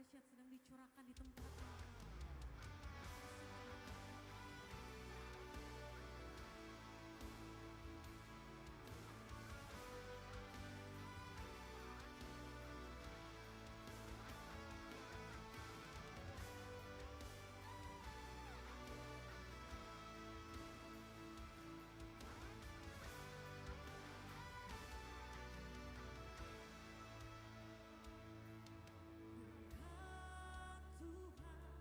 dahsyat sedang dicurahkan di tempat ini. Tuhan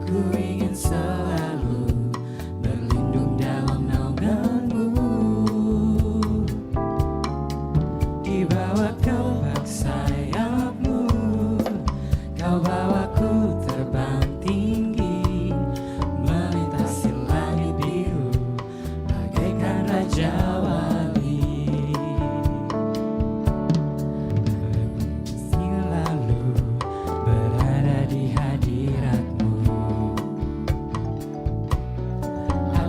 Aku ingin selalu berlindung dalam naungan-Mu, di bawah kepak sayap-Mu. Kau bawaku terbang tinggi, melintasi langit biru, bagaikan Raja Wali. Selalu berada di hadirat-Mu.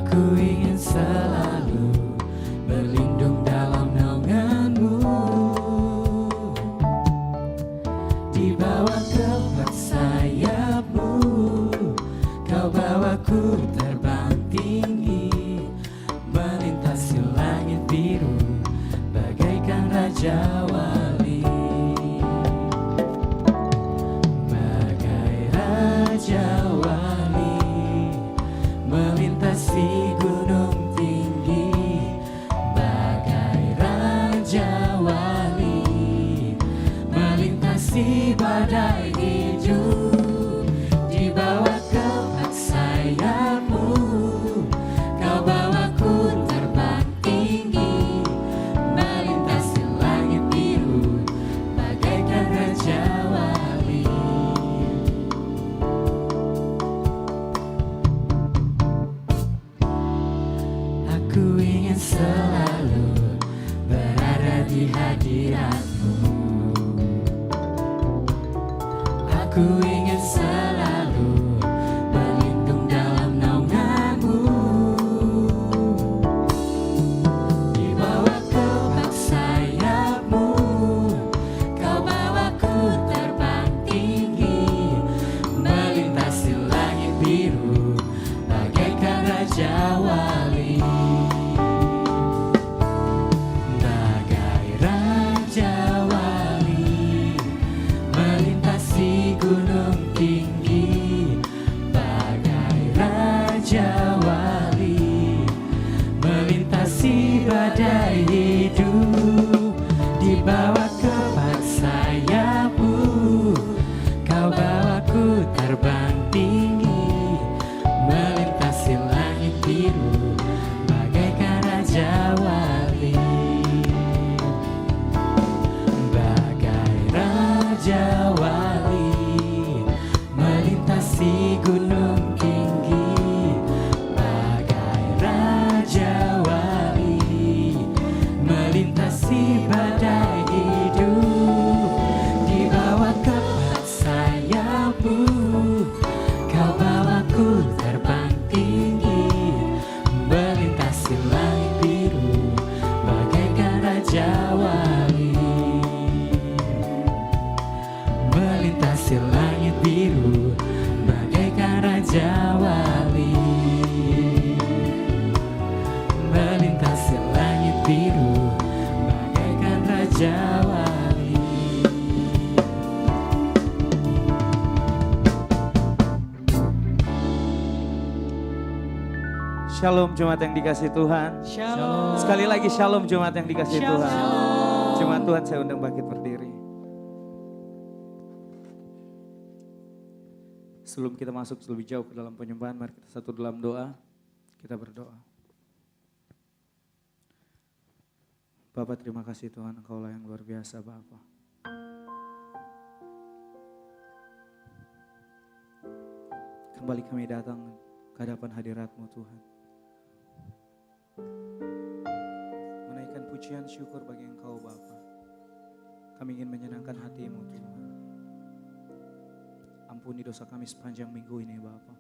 Aku ingin selalu berlindung dalam naungan-Mu, di bawah kepak sayap-Mu. Kau bawaku terbang tinggi, melintasi langit biru, bagaikan Raja Wali. Bagai Raja Wali, melintasi gunung tinggi. Bagai Raja Wali, melintasi badai hidup, di bawah kepak sayap-Mu. Kau bawaku terbang tinggi, melintasi langit biru, bagaikan Raja Wali. Aku ingin selalu berada di hadirat-Mu. Aku ingin selalu berlindung dalam naungan-Mu, di bawah kepak sayap-Mu. Kau bawaku terbang tinggi, melintasi langit biru, bagaikan Raja Wali. Bagai Raja Wali, melintasi gunung tinggi. Bagai Raja Wali, melintasi badai hidup, di bawah kepak sayap-Mu. Kau bawaku terbang tinggi, melintasi langit biru, bagaikan Raja Wali. Bagai Raja Wali, melintasi gunung tinggi. Bagai Raja Wali, melintasi badai hidup, di bawah kepak sayap-Mu. Kau bawaku terbang tinggi, melintasi langit biru, bagaikan Raja Wali. Melintasi langit biru, bagaikan Raja Wali. Melintasi langit biru, bagaikan Raja Wali. Shalom jemaat yang dikasih Tuhan. Shalom. Sekali lagi shalom jemaat yang dikasih Tuhan. Jemaat Tuhan, saya undang bangkit berdiri. Sebelum kita masuk lebih jauh ke dalam penyembahan, mari kita satu dalam doa. Kita berdoa. Bapak, terima kasih Tuhan, Engkaulah yang luar biasa Bapak. Kembali kami datang ke hadapan hadirat-Mu Tuhan. Menaikkan pujian syukur bagi Engkau Bapa. Kami ingin menyenangkan hati-Mu Tuhan. Ampuni dosa kami sepanjang minggu ini Bapa.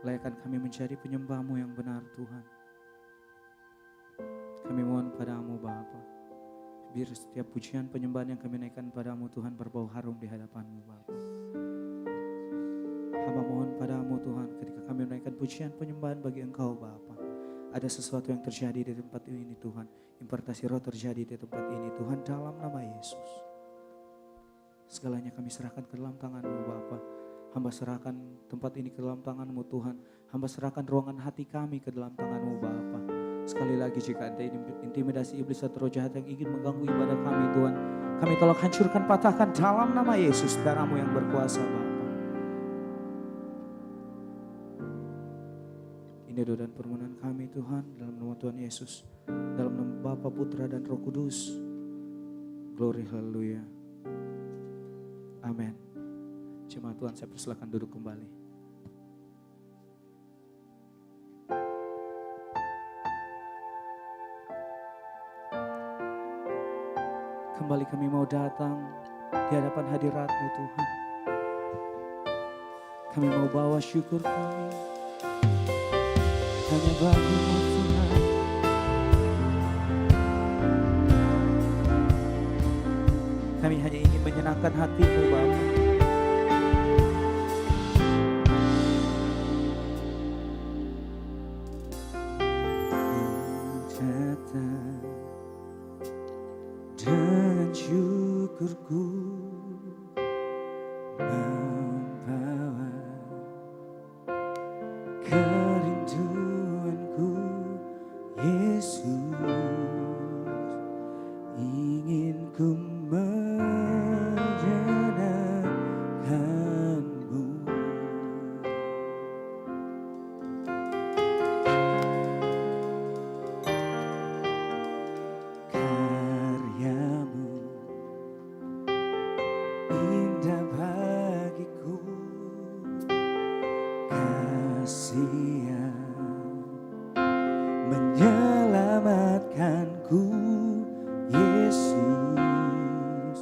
Layakkan kami menjadi penyembah-Mu yang benar Tuhan. Kami mohon padamu Bapa, biar setiap pujian penyembahan yang kami naikkan padamu Tuhan berbau harum di hadapan-Mu Bapa. Hamba mohon padamu Tuhan, ketika kami menaikkan pujian penyembahan bagi Engkau Bapa, ada sesuatu yang terjadi di tempat ini Tuhan. Impartasi roh terjadi di tempat ini Tuhan, dalam nama Yesus. Segalanya kami serahkan ke dalam tangan-Mu Bapa. Hamba serahkan tempat ini ke dalam tangan-Mu Tuhan. Hamba serahkan ruangan hati kami ke dalam tangan-Mu Bapa. Sekali lagi, jika ada intimidasi iblis atau roh jahat yang ingin mengganggu ibadah kami Tuhan, kami tolong hancurkan, patahkan dalam nama Yesus, darah-Mu yang berkuasa Bapa. Ini doa dan permohonan kami Tuhan, dalam nama Tuhan Yesus, dalam nama Bapa, Putra, dan Roh Kudus. Glory, haleluya. Amin. Jemaat Tuhan, saya persilakan duduk kembali. Kembali kami mau datang di hadapan hadirat-Mu Tuhan. Kami mau bawa syukur kami hanya bagi-Mu Tuhan. Kami hanya ingin menyenangkan hati-Mu Bapa. Datang dengan syukurku, membawa kerinduanku, Yesus, ingin ku menyenangkan-Mu. Karya-Mu indah bagiku, kasih yang menyelamatkanku, Yesus,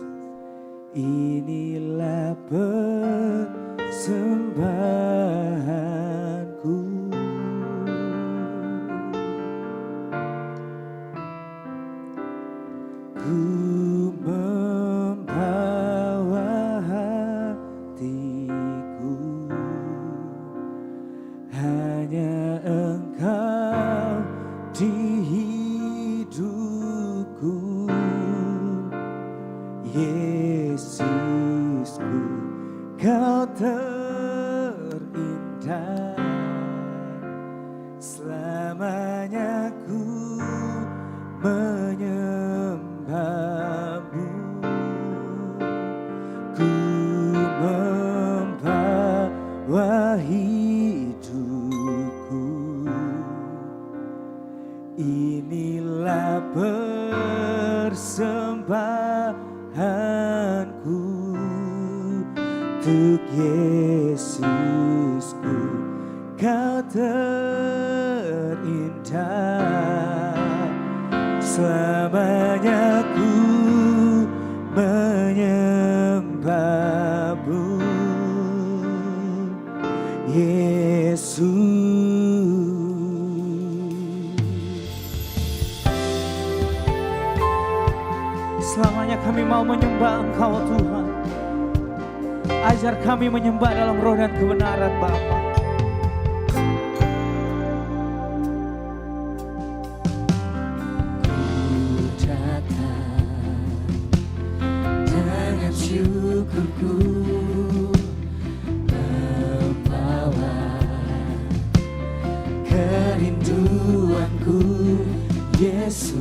inilah persembahanku. Ku membawa hatiku, hanya Engkau di hidupku, Yesusku, Kau terindah. Selamanya ku menyembah-Mu, ku membawa hidupku, inilah persembahanku untuk Yesusku, Kau terindah. Selamanya ku menyembah-Mu, Yesus. Selamanya kami mau menyembah Engkau Tuhan. Ajar kami menyembah dalam roh dan kebenaran Bapa. Syukurku membawa kerinduanku, Yesus,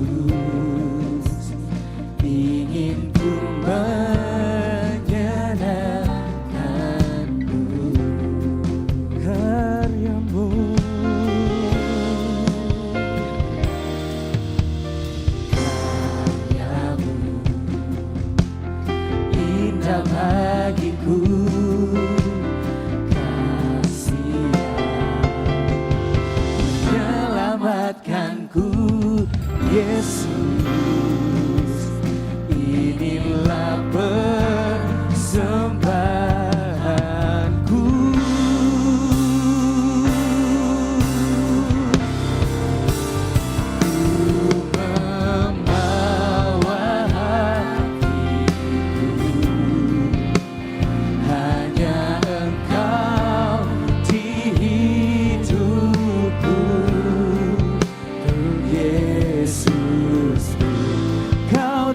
ingin ku menyenangkan-Mu. Karya-Mu indah bagiku, kasih yang menyelamatkanku, Yesus, inilah persembahanku.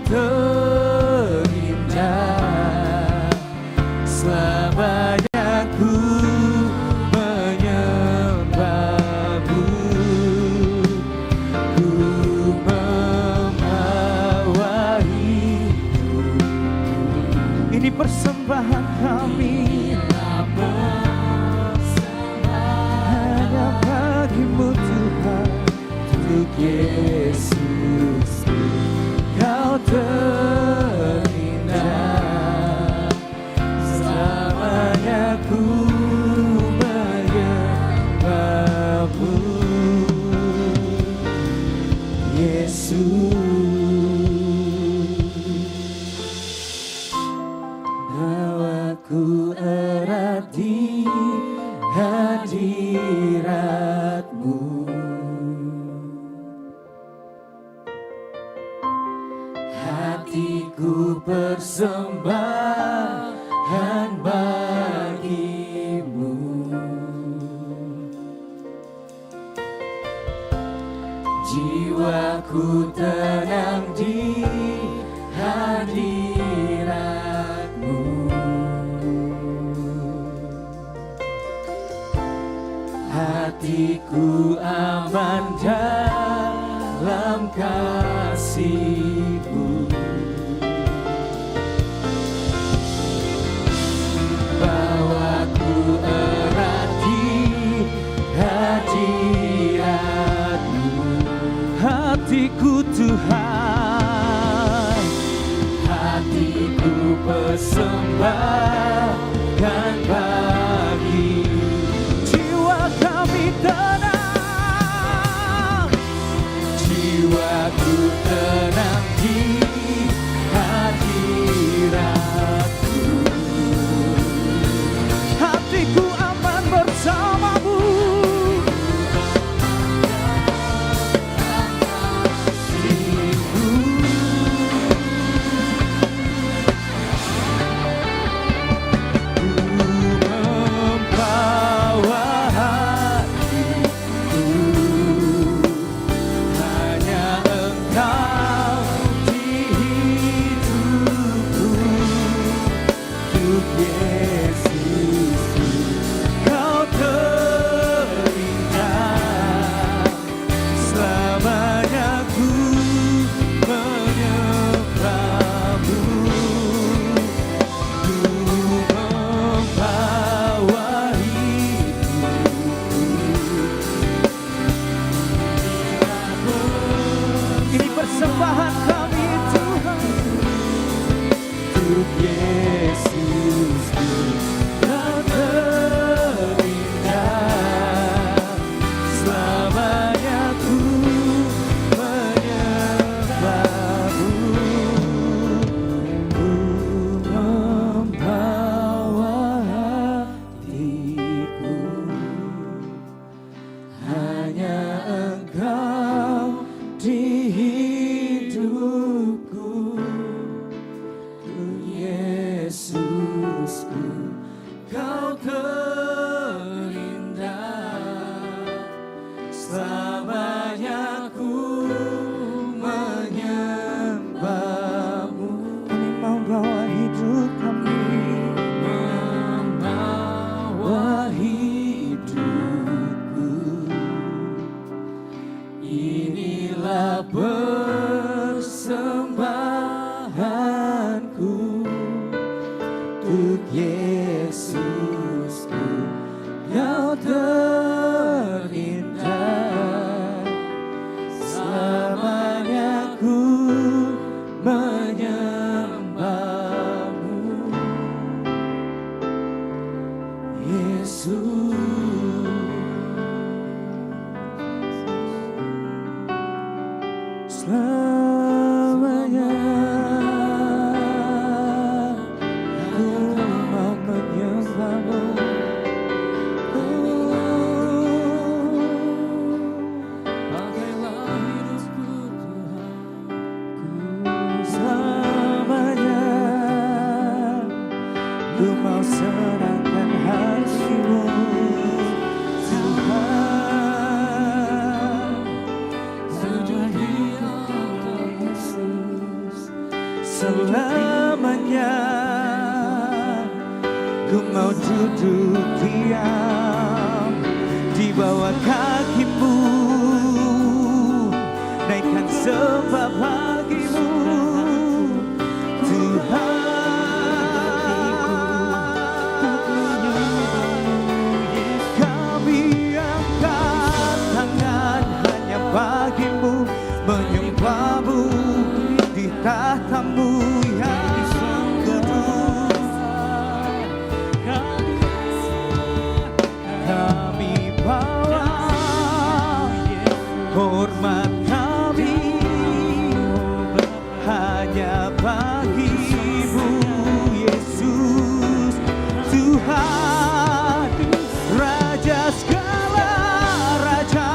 Terindah, selamanya ku menyembah-Mu, ku membawa hidup. ini persembahan kami, hanya bagi-Mu erat di hadirat-Mu. Hatiku persembahan bagi-Mu. Jiwaku tenang di hadirat-Mu. Hatiku aman dalam kasih-Mu. Bawaku erat di hadirat-Mu. Hatiku Tuhan, hatiku persembahkan bagi. jiwa kami tenang, Jiwaku tenang di hadirat-Mu. hatiku aman bersama-Mu. Ini persembahan kami Tuhan, Untuk Yesus Kau terindah. Selamanya ku menyembah-Mu. Ku membawa hatiku, hanya Engkau di hidupku. Yesusku, Kau terindah. Selamanya ku menyembah-Mu. kami membawa hidup kami, Membawa hidupku, inilah persembahanku. Untuk Yesusku, Kau terindah. Selamanya ku menyembah-Mu. Yesus. selamanya aku mau menyembah-Mu. Pakailah hidupku Tuhan. Selamanya ku mau senangkan hati-Mu Tuhan. Sujud di Engkau Yesus. Selamanya ku mau duduk diam di bawah kaki-Mu, naikkan sembah bagi-Mu Tuhan. Kami angkat tangan hanya bagi-Mu, menyembah-Mu di tahta-Mu yang kudus. Kami bawa hormat kami Tuhan, Raja segala raja.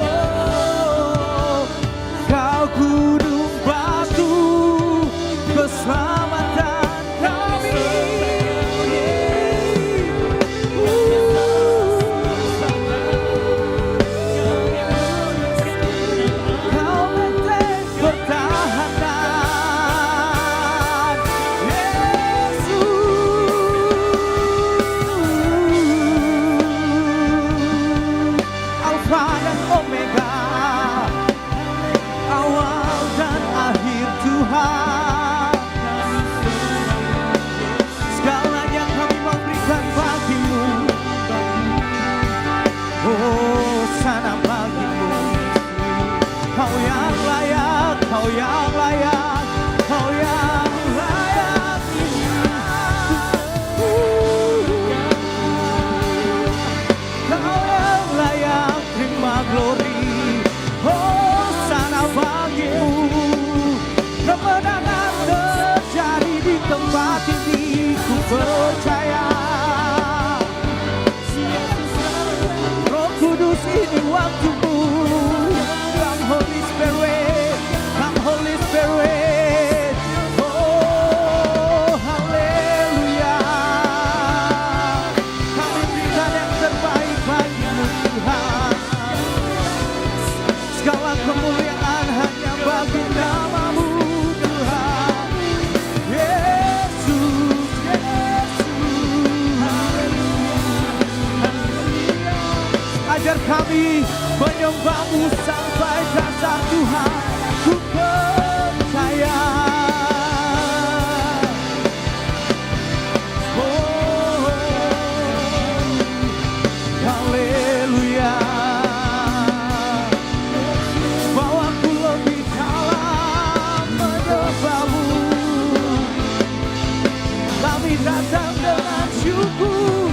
Oh, Kau gunung batu keselamatan kami. Kau benteng pertahanan, Yesus. Alfa dan Omega, awal dan akhir Tuhan. Segalanya kami mau berikan bagimu. Oh, sana bagimu. Kau yang layak, Kau yang layak, Kau yang layak. Kau yang layak terima glory. Oh, sana bagimu. Kemenangan terjadi di tempat ini, ku percaya. Roh Kudus, ini waktumu. Come Holy Spirit, come Holy Spirit. Oh, haleluya. Kami berikan yang terbaik bagimu Tuhan. Segala kemuliaan hanya bagi namamu Tuhan. Yesus, ajar kami menyembahmu sampai dasar Tuhan. Ku percaya. Oh, haleluya. Bahwa ku lebih dalam menyembahmu. Kami datang dengan syukur.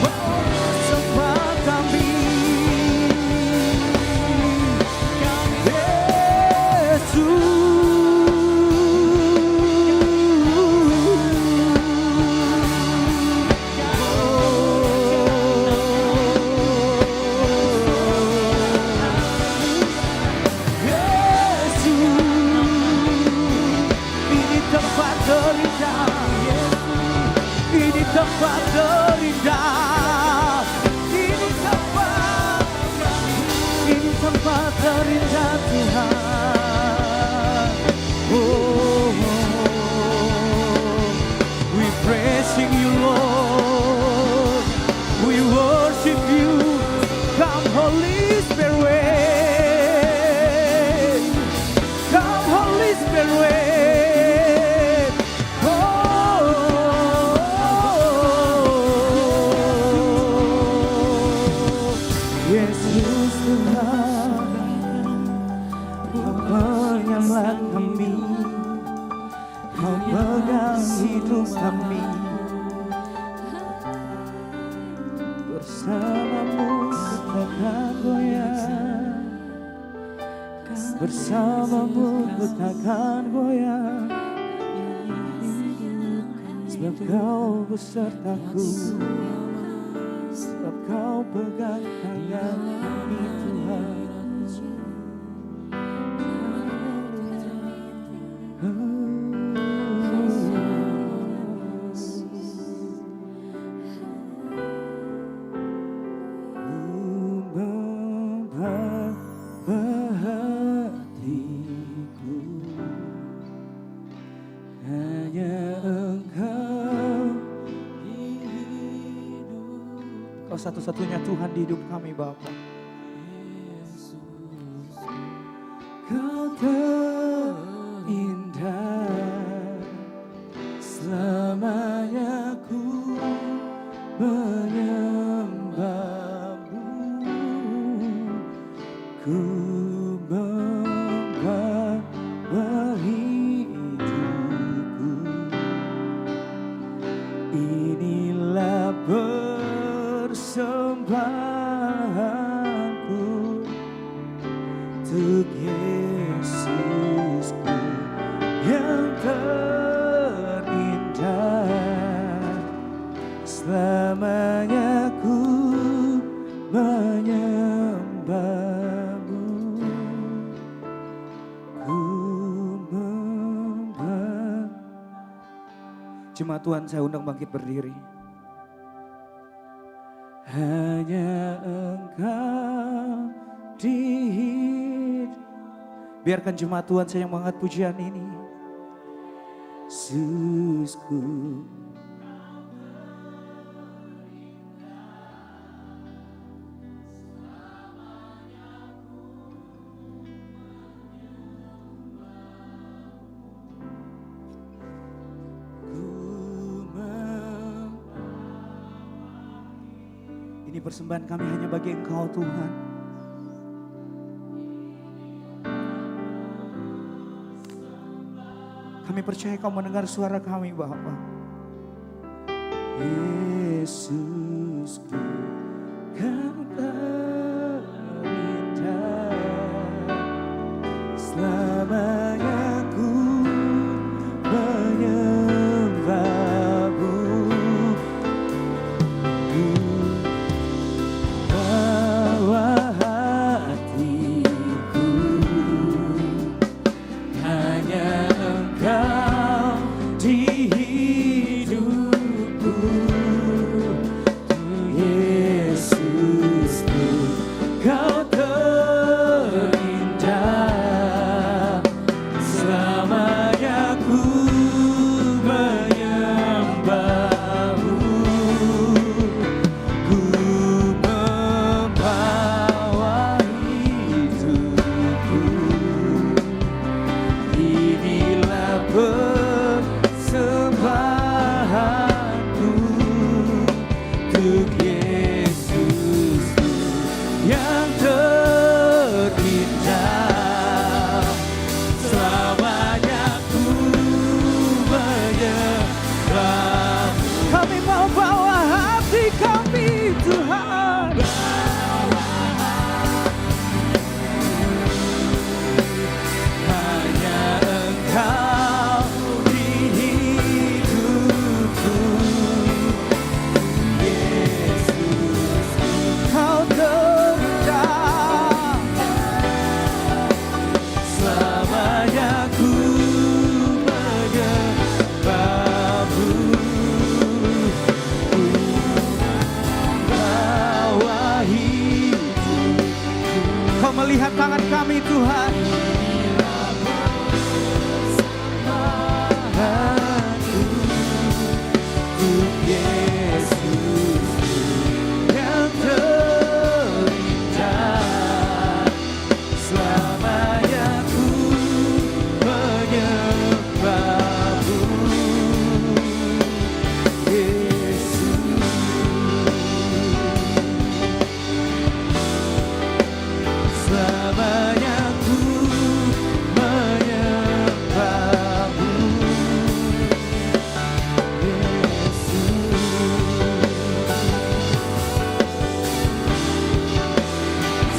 Bahwa sembah kami. Tempat terindah, ini tempat terindah Tuhan. Oh, we praising you Lord, we worship you. Come Holy Spirit, come Holy Spirit. Yesus Tuhan, Kau penyelamat kami, Kau pegang hidup kami. Bersamamu ku takkan goyah, bersamamu ku takkan goyah. Sebab Kau besertaku, sebab Kau pegang tangan kami Tuhan. Hatiku hanya Engkau. Kau satu-satunya Tuhan di hidup kami Bapa. Kau terindah, selamanya ku menyembahmu. Ku membawa hidupku, inilah persembahanku untuk Yesusku yang terindah. selamanya ku menyembahmu, ku menyembah. Jemaat Tuhan, saya undang bangkit berdiri. Hanya Engkau di hidup. Biarkan jemaat Tuhan saya yang mengangkat pujian ini. Yesusku, ini persembahan kami hanya bagi Engkau Tuhan. Kami percaya Kau mendengar suara kami Bapa. Yesusku, Kau terindah, selamanya ku menyembahmu, ku bawa hatiku hanya Engkau di hidupku, Yesusku, Kau terindah, selamanya ku menyembahmu, ku membawa hidupku. Inilah persembahanku untuk Yesusku yang terindah, selamanya ku menyembah. Kami mau bawa hati kami Tuhan, hanya Engkau di hidupku, Yesus, Kau terindah, selamanya ku menyembahmu, ku membawa hidup. Kau melihat tangan kami Tuhan, untuk Yesus yang terindah, selamanya ku menyembahmu, Yesus, selamanya ku menyembahmu,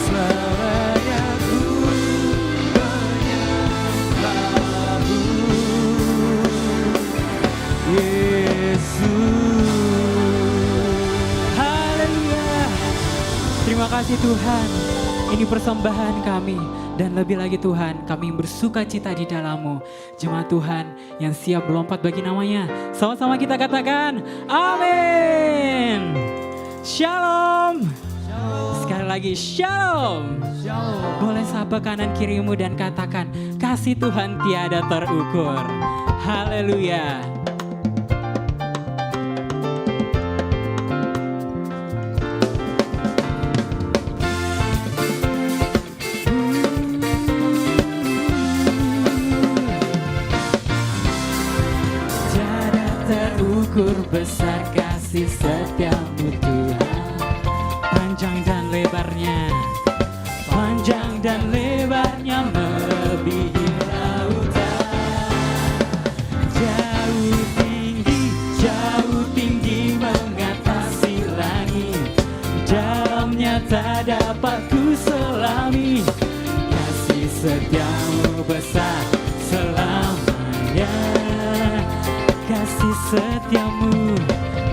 selamanya ku menyembahmu, Yesus. Haleluya. Terima kasih Tuhan. Ini persembahan kami. Dan lebih lagi Tuhan, kami bersuka cita di dalam-Mu. Jemaat Tuhan yang siap melompat bagi namanya. Sama-sama kita katakan, amin. Shalom. Sekali lagi, shalom. Boleh sapa kanan kirimu dan katakan, kasih Tuhan tiada terukur. Haleluya. Tiada terukur besar kasih setiamu Tuhan. Panjang dan lebarnya, panjang dan lebarnya melebihi lautan. Jauh tinggi mengatasi langit. Dalamnya tak dapat ku selami. Kasih setiamu besar selamanya. Kasih setiamu,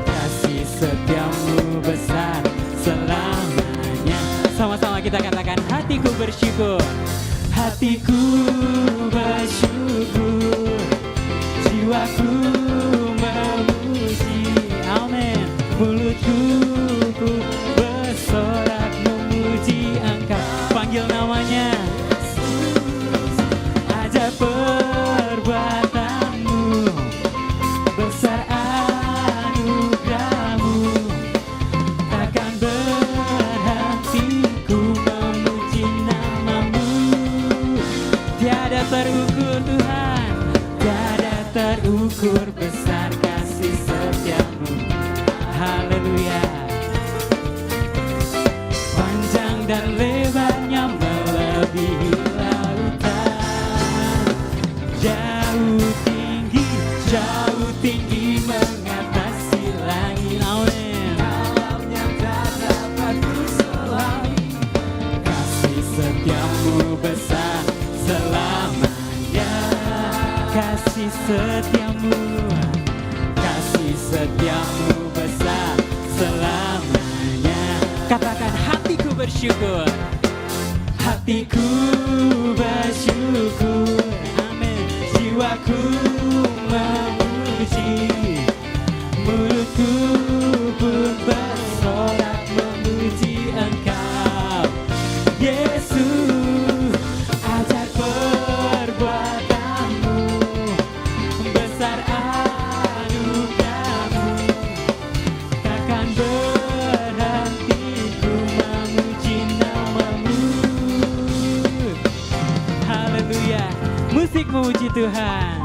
kasih setiamu besar selamanya. Sama-sama kita katakan, hatiku bersyukur. Hatiku bersyukur, jiwaku memuji, amin. Mulutku bersorak memuji Engkau. Panggil namanya. Ajaib perbuatanmu, besar anugerahmu, takkan berhenti ku memuji namamu. Tiada terukur Tuhan, tiada terukur besar kasih setiamu. Haleluya. Panjang dan lebarnya melebihi lautan, jauh tinggi mengatasi langit. Amin. Dalamnya tak dapat kuselami, kasih setiamu besar selamanya. Kasih setiamu, kasih setiamu besar selamanya. Katakan, hatiku bersyukur. Hatiku bersyukur, amin. Jiwaku memuji, mulutku pun bersorak memuji Engkau. Yesus, ajar perbuatanmu, besar anugerahmu, takkan berhenti ku memuji namamu. Haleluya. Musik memuji Tuhan.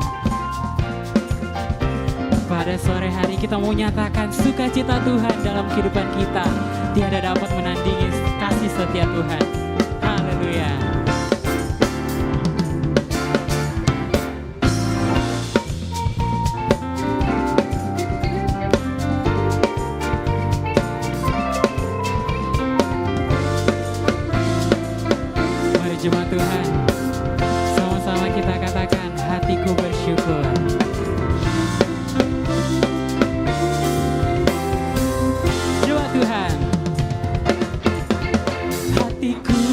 Pada sore hari kita mau nyatakan sukacita Tuhan dalam kehidupan kita. Tiada dapat menandingi kasih setia Tuhan. Haleluya. Mari jemaat Tuhan, sama-sama kita katakan, hatiku bersyukur. Jemaat Tuhan, hatiku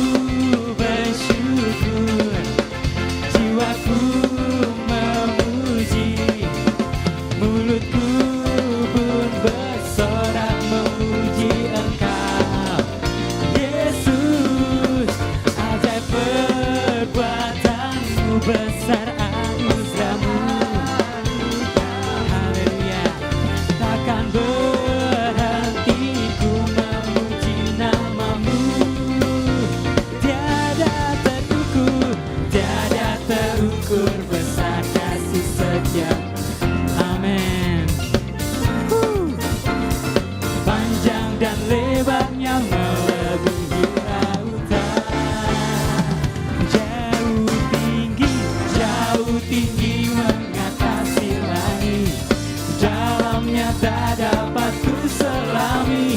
bersyukur, jiwaku memuji, mulutku pun bersorak memuji Engkau. Yesus, ajaib perbuatanmu, besar anugerahmu. Haleluya. Takkan berhenti ku memuji namamu. Tiada terukur besar kasih setia. Amin. Panjang dan lebarnya melebihi lautan, jauh tinggi mengatasi langit, dalamnya tak dapat kuselami,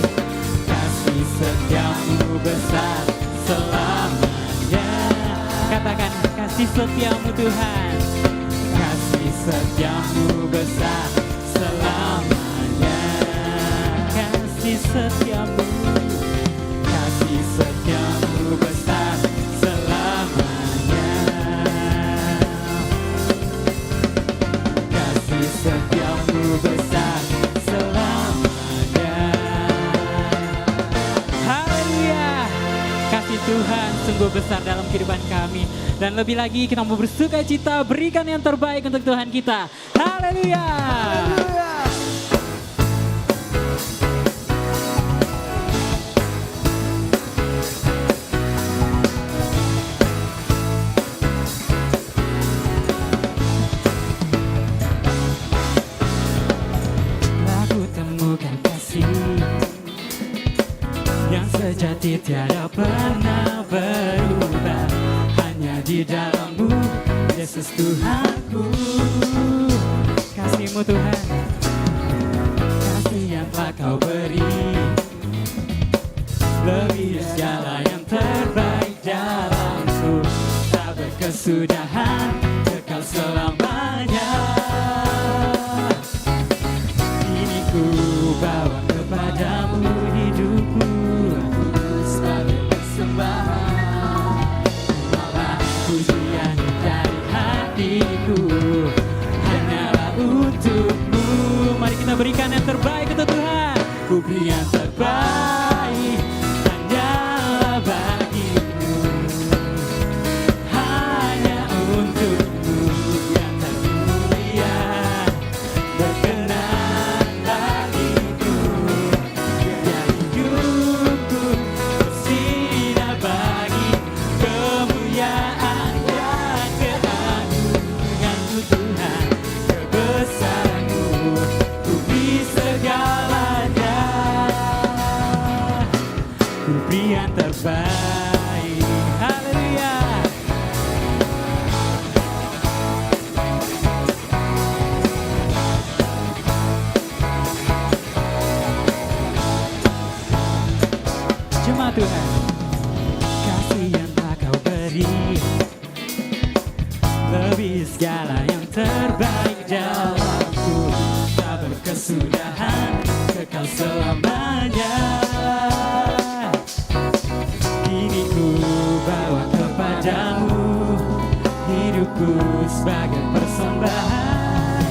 kasih setiamu besar selamanya. Katakan, kasih setiamu Tuhan, kasih setiamu besar selamanya. Kasih setiamu, kasih setiamu besar selamanya. Kasih setiamu besar selamanya. Haleluya. Kasih Tuhan sungguh besar dalam kehidupan kami. Dan lebih lagi kita mau bersuka cita, berikan yang terbaik untuk Tuhan kita. Haleluya. Aku temukan kasih yang sejati tiada pernah berubah, hanya di dalam-Mu Yesus Tuhanku. Kasih-Mu Tuhan, kasih yang telah Kau beri, lebih segala yang terbaik dalam-Ku, tak berkesudahan, kekal selamanya. Ini ku bawa ke kepadamu hidupku sebagai persembahan. Terimalah pujian dari hatiku hanyalah untukmu. Mari kita berikan yang terbaik untuk Tuhan. Ku beri yang terbaik hanyalah bagimu, hanya untukmu yang termulia. Berkenan bagiku, biar hidupku bersinar bagi kemuliaan dan keagungan-Mu Tuhan. Kebesaran-Mu, ku beri segalanya, ku beri yang terbaik. Haleluya. Jemaat Tuhan, kasih yang telah Kau beri lebih segala yang terbaik dalamku, tak berkesudahan, kekal selamanya. Kini ku bawa kepadamu hidupku sebagai persembahan.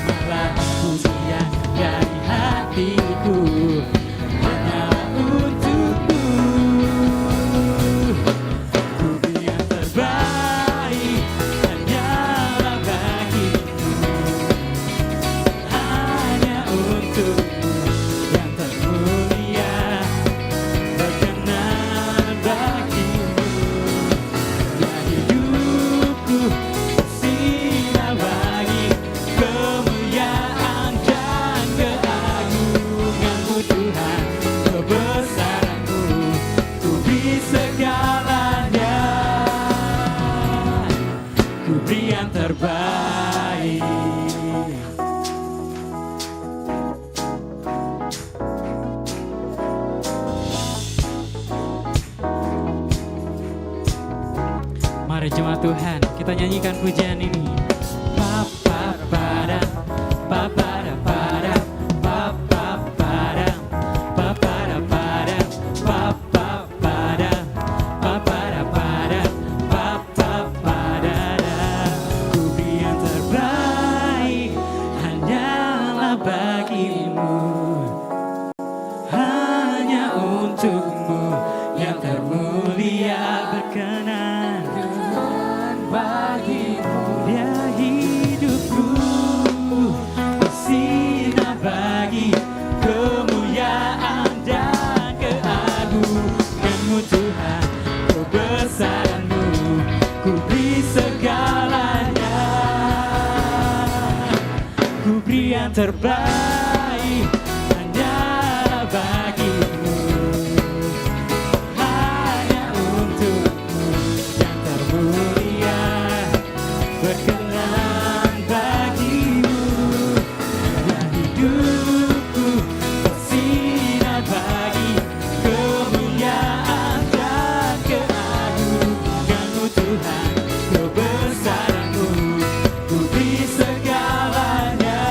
Terimalah pujian dari hatiku hanyalah untukmu. Ku beri yang terbaik hanyalah bagimu, hanya untukmu yang termulia. Berkenan bagimu, biar hidupku bersinar bagi kemuliaan dan keagungan-Mu Tuhan. Kebesaran-Mu, ku beri segalanya, ku beri yang terbaik. Mari jemaat Tuhan, kita nyanyikan pujian ini. Papa pada, papa pada, papa pada, papa pada, papa pada, papa pada, papa pada. Ku beri yang terbaik hanyalah bagimu, hanya untukmu yang termulia. Berkenan bagimu, biar hidupku bersinar bagi kemuliaan dan keagungan-Mu Tuhan. Kebesaran-Mu, ku beri segalanya, ku beri yang terbaik hanyalah bagimu, hanya untukmu yang termulia. Berkenan bagimu, biar hidupku bersinar bagi kemuliaan dan keagungan-Mu Tuhan. Kebesaran-Mu, ku beri segalanya,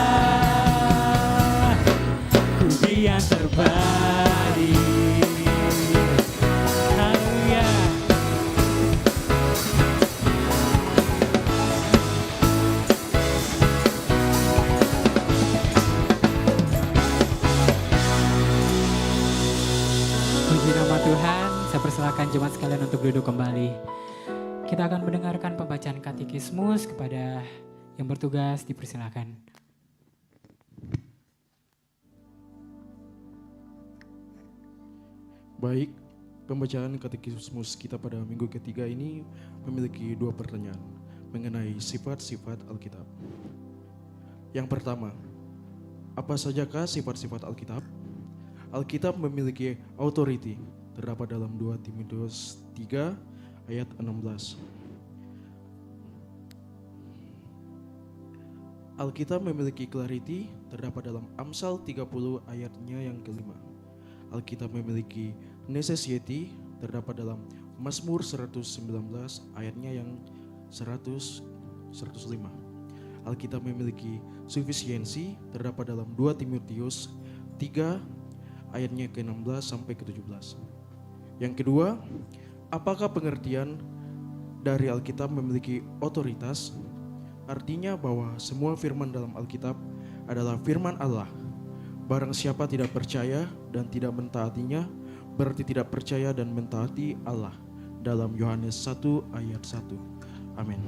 ku beri yang terbaik. Haleluya. Puji nama Tuhan, saya persilakan jemaat sekalian untuk duduk kembali. Kita akan mendengarkan pembacaan katekismus. Kepada yang bertugas dipersilakan. Baik, pembacaan katekismus kita pada minggu ketiga ini memiliki dua pertanyaan mengenai sifat-sifat Alkitab. Yang pertama, apa sajakah sifat-sifat Alkitab? Alkitab memiliki authority, terdapat dalam 2 Timotius 3 ayat 16. Alkitab memiliki clarity, terdapat dalam Amsal 30 ayatnya yang kelima. Alkitab memiliki necessity, terdapat dalam Mazmur 119 ayatnya yang 105. Alkitab memiliki sufficiency, terdapat dalam 2 Timotius 3 ayatnya ke-16 sampai ke-17. Yang kedua, apakah pengertian dari Alkitab memiliki otoritas? Artinya bahwa semua firman dalam Alkitab adalah firman Allah. Barang siapa tidak percaya dan tidak mentaatinya, berarti tidak percaya dan mentaati Allah. Dalam Yohanes 1 ayat 1. Amin.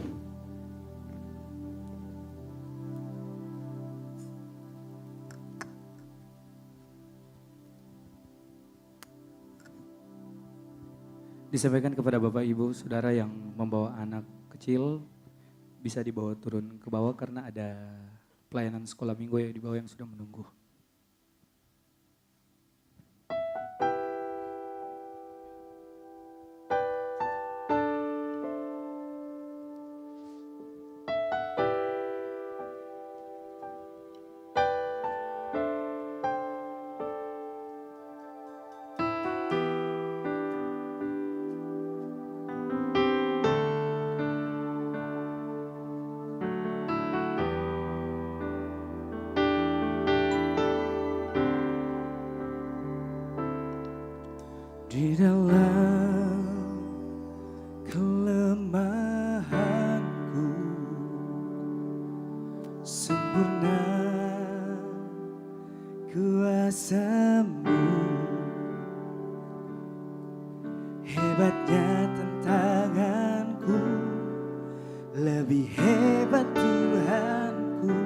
Disampaikan kepada Bapak Ibu Saudara yang membawa anak kecil, bisa dibawa turun ke bawah karena ada pelayanan sekolah minggu yang di bawah yang sudah menunggu. Di dalam kelemahanku sempurna kuasa-Mu, hebatnya tantanganku, lebih hebat Tuhanku,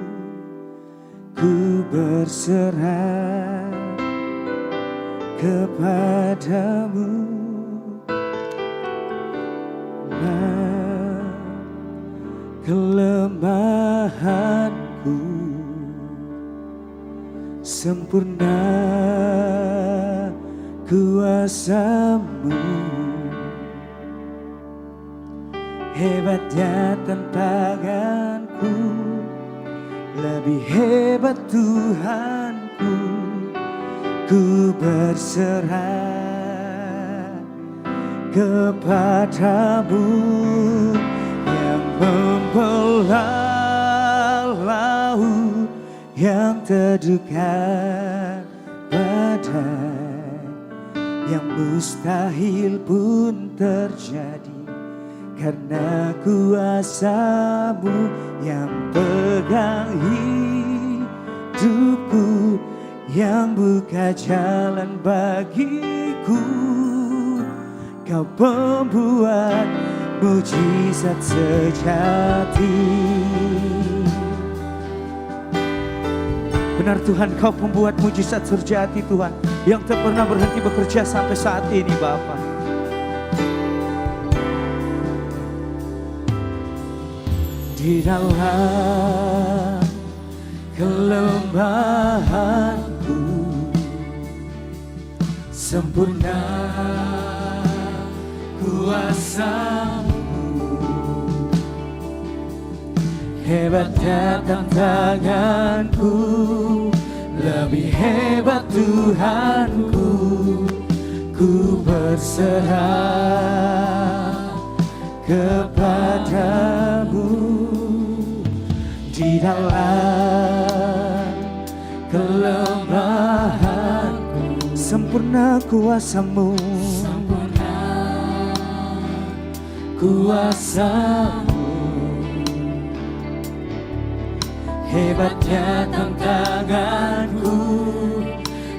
ku berserah kepadamu. Kelemahanku sempurna kuasa-Mu, hebatnya tantanganku, lebih hebat Tuhanku, ku berserah kepadamu yang membelah laut, yang teduhkan badai, yang mustahil pun terjadi karena kuasa-Mu yang pegang hidupku, yang buka jalan bagiku. Kau pembuat mujizat sejati. Benar Tuhan, Kau pembuat mujizat sejati Tuhan, yang tak pernah berhenti bekerja sampai saat ini Bapa. Di dalam kelemahanku sempurna kuasa-Mu, hebatnya tantanganku, lebih hebat Tuhanku, ku berserah kepadamu. Di dalam kelemahanku sempurna kuasa-Mu, sempurna kuasa-Mu, hebatnya tantanganku,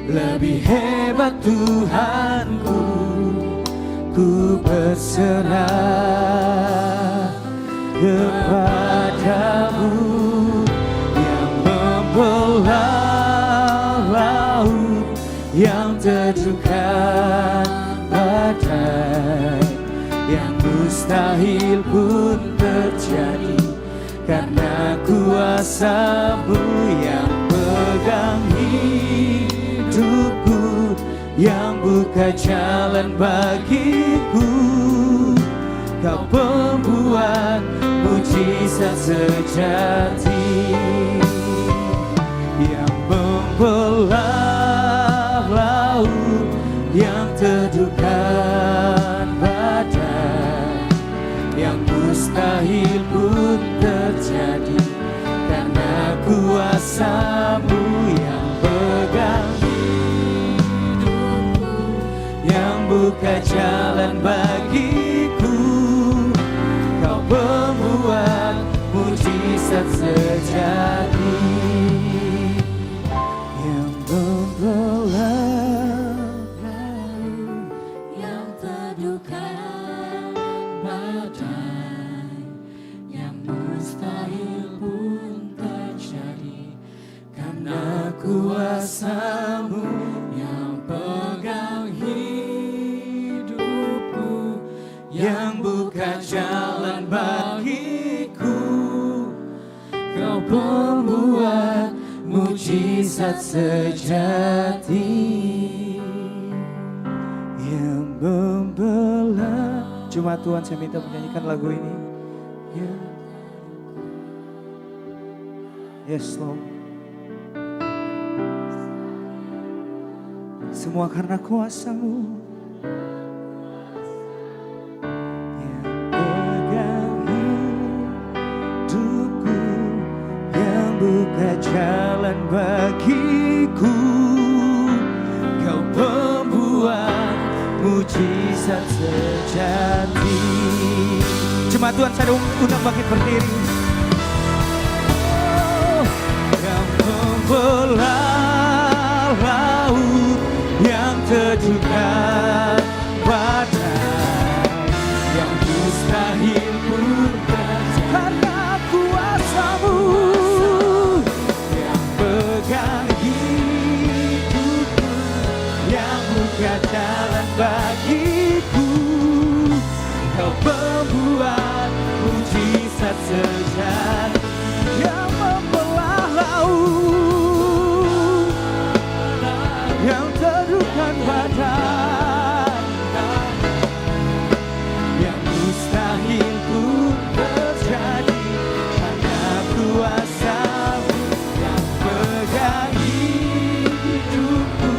lebih hebat Tuhanku, ku berserah kepadamu, yang membelah laut, yang teduhkan badai, yang mustahil pun terjadi karena kuasa-Mu yang pegang hidupku, yang buka jalan bagiku. Kau pembuat mujizat sejati, yang membelah laut, yang teduhkan badai, yang mustahil pun terjadi karena kuasa-Mu yang pegang buka jalan bagiku. Kau pembuat mujizat sejati yang membelah laut, yang teduhkan badai, yang mustahil pun terjadi karena kuasamu yang pegang hidupku, yang buka jalan bagiku. Kau pembuat mujizat sejati yang membelah. Cuma Tuhan, saya minta menyanyikan lagu ini. Ya. Yes Lord. Semua karena kuasamu yang pegang hidupku, yang buka jalan bagiku. Kau pembuat mujizat sejati. Cuma Tuhan, saya undang bangkit berdiri. Oh, yang membelah laut, yang terjungkal badai, yang mustahil pun terjadi karena kuasamu, yang pegang hidupku, yang buka jalan bagiku. Kau pembuat mujizat sejati yang membelah laut, yang teduhkan badai, yang mustahil pun terjadi karena kuasamu, yang pegang hidupku,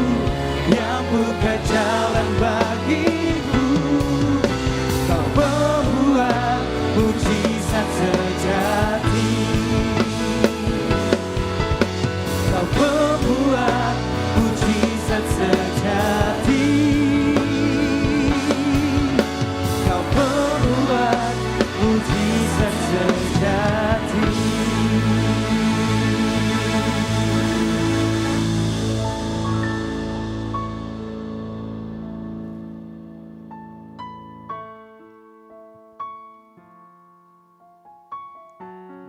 yang buka jalan bagiku. Kau pembuat mujizat sejati. Kau pembuat mujizat sejati. Kau pembuat mujizat sejati.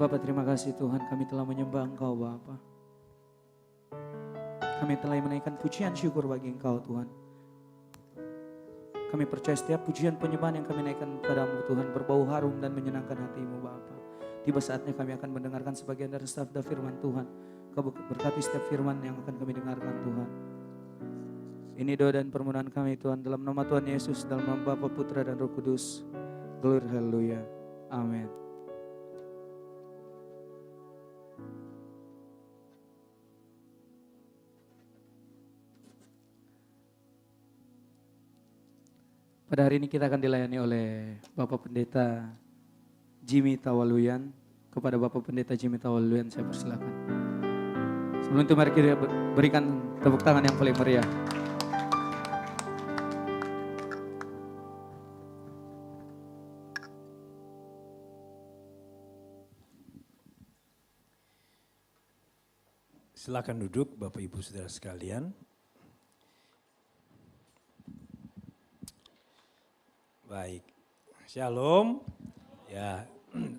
Bapak, terima kasih Tuhan, kami telah menyembah Engkau Bapa. Kami telah menaikkan pujian syukur bagi Engkau Tuhan. Kami percaya setiap pujian penyembahan yang kami naikkan padamu Tuhan berbau harum dan menyenangkan hatimu Bapa. Tiba saatnya kami akan mendengarkan sebagian dari sabda firman Tuhan. Kau berkati setiap firman yang akan kami dengarkan Tuhan. Ini doa dan permohonan kami Tuhan dalam nama Tuhan Yesus, dalam nama Bapa, Putra dan Roh Kudus. Glory haleluya. Amin. Pada hari ini kita akan dilayani oleh Bapak Pendeta Jimmy Tawaluyan. Kepada Bapak Pendeta Jimmy Tawaluyan saya persilakan. Sebelum itu mari kita berikan tepuk tangan yang paling meriah. Silakan duduk Bapak Ibu Saudara sekalian. Baik, Shalom. Ya,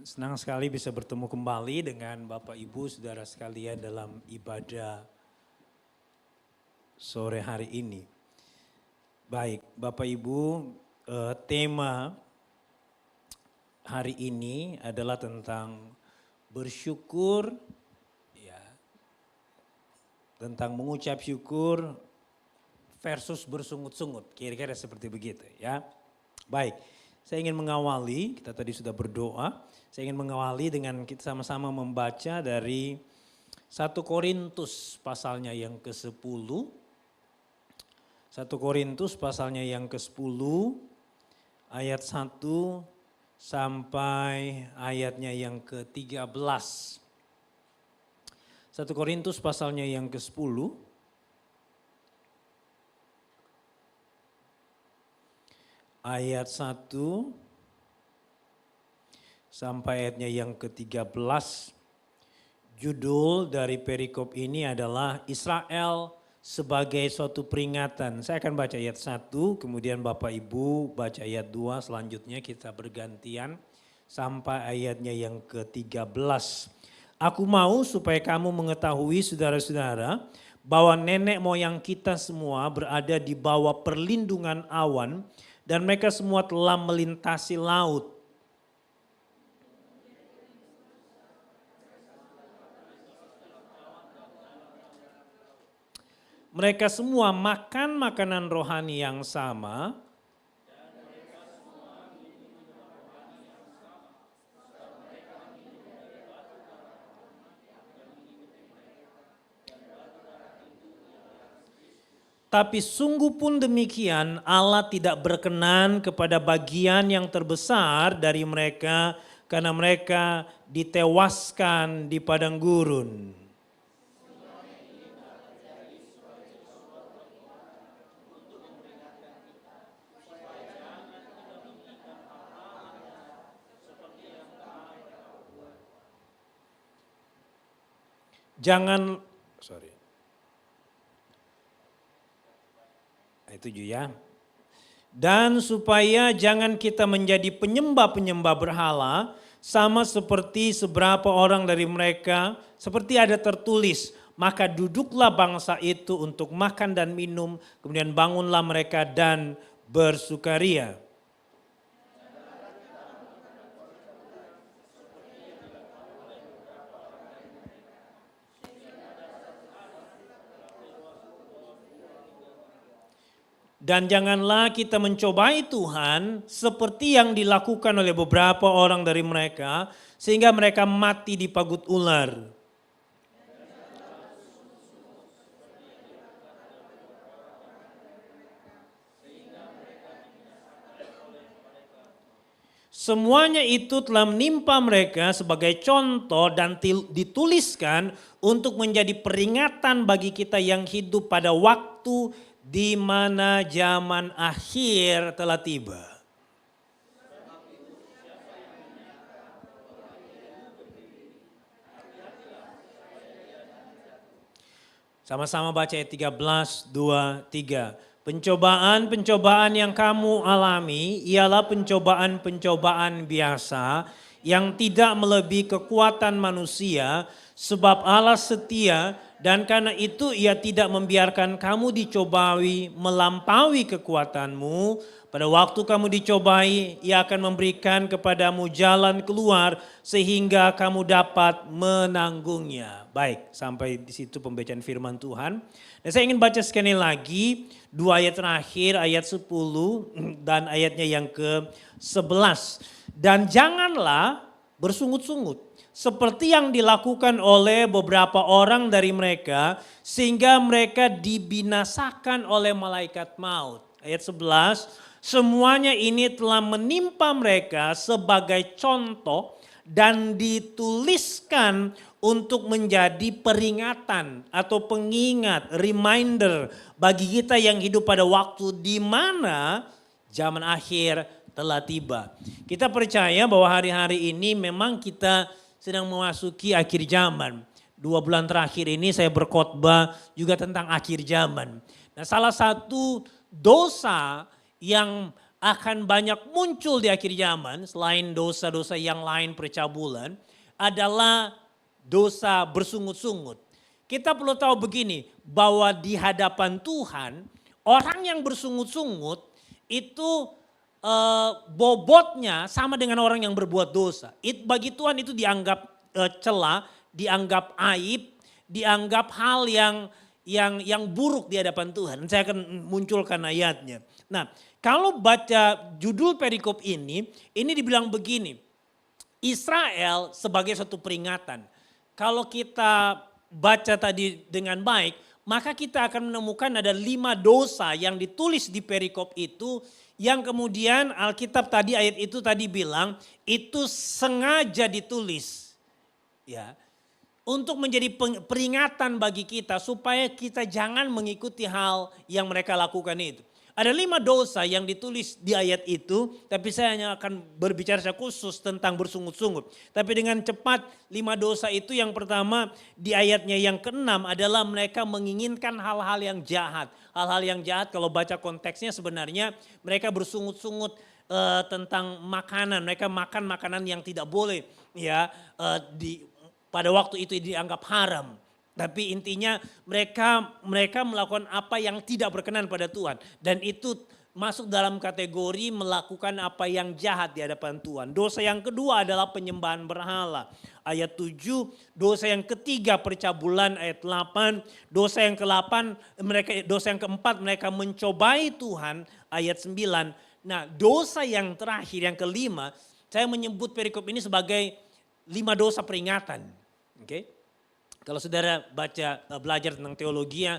senang sekali bisa bertemu kembali dengan Bapak Ibu Saudara sekalian dalam ibadah sore hari ini. Baik, Bapak Ibu, tema hari ini adalah tentang bersyukur, ya, tentang mengucap syukur versus bersungut-sungut, kira-kira seperti begitu ya. Baik, saya ingin mengawali, kita tadi sudah berdoa, saya ingin mengawali dengan kita sama-sama membaca dari 1 Korintus pasalnya yang ke-10. 1 Korintus pasalnya yang ke-10 ayat 1 sampai ayatnya yang ke-13. 1 Korintus pasalnya yang ke-10 ayat 1 sampai ayatnya yang ke-13. Judul dari perikop ini adalah Israel sebagai suatu peringatan. Saya akan baca ayat 1, kemudian Bapak Ibu baca ayat 2, selanjutnya kita bergantian sampai ayatnya yang ke-13. Aku mau supaya kamu mengetahui saudara-saudara bahwa nenek moyang kita semua berada di bawah perlindungan awan dan mereka semua telah melintasi laut. Mereka semua makan makanan rohani yang sama. Tapi sungguh pun demikian Allah tidak berkenan kepada bagian yang terbesar dari mereka karena mereka ditewaskan di padang gurun. Ayat 7 ya. Dan supaya jangan kita menjadi penyembah-penyembah berhala, sama seperti seberapa orang dari mereka, seperti ada tertulis, maka duduklah bangsa itu untuk makan dan minum, kemudian bangunlah mereka dan bersukaria. Dan janganlah kita mencobai Tuhan seperti yang dilakukan oleh beberapa orang dari mereka sehingga mereka mati di pagut ular. Semuanya itu telah menimpa mereka sebagai contoh dan dituliskan untuk menjadi peringatan bagi kita yang hidup pada waktu di mana zaman akhir telah tiba. Sama-sama baca ayat 13, 2, 3. Pencobaan-pencobaan yang kamu alami ialah pencobaan-pencobaan biasa yang tidak melebihi kekuatan manusia, sebab Allah setia dan karena itu ia tidak membiarkan kamu dicobai melampaui kekuatanmu. Pada waktu kamu dicobai, ia akan memberikan kepadamu jalan keluar sehingga kamu dapat menanggungnya. Baik, sampai di situ pembacaan firman Tuhan. Dan saya ingin baca sekali lagi 2 ayat terakhir, ayat 10 dan ayatnya yang ke-11. Dan janganlah bersungut-sungut seperti yang dilakukan oleh beberapa orang dari mereka sehingga mereka dibinasakan oleh malaikat maut. Ayat 11, semuanya ini telah menimpa mereka sebagai contoh dan dituliskan untuk menjadi peringatan atau pengingat, reminder bagi kita yang hidup pada waktu di mana zaman akhir telah tiba. Kita percaya bahwa hari-hari ini memang kita sedang memasuki akhir zaman. 2 bulan terakhir ini saya berkhotbah juga tentang akhir zaman. Nah, salah satu dosa yang akan banyak muncul di akhir zaman selain dosa-dosa yang lain percabulan adalah dosa bersungut-sungut. Kita perlu tahu begini, bahwa di hadapan Tuhan orang yang bersungut-sungut itu bobotnya sama dengan orang yang berbuat dosa. Bagi Tuhan itu dianggap celah, dianggap aib, dianggap hal yang buruk di hadapan Tuhan. Saya akan munculkan ayatnya. Nah, kalau baca judul perikop ini dibilang begini, Israel sebagai suatu peringatan. Kalau kita baca tadi dengan baik, maka kita akan menemukan ada 5 dosa yang ditulis di perikop itu, yang kemudian Alkitab tadi ayat itu tadi bilang itu sengaja ditulis. Ya, untuk menjadi peringatan bagi kita supaya kita jangan mengikuti hal yang mereka lakukan itu. Ada 5 dosa yang ditulis di ayat itu, tapi saya hanya akan berbicara secara khusus tentang bersungut-sungut. Tapi dengan cepat 5 dosa itu yang pertama di ayatnya yang ke-6 adalah mereka menginginkan hal-hal yang jahat. Hal-hal yang jahat kalau baca konteksnya sebenarnya mereka bersungut-sungut tentang makanan. Mereka makan makanan yang tidak boleh ya pada waktu itu dianggap haram. Tapi intinya mereka melakukan apa yang tidak berkenan pada Tuhan. Dan itu masuk dalam kategori melakukan apa yang jahat di hadapan Tuhan. Dosa yang kedua adalah penyembahan berhala. Ayat 7, dosa yang ketiga percabulan ayat 8, dosa yang dosa yang keempat mereka mencobai Tuhan ayat 9. Nah, dosa yang terakhir yang kelima, saya menyebut perikop ini sebagai 5 dosa peringatan. Oke? Kalau saudara belajar tentang teologi,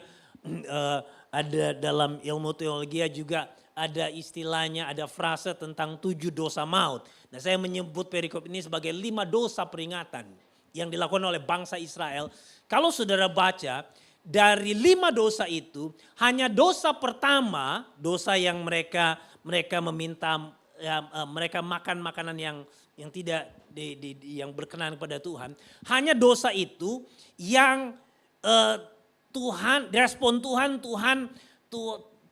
ada dalam ilmu teologi juga ada istilahnya, ada frase tentang 7 dosa maut. Nah, saya menyebut perikop ini sebagai 5 dosa peringatan yang dilakukan oleh bangsa Israel. Kalau saudara baca dari 5 dosa itu, hanya dosa pertama, dosa yang mereka meminta, mereka makan makanan yang tidak yang berkenan kepada Tuhan. Hanya dosa itu yang respon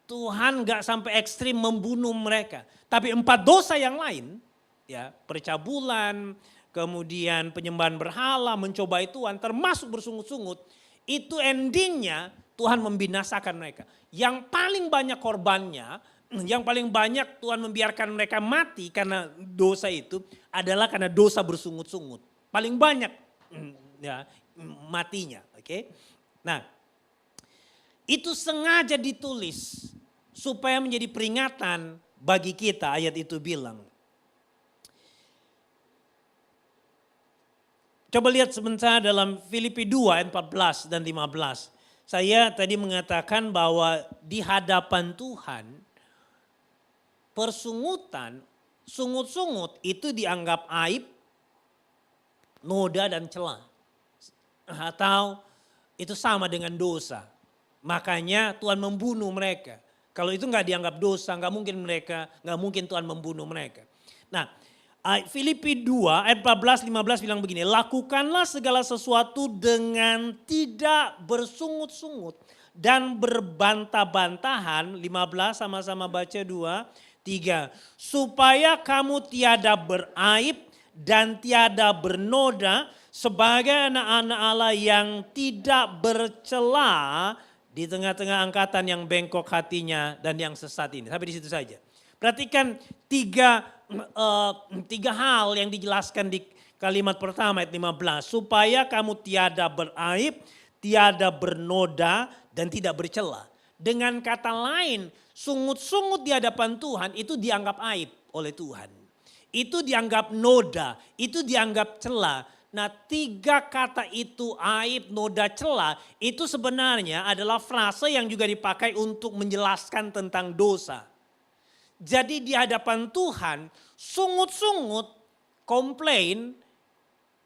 Tuhan gak sampai ekstrim membunuh mereka. Tapi 4 dosa yang lain, ya percabulan, kemudian penyembahan berhala, mencobai Tuhan, termasuk bersungut-sungut, itu endingnya Tuhan membinasakan mereka. Yang paling banyak korbannya, yang paling banyak Tuhan membiarkan mereka mati karena dosa itu adalah karena dosa bersungut-sungut. Paling banyak ya matinya, oke? Nah, itu sengaja ditulis supaya menjadi peringatan bagi kita, ayat itu bilang. Coba lihat sebentar dalam Filipi 2 ayat 14 dan 15. Saya tadi mengatakan bahwa di hadapan Tuhan persungutan, sungut-sungut itu dianggap aib, noda dan celah. Atau itu sama dengan dosa. Makanya Tuhan membunuh mereka. Kalau itu nggak dianggap dosa, nggak mungkin Tuhan membunuh mereka. Nah, Filipi 2 ayat 14-15 bilang begini, lakukanlah segala sesuatu dengan tidak bersungut-sungut dan berbantah-bantahan. 15 sama-sama baca 2. 3. Supaya kamu tiada beraib dan tiada bernoda sebagai anak-anak Allah yang tidak bercela di tengah-tengah angkatan yang bengkok hatinya dan yang sesat ini. Sampai di situ saja. Perhatikan tiga hal yang dijelaskan di kalimat pertama ayat 15. Supaya kamu tiada beraib, tiada bernoda dan tidak bercela. Dengan kata lain, sungut-sungut di hadapan Tuhan itu dianggap aib oleh Tuhan. Itu dianggap noda, itu dianggap cela. Nah, 3 kata itu aib, noda, cela itu sebenarnya adalah frase yang juga dipakai untuk menjelaskan tentang dosa. Jadi di hadapan Tuhan, sungut-sungut, komplain,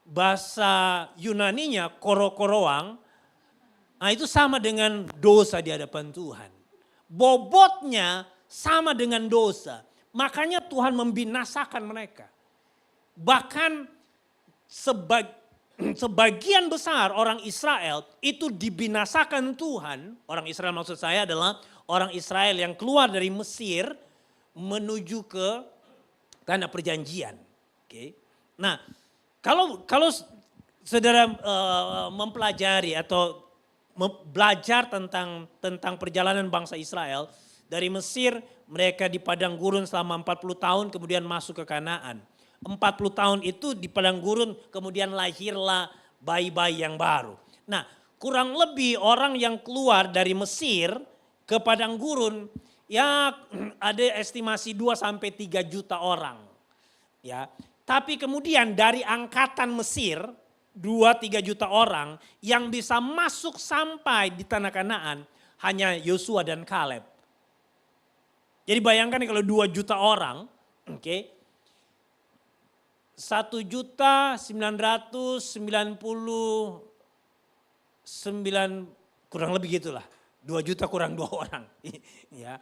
bahasa Yunaninya koro-koroang, nah itu sama dengan dosa di hadapan Tuhan. Bobotnya sama dengan dosa. Makanya Tuhan membinasakan mereka. Bahkan sebagian besar orang Israel itu dibinasakan Tuhan. Orang Israel maksud saya adalah orang Israel yang keluar dari Mesir menuju ke tanah perjanjian. Oke. Nah, kalau saudara mempelajari atau belajar tentang perjalanan bangsa Israel dari Mesir, mereka di padang gurun selama 40 tahun kemudian masuk ke Kanaan. 40 tahun itu di padang gurun kemudian lahirlah bayi-bayi yang baru. Nah, kurang lebih orang yang keluar dari Mesir ke padang gurun ya ada estimasi 2 sampai 3 juta orang. Ya. Tapi kemudian dari angkatan Mesir 2-3 juta orang yang bisa masuk sampai di tanah Kanaan hanya Yosua dan Kaleb. Jadi bayangkan kalau 2 juta orang, oke, 1.999 kurang lebih gitulah. 2 juta kurang 2 orang. Ya.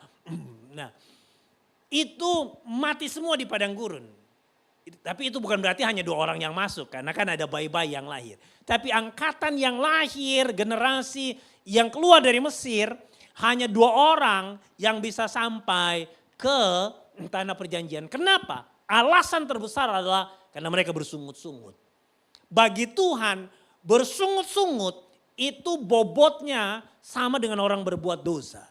Nah, itu mati semua di padang gurun. Tapi itu bukan berarti hanya 2 orang yang masuk, karena kan ada bayi-bayi yang lahir. Tapi angkatan yang lahir, generasi yang keluar dari Mesir, hanya 2 orang yang bisa sampai ke tanah perjanjian. Kenapa? Alasan terbesar adalah karena mereka bersungut-sungut. Bagi Tuhan, bersungut-sungut itu bobotnya sama dengan orang berbuat dosa.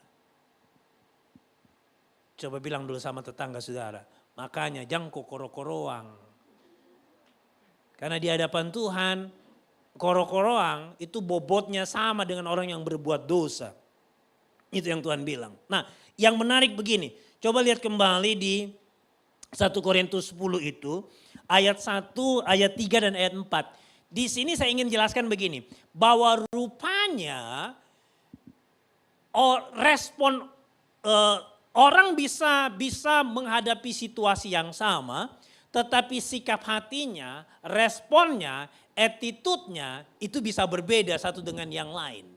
Coba bilang dulu sama tetangga saudara, makanya jangan koro-koroang. Karena di hadapan Tuhan, koro-koroang itu bobotnya sama dengan orang yang berbuat dosa. Itu yang Tuhan bilang. Nah, yang menarik begini, coba lihat kembali di 1 Korintus 10 itu, ayat 1, ayat 3 dan ayat 4. Di sini saya ingin jelaskan begini, bahwa rupanya respon orang bisa menghadapi situasi yang sama, tetapi sikap hatinya, responnya, attitude-nya itu bisa berbeda satu dengan yang lain.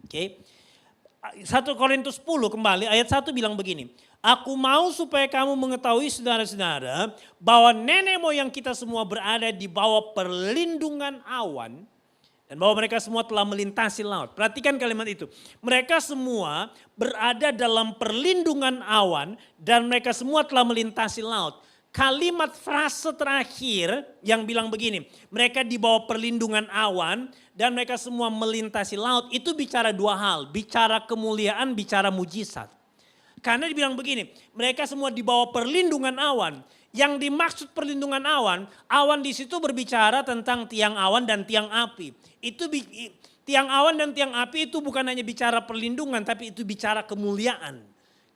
Oke. 1 Korintus 10 kembali ayat 1 bilang begini. Aku mau supaya kamu mengetahui saudara-saudara bahwa nenek moyang kita semua berada di bawah perlindungan awan. Dan bahwa mereka semua telah melintasi laut. Perhatikan kalimat itu. Mereka semua berada dalam perlindungan awan dan mereka semua telah melintasi laut. Kalimat frase terakhir yang bilang begini. Mereka di bawah perlindungan awan dan mereka semua melintasi laut. Itu bicara 2 hal. Bicara kemuliaan, bicara mujizat. Karena dibilang begini. Mereka semua di bawah perlindungan awan. Yang dimaksud perlindungan awan di situ berbicara tentang tiang awan dan tiang api. Itu tiang awan dan tiang api itu bukan hanya bicara perlindungan, tapi itu bicara kemuliaan.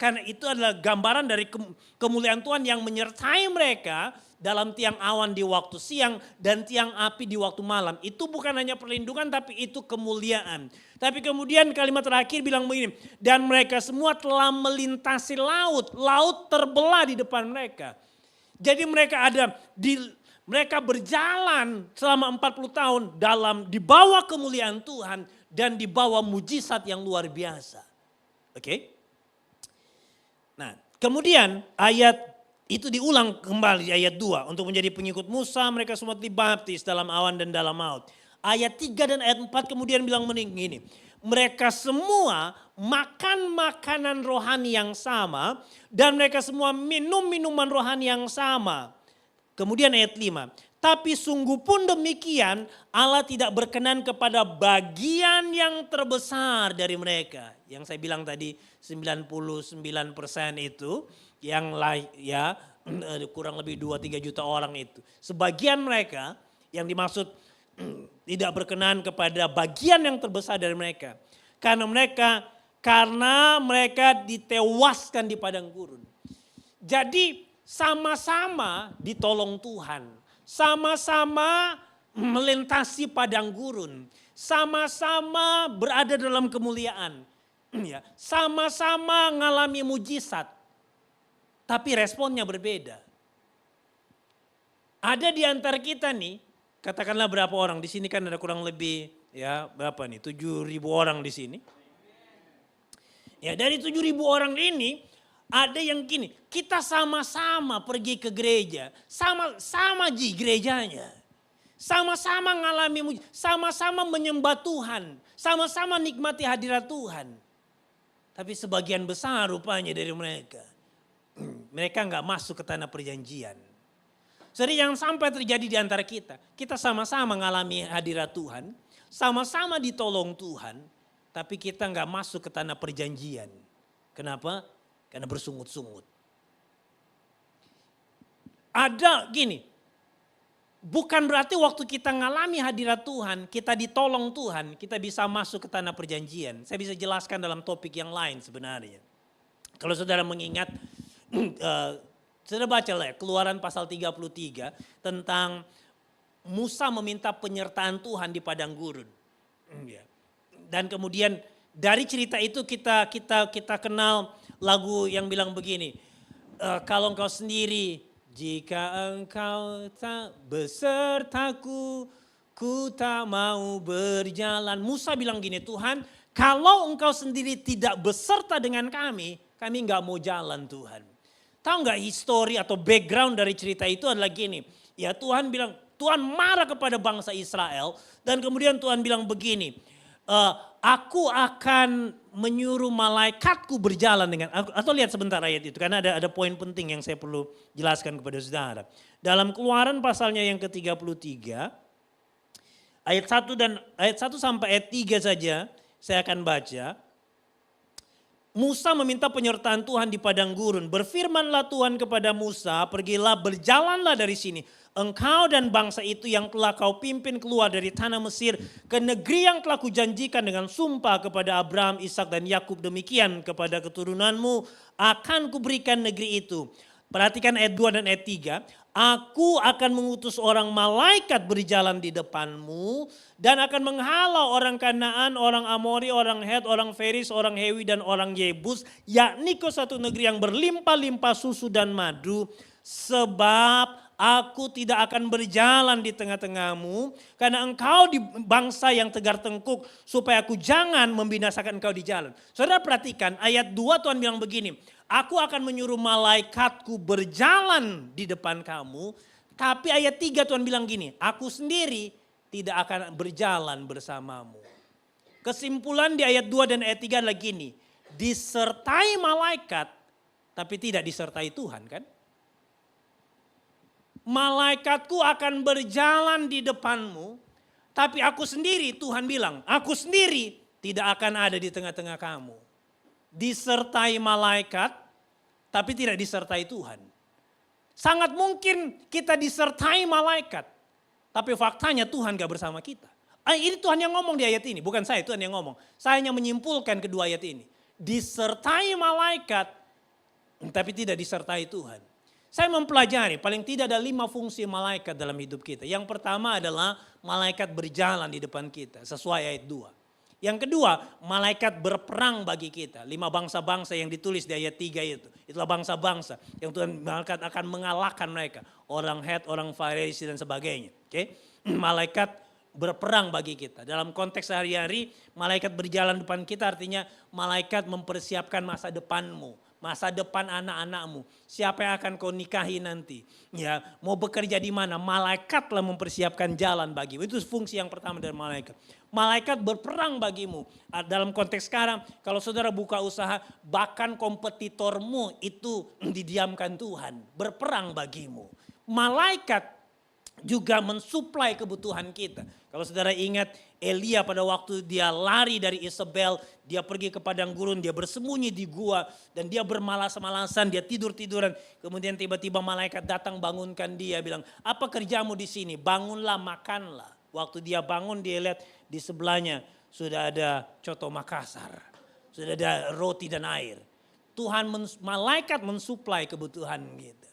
Karena itu adalah gambaran dari kemuliaan Tuhan yang menyertai mereka dalam tiang awan di waktu siang dan tiang api di waktu malam. Itu bukan hanya perlindungan, tapi itu kemuliaan. Tapi kemudian kalimat terakhir bilang begini, dan mereka semua telah melintasi laut. Laut terbelah di depan mereka. Jadi mereka berjalan selama 40 tahun di bawah kemuliaan Tuhan dan di bawah mujizat yang luar biasa. Oke? Nah, kemudian ayat itu diulang kembali ayat 2. Untuk menjadi pengikut Musa mereka semua dibaptis dalam awan dan dalam laut. Ayat 3 dan ayat 4 kemudian bilang begini. Mereka semua makan makanan rohani yang sama dan mereka semua minum minuman rohani yang sama. Kemudian ayat 5. Tapi sungguh pun demikian Allah tidak berkenan kepada bagian yang terbesar dari mereka. Yang saya bilang tadi 99% itu yang ya kurang lebih 2-3 juta orang itu. Sebagian mereka yang dimaksud tidak berkenan kepada bagian yang terbesar dari mereka. Karena mereka ditewaskan di padang gurun. Jadi sama-sama ditolong Tuhan. Sama-sama melintasi padang gurun. Sama-sama berada dalam kemuliaan. Sama-sama mengalami mujizat. Tapi responnya berbeda. Ada di antara kita nih, katakanlah berapa orang, di sini kan ada kurang lebih ya berapa nih, 7.000 orang di sini. Ya dari 7.000 orang ini ada yang gini, kita sama-sama pergi ke gereja, sama-sama di gerejanya. Sama-sama mengalami, sama-sama menyembah Tuhan, sama-sama nikmati hadirat Tuhan. Tapi sebagian besar rupanya dari mereka nggak masuk ke tanah perjanjian. Jadi yang sampai terjadi di antara kita, kita sama-sama mengalami hadirat Tuhan, sama-sama ditolong Tuhan, tapi kita nggak masuk ke tanah perjanjian. Kenapa? Karena bersungut-sungut. Ada gini, bukan berarti waktu kita mengalami hadirat Tuhan, kita ditolong Tuhan, kita bisa masuk ke tanah perjanjian. Saya bisa jelaskan dalam topik yang lain sebenarnya. Kalau saudara mengingat, saudara baca lah Keluaran pasal 33 tentang Musa meminta penyertaan Tuhan di padang gurun. Dan kemudian dari cerita itu kita kenal lagu yang bilang begini. Kalau engkau sendiri, jika engkau tak besertaku, ku tak mau berjalan. Musa bilang gini, Tuhan Kalau engkau sendiri tidak beserta dengan kami nggak mau jalan Tuhan. Tahu nggak histori atau background dari cerita itu adalah gini. Ya Tuhan bilang, Tuhan marah kepada bangsa Israel dan kemudian Tuhan bilang begini. Aku akan menyuruh malaikatku berjalan dengan aku. Atau lihat sebentar ayat itu karena ada poin penting yang saya perlu jelaskan kepada saudara. Dalam Keluaran pasalnya yang ke-33 ayat 1 sampai ayat 3 saja saya akan baca. Musa meminta penyertaan Tuhan di padang gurun. Berfirmanlah Tuhan kepada Musa, pergilah berjalanlah dari sini. Engkau dan bangsa itu yang telah kau pimpin keluar dari tanah Mesir ke negeri yang telah kujanjikan dengan sumpah kepada Abraham, Ishak dan Yakub, demikian kepada keturunanmu akan kuberikan negeri itu. Perhatikan ayat 2 dan ayat 3. Aku akan mengutus orang malaikat berjalan di depanmu dan akan menghalau orang Kanaan, orang Amori, orang Het, orang Feris, orang Hewi dan orang Yebus, yakni ke satu negeri yang berlimpah-limpah susu dan madu, sebab aku tidak akan berjalan di tengah-tengahmu karena engkau di bangsa yang tegar tengkuk supaya aku jangan membinasakan engkau di jalan. Saudara perhatikan ayat 2 Tuhan bilang begini, aku akan menyuruh malaikatku berjalan di depan kamu. Tapi ayat 3 Tuhan bilang gini, aku sendiri tidak akan berjalan bersamamu. Kesimpulan di ayat 2 dan ayat 3 adalah gini, disertai malaikat tapi tidak disertai Tuhan kan? Malaikatku akan berjalan di depanmu, tapi aku sendiri, Tuhan bilang, aku sendiri tidak akan ada di tengah-tengah kamu. Disertai malaikat, tapi tidak disertai Tuhan. Sangat mungkin kita disertai malaikat, tapi faktanya Tuhan gak bersama kita. Ini Tuhan yang ngomong di ayat ini, bukan saya, Tuhan yang ngomong. Saya hanya menyimpulkan kedua ayat ini. Disertai malaikat, tapi tidak disertai Tuhan. Saya mempelajari paling tidak ada 5 fungsi malaikat dalam hidup kita. Yang pertama adalah malaikat berjalan di depan kita sesuai ayat 2. Yang kedua malaikat berperang bagi kita. 5 bangsa-bangsa yang ditulis di ayat 3 itu. Itulah bangsa-bangsa yang Tuhan malaikat akan mengalahkan mereka. Orang Het, orang Farisi dan sebagainya. Oke? Malaikat berperang bagi kita. Dalam konteks sehari-hari malaikat berjalan depan kita artinya malaikat mempersiapkan masa depanmu. Masa depan anak-anakmu. Siapa yang akan kau nikahi nanti. Ya, mau bekerja di mana. Malaikatlah mempersiapkan jalan bagimu. Itu fungsi yang pertama dari malaikat. Malaikat berperang bagimu. Dalam konteks sekarang kalau saudara buka usaha bahkan kompetitormu itu didiamkan Tuhan. Berperang bagimu. Malaikat juga mensuplai kebutuhan kita. Kalau saudara ingat Elia pada waktu dia lari dari Isabel, dia pergi ke padang gurun, dia bersembunyi di gua dan dia bermalas-malasan, dia tidur-tiduran. Kemudian tiba-tiba malaikat datang bangunkan dia bilang, apa kerjamu di sini? Bangunlah, makanlah. Waktu dia bangun dia lihat di sebelahnya sudah ada coto Makassar, sudah ada roti dan air. Malaikat mensuplai kebutuhan kita.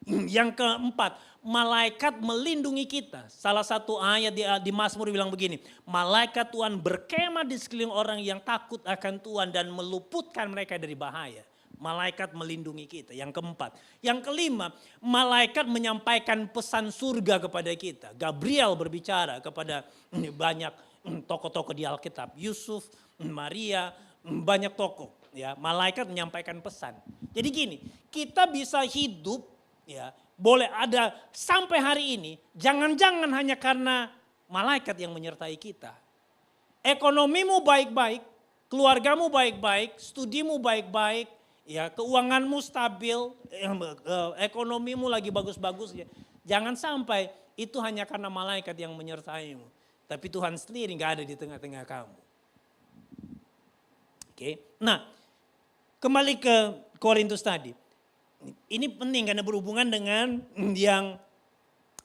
Yang keempat, malaikat melindungi kita. Salah satu ayat di Mazmur bilang begini, malaikat Tuhan berkemah di sekeliling orang yang takut akan Tuhan dan meluputkan mereka dari bahaya. Malaikat melindungi kita. Yang keempat. Yang kelima, malaikat menyampaikan pesan surga kepada kita. Gabriel berbicara kepada banyak tokoh-tokoh di Alkitab. Yusuf, Maria, banyak tokoh. Ya, malaikat menyampaikan pesan. Jadi gini, kita bisa hidup ya, boleh ada sampai hari ini, jangan-jangan hanya karena malaikat yang menyertai kita. Ekonomimu baik-baik, keluargamu baik-baik, studimu baik-baik, ya, keuanganmu stabil, ekonomimu lagi bagus-bagus. Ya. Jangan sampai itu hanya karena malaikat yang menyertaimu. Tapi Tuhan sendiri gak ada di tengah-tengah kamu. Oke, nah kembali ke Korintus tadi. Ini penting karena berhubungan dengan yang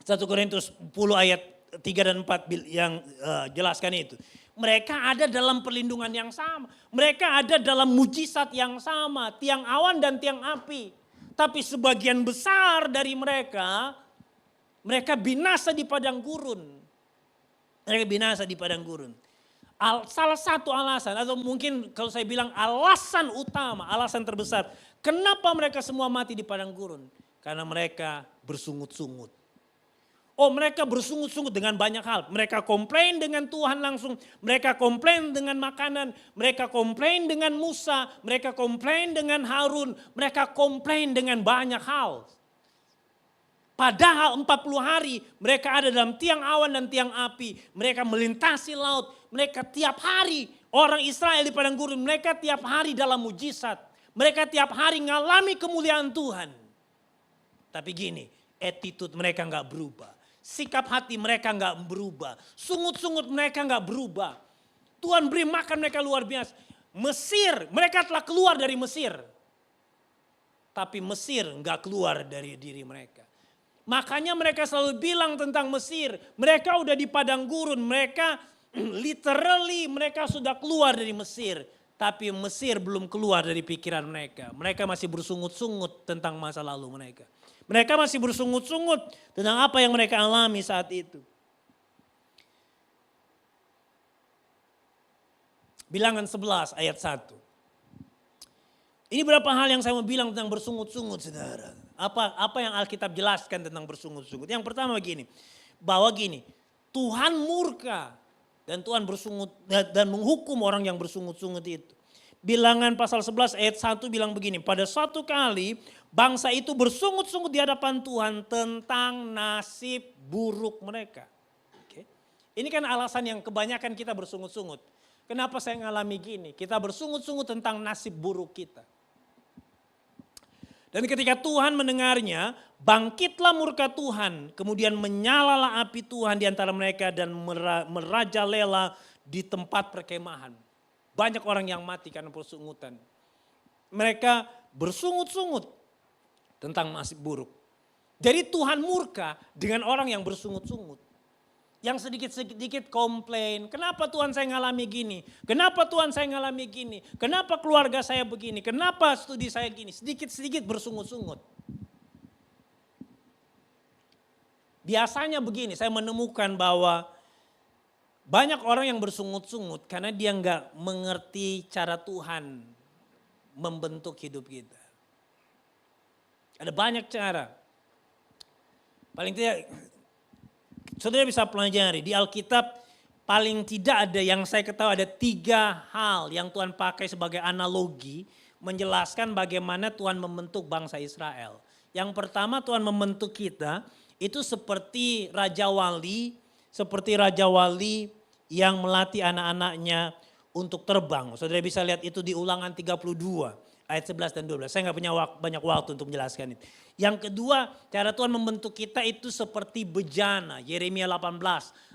1 Korintus 10 ayat 3 dan 4 yang jelaskan itu. Mereka ada dalam perlindungan yang sama. Mereka ada dalam mujizat yang sama. Tiang awan dan tiang api. Tapi sebagian besar dari mereka binasa di padang gurun. Mereka binasa di padang gurun. Salah satu alasan atau mungkin kalau saya bilang alasan utama, alasan terbesar. Kenapa mereka semua mati di padang gurun? Karena mereka bersungut-sungut. Oh mereka bersungut-sungut dengan banyak hal. Mereka komplain dengan Tuhan langsung. Mereka komplain dengan makanan. Mereka komplain dengan Musa. Mereka komplain dengan Harun. Mereka komplain dengan banyak hal. Padahal 40 hari mereka ada dalam tiang awan dan tiang api. Mereka melintasi laut. Mereka tiap hari orang Israel di padang gurun. Mereka tiap hari dalam mujizat. Mereka tiap hari ngalami kemuliaan Tuhan. Tapi gini, attitude mereka gak berubah. Sikap hati mereka nggak berubah. Sungut-sungut mereka nggak berubah. Tuhan beri makan mereka luar biasa. Mesir, mereka telah keluar dari Mesir. Tapi Mesir nggak keluar dari diri mereka. Makanya mereka selalu bilang tentang Mesir. Mereka udah di padang gurun. Mereka literally mereka sudah keluar dari Mesir. Tapi Mesir belum keluar dari pikiran mereka. Mereka masih bersungut-sungut tentang masa lalu mereka. Mereka masih bersungut-sungut tentang apa yang mereka alami saat itu. Bilangan 11 ayat 1. Ini beberapa hal yang saya mau bilang tentang bersungut-sungut saudara. Apa yang Alkitab jelaskan tentang bersungut-sungut. Yang pertama begini, bahwa gini, Tuhan murka dan Tuhan bersungut dan menghukum orang yang bersungut-sungut itu. Bilangan pasal 11 ayat 1 bilang begini, pada suatu kali bangsa itu bersungut-sungut di hadapan Tuhan tentang nasib buruk mereka. Oke. Ini kan alasan yang kebanyakan kita bersungut-sungut. Kenapa saya ngalami gini? Kita bersungut-sungut tentang nasib buruk kita. Dan ketika Tuhan mendengarnya, bangkitlah murka Tuhan. Kemudian menyalalah api Tuhan di antara mereka dan merajalela di tempat perkemahan. Banyak orang yang mati karena persungutan. Mereka bersungut-sungut tentang nasib buruk. Jadi Tuhan murka dengan orang yang bersungut-sungut. Yang sedikit-sedikit komplain, kenapa Tuhan saya ngalami gini? Kenapa Tuhan saya ngalami gini? Kenapa keluarga saya begini? Kenapa studi saya gini? Sedikit-sedikit bersungut-sungut. Biasanya begini, saya menemukan bahwa banyak orang yang bersungut-sungut karena dia nggak mengerti cara Tuhan membentuk hidup kita. Ada banyak cara. Paling tidak, saudara bisa pelajari di Alkitab paling tidak ada yang saya ketahui ada 3 hal yang Tuhan pakai sebagai analogi menjelaskan bagaimana Tuhan membentuk bangsa Israel. Yang pertama Tuhan membentuk kita itu seperti Raja Wali yang melatih anak-anaknya untuk terbang. Saudara bisa lihat itu di Ulangan 32 ayat 11 dan 12. Saya nggak punya banyak waktu untuk menjelaskan itu. Yang kedua, cara Tuhan membentuk kita itu seperti bejana. Yeremia 18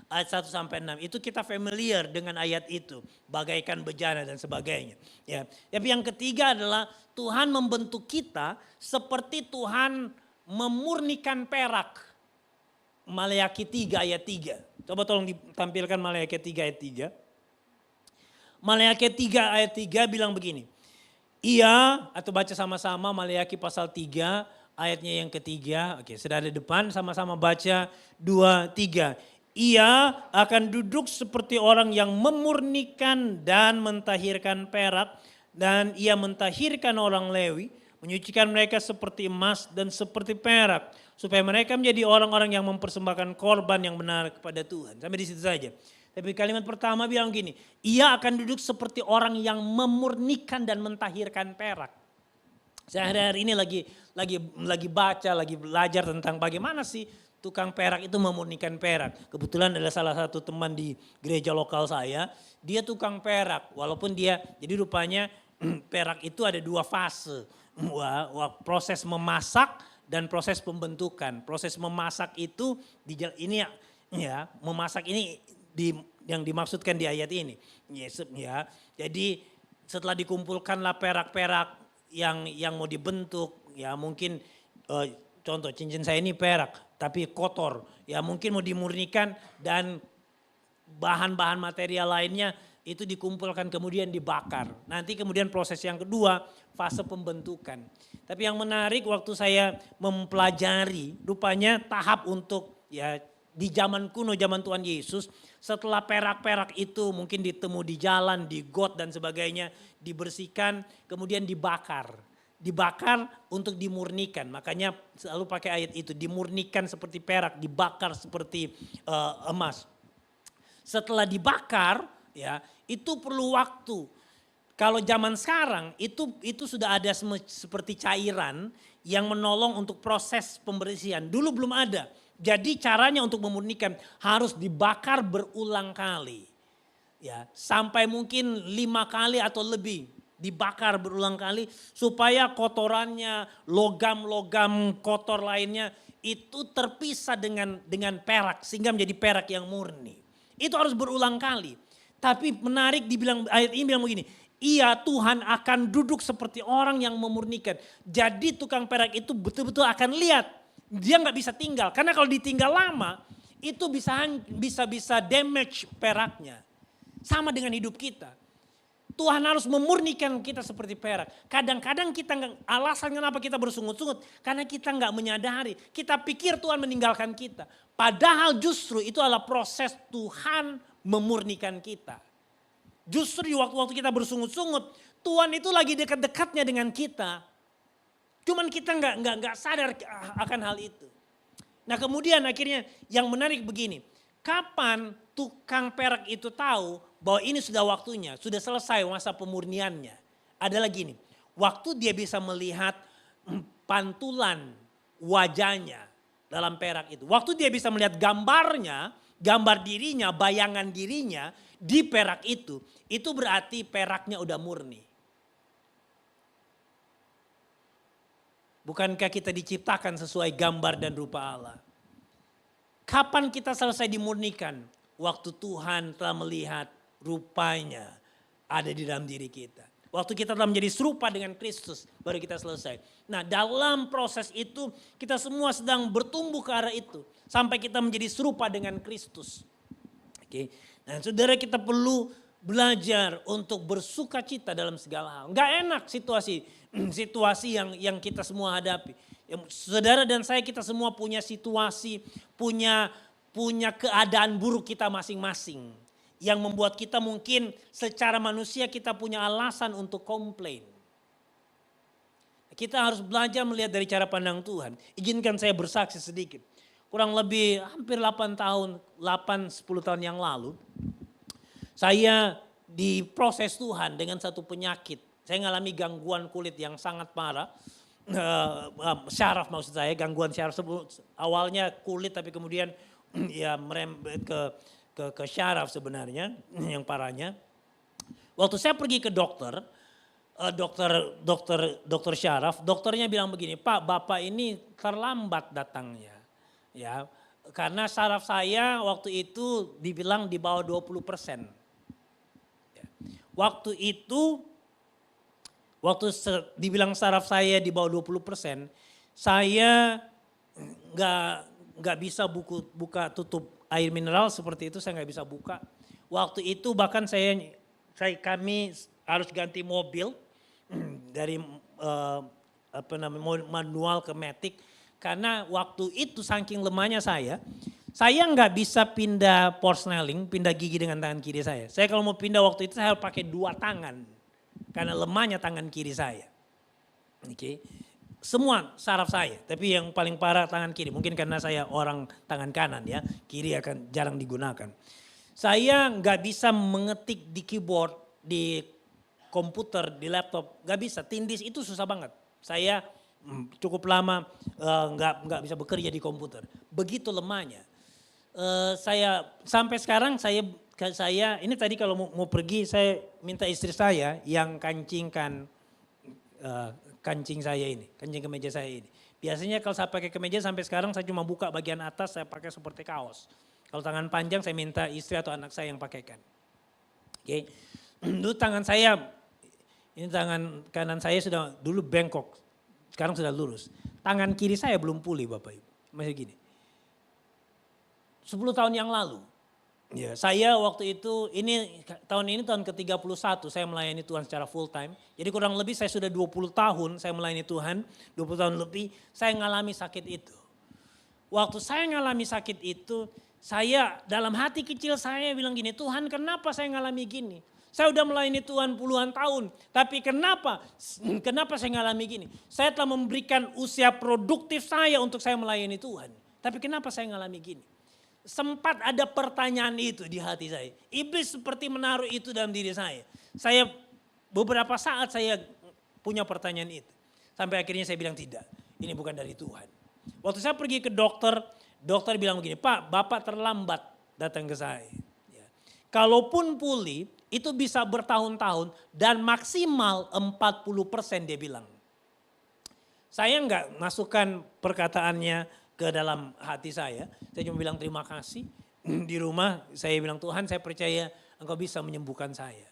ayat 1 sampai 6. Itu kita familiar dengan ayat itu, bagaikan bejana dan sebagainya. Ya. Tapi yang ketiga adalah Tuhan membentuk kita seperti Tuhan memurnikan perak. Maleakhi 3 ayat 3. Coba tolong ditampilkan Maleakhi 3 ayat 3. Maleakhi 3 ayat 3 bilang begini. Ia, atau baca sama-sama Maleakhi pasal 3 ayatnya yang ketiga. Oke, sudah ada depan, sama-sama baca 2, 3. Ia akan duduk seperti orang yang memurnikan dan mentahirkan perak. Dan ia mentahirkan orang Lewi, menyucikan mereka seperti emas dan seperti perak. Supaya mereka menjadi orang-orang yang mempersembahkan korban yang benar kepada Tuhan. Sampai di situ saja. Tapi kalimat pertama bilang gini, ia akan duduk seperti orang yang memurnikan dan mentahirkan perak. Saya hari ini lagi baca, lagi belajar tentang bagaimana sih tukang perak itu memurnikan perak. Kebetulan ada salah satu teman di gereja lokal saya, dia tukang perak. Walaupun dia, jadi rupanya perak itu ada 2 fase. Proses memasak dan proses pembentukan. Proses memasak itu ini ya, memasak ini yang dimaksudkan di ayat ini. Ya, jadi setelah dikumpulkanlah perak-perak yang mau dibentuk, ya mungkin contoh cincin saya ini perak tapi kotor, ya mungkin mau dimurnikan dan bahan-bahan material lainnya itu dikumpulkan kemudian dibakar. Nanti kemudian proses yang kedua fase pembentukan. Tapi yang menarik waktu saya mempelajari rupanya tahap untuk ya di zaman kuno, zaman Tuhan Yesus, setelah perak-perak itu mungkin ditemu di jalan, di got dan sebagainya, dibersihkan, kemudian dibakar. dibakar untuk dimurnikan. Makanya selalu pakai ayat itu, dimurnikan seperti perak, dibakar seperti emas. Setelah dibakar, ya, itu perlu waktu. Kalau zaman sekarang itu sudah ada seperti cairan yang menolong untuk proses pembersihan. Dulu belum ada. Jadi caranya untuk memurnikan harus dibakar berulang kali. Ya, sampai mungkin 5 kali atau lebih dibakar berulang kali supaya kotorannya, logam-logam kotor lainnya itu terpisah dengan perak sehingga menjadi perak yang murni. Itu harus berulang kali. Tapi menarik dibilang ayat ini bilang begini, iya Tuhan akan duduk seperti orang yang memurnikan. Jadi tukang perak itu betul-betul akan lihat, dia nggak bisa tinggal. Karena kalau ditinggal lama itu bisa damage peraknya. Sama dengan hidup kita. Tuhan harus memurnikan kita seperti perak. Kadang-kadang kita alasan kenapa kita bersungut-sungut. Karena kita nggak menyadari. Kita pikir Tuhan meninggalkan kita. Padahal justru itu adalah proses Tuhan memurnikan kita. Justru di waktu-waktu kita bersungut-sungut. Tuhan itu lagi dekat-dekatnya dengan kita. Cuman kita nggak sadar akan hal itu. Nah kemudian akhirnya yang menarik begini. Kapan tukang perak itu tahu bahwa ini sudah waktunya, sudah selesai masa pemurniannya. Adalah gini, waktu dia bisa melihat pantulan wajahnya dalam perak itu. Waktu dia bisa melihat gambarnya, gambar dirinya, bayangan dirinya di perak itu berarti peraknya udah murni. Bukankah kita diciptakan sesuai gambar dan rupa Allah? Kapan kita selesai dimurnikan? Waktu Tuhan telah melihat rupanya ada di dalam diri kita. Waktu kita telah menjadi serupa dengan Kristus, baru kita selesai. Nah dalam proses itu kita semua sedang bertumbuh ke arah itu. Sampai kita menjadi serupa dengan Kristus. Oke. Nah saudara kita perlu belajar untuk bersuka cita dalam segala hal. Gak enak situasi yang kita semua hadapi. Saudara dan saya kita semua punya situasi, punya keadaan buruk kita masing-masing. Yang membuat kita mungkin secara manusia kita punya alasan untuk komplain. Kita harus belajar melihat dari cara pandang Tuhan. Izinkan saya bersaksi sedikit. Kurang lebih hampir 10 tahun yang lalu. Saya diproses Tuhan dengan satu penyakit. Saya mengalami gangguan kulit yang sangat parah. Syaraf maksud saya, gangguan syaraf. Awalnya kulit tapi kemudian ya merembet ke syaraf sebenarnya yang parahnya. Waktu saya pergi ke dokter syaraf, dokternya bilang begini, Pak, Bapak ini terlambat datangnya. Ya, karena syaraf saya waktu itu dibilang di bawah 20%. Ya. Waktu dibilang syaraf saya di bawah 20%, saya nggak bisa buka tutup air mineral seperti itu, saya nggak bisa buka. Waktu itu bahkan kami harus ganti mobil dari manual ke matic karena waktu itu saking lemahnya saya nggak bisa pindah porsneling, pindah gigi dengan tangan kiri saya. Saya kalau mau pindah waktu itu saya harus pakai 2 tangan karena lemahnya tangan kiri saya. Oke. Semua saraf saya, tapi yang paling parah tangan kiri. Mungkin karena saya orang tangan kanan ya, kiri akan jarang digunakan. Saya nggak bisa mengetik di keyboard, di komputer, di laptop, nggak bisa. Tindis itu susah banget. Saya cukup lama nggak bisa bekerja di komputer. Begitu lemahnya. Saya sampai sekarang saya ini tadi kalau mau pergi saya minta istri saya yang kancingkan kancing saya ini, kancing kemeja saya ini. Biasanya kalau saya pakai kemeja sampai sekarang saya cuma buka bagian atas, saya pakai seperti kaos. Kalau tangan panjang saya minta istri atau anak saya yang pakaikan. Oke. Dulu tangan saya, ini tangan kanan saya sudah dulu bengkok, sekarang sudah lurus. Tangan kiri saya belum pulih Bapak Ibu, masih gini. 10 tahun yang lalu. Ya, saya waktu itu tahun ke-31 saya melayani Tuhan secara full time. Jadi kurang lebih saya sudah 20 tahun saya melayani Tuhan, 20 tahun lebih saya mengalami sakit itu. Waktu saya mengalami sakit itu, saya dalam hati kecil saya bilang gini, Tuhan kenapa saya mengalami gini? Saya udah melayani Tuhan puluhan tahun. Tapi kenapa saya ngalami gini? Saya telah memberikan usia produktif saya untuk saya melayani Tuhan. Tapi kenapa saya ngalami gini? Sempat ada pertanyaan itu di hati saya. Iblis seperti menaruh itu dalam diri saya. Saya beberapa saat saya punya pertanyaan itu. Sampai akhirnya saya bilang tidak, ini bukan dari Tuhan. Waktu saya pergi ke dokter, dokter bilang begini, Pak, Bapak terlambat datang ke saya. Ya. Kalaupun pulih, itu bisa bertahun-tahun dan maksimal 40% dia bilang. Saya enggak masukkan perkataannya ke dalam hati saya cuma bilang terima kasih. Di rumah saya bilang Tuhan saya percaya Engkau bisa menyembuhkan saya.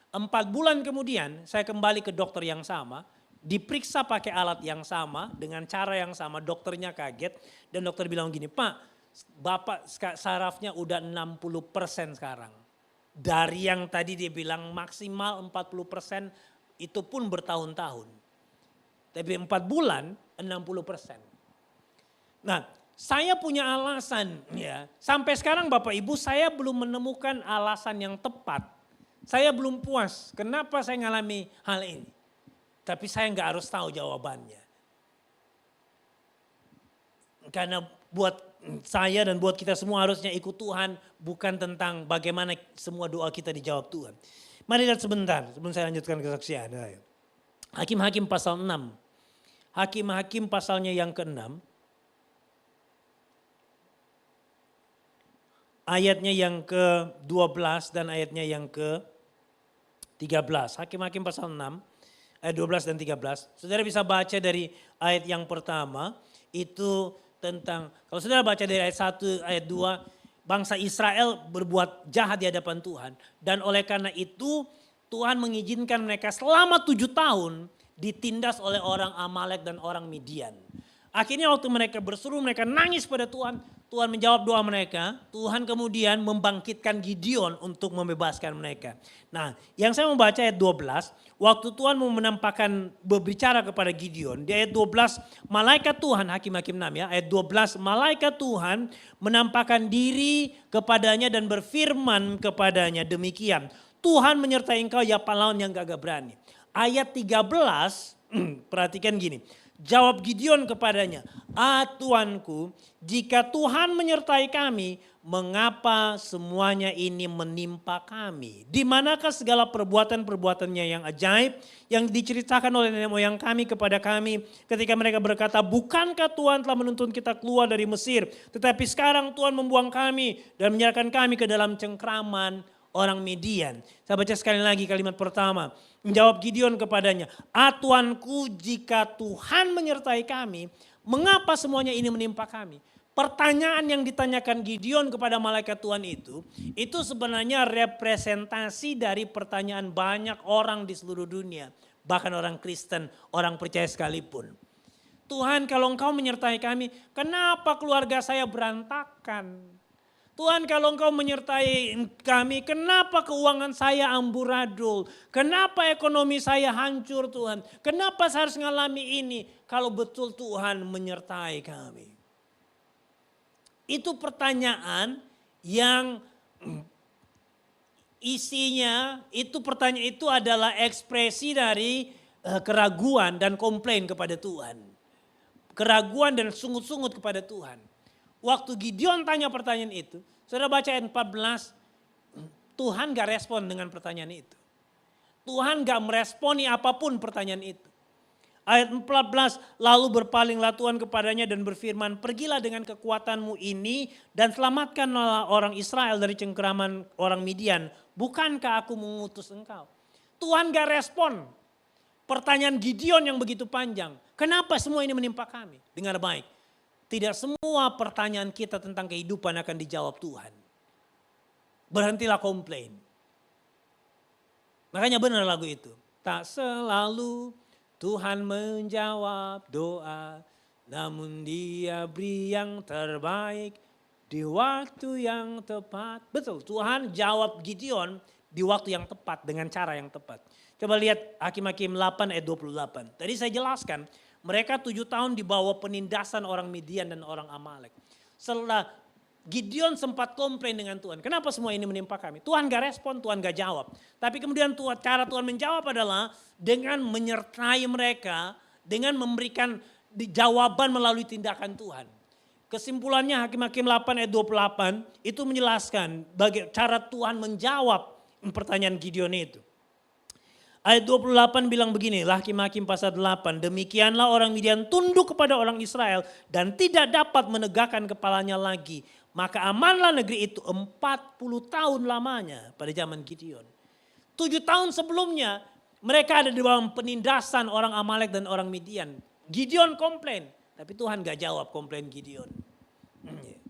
4 bulan kemudian saya kembali ke dokter yang sama. Diperiksa pakai alat yang sama dengan cara yang sama. Dokternya kaget dan dokter bilang gini, Pak Bapak sarafnya udah 60% sekarang. Dari yang tadi dia bilang maksimal 40% itu pun bertahun-tahun. Tapi 4 bulan 60%. Nah, saya punya alasan ya. Sampai sekarang Bapak Ibu saya belum menemukan alasan yang tepat. Saya belum puas. Kenapa saya ngalami hal ini? Tapi saya nggak harus tahu jawabannya. Karena buat saya dan buat kita semua harusnya ikut Tuhan. Bukan tentang bagaimana semua doa kita dijawab Tuhan. Mari lihat sebentar sebelum saya lanjutkan kesaksian. Hakim-Hakim pasal 6. Hakim-Hakim pasalnya yang ke-6. Ayatnya yang ke-12 dan ayatnya yang ke-13. Hakim-Hakim pasal 6, ayat 12 dan 13. Saudara bisa baca dari ayat yang pertama, itu tentang, kalau saudara baca dari ayat 1, ayat 2, bangsa Israel berbuat jahat di hadapan Tuhan. Dan oleh karena itu Tuhan mengizinkan mereka selama 7 tahun ditindas oleh orang Amalek dan orang Midian. Akhirnya waktu mereka berseru, mereka nangis pada Tuhan. Tuhan menjawab doa mereka. Tuhan kemudian membangkitkan Gideon untuk membebaskan mereka. Nah, yang saya membaca ayat 12. Waktu Tuhan mau menampakkan berbicara kepada Gideon. Di ayat 12, malaikat Tuhan, Hakim-Hakim 6 ya. Ayat 12, malaikat Tuhan menampakkan diri kepadanya dan berfirman kepadanya demikian. Tuhan menyertai engkau ya pahlawan yang gagah berani. Ayat 13, perhatikan gini. Jawab Gideon kepadanya, Tuanku, jika Tuhan menyertai kami, mengapa semuanya ini menimpa kami? Di manakah segala perbuatan-perbuatannya yang ajaib yang diceritakan oleh nenek moyang kami kepada kami ketika mereka berkata, bukankah Tuhan telah menuntun kita keluar dari Mesir, tetapi sekarang Tuhan membuang kami dan menyerahkan kami ke dalam cengkraman orang Midian. Saya baca sekali lagi kalimat pertama. Menjawab Gideon kepadanya, Tuanku, jika Tuhan menyertai kami, mengapa semuanya ini menimpa kami? Pertanyaan yang ditanyakan Gideon kepada malaikat Tuhan itu sebenarnya representasi dari pertanyaan banyak orang di seluruh dunia. Bahkan orang Kristen, orang percaya sekalipun. Tuhan, kalau Engkau menyertai kami, kenapa keluarga saya berantakan? Tuhan, kalau Engkau menyertai kami, kenapa keuangan saya amburadul? Kenapa ekonomi saya hancur Tuhan? Kenapa saya harus mengalami ini kalau betul Tuhan menyertai kami? Itu pertanyaan yang isinya, pertanyaan itu adalah ekspresi dari keraguan dan komplain kepada Tuhan. Keraguan dan sungut-sungut kepada Tuhan. Waktu Gideon tanya pertanyaan itu, saudara baca ayat 14, Tuhan gak respon dengan pertanyaan itu. Tuhan gak meresponi apapun pertanyaan itu. Ayat 14, lalu berpalinglah Tuhan kepadanya dan berfirman, pergilah dengan kekuatanmu ini dan selamatkanlah orang Israel dari cengkeraman orang Midian. Bukankah aku mengutus engkau? Tuhan gak respon pertanyaan Gideon yang begitu panjang. Kenapa semua ini menimpa kami? Dengar baik. Tidak semua pertanyaan kita tentang kehidupan akan dijawab Tuhan. Berhentilah komplain. Makanya benar lagu itu. Tak selalu Tuhan menjawab doa, namun Dia beri yang terbaik di waktu yang tepat. Betul, Tuhan jawab Gideon di waktu yang tepat dengan cara yang tepat. Coba lihat Hakim-Hakim 8 ayat 28. Tadi saya jelaskan. Mereka 7 tahun di bawah penindasan orang Midian dan orang Amalek. Setelah Gideon sempat komplain dengan Tuhan. Kenapa semua ini menimpa kami? Tuhan gak respon, Tuhan gak jawab. Tapi kemudian cara Tuhan menjawab adalah dengan menyertai mereka, dengan memberikan jawaban melalui tindakan Tuhan. Kesimpulannya Hakim-Hakim 8 ayat 28 itu menjelaskan bagaimana cara Tuhan menjawab pertanyaan Gideon itu. Ayat 28 bilang begini, Hakim-Hakim pasal 8, demikianlah orang Midian tunduk kepada orang Israel dan tidak dapat menegakkan kepalanya lagi. Maka amanlah negeri itu 40 tahun lamanya pada zaman Gideon. 7 tahun sebelumnya mereka ada di bawah penindasan orang Amalek dan orang Midian. Gideon komplain, tapi Tuhan gak jawab komplain Gideon.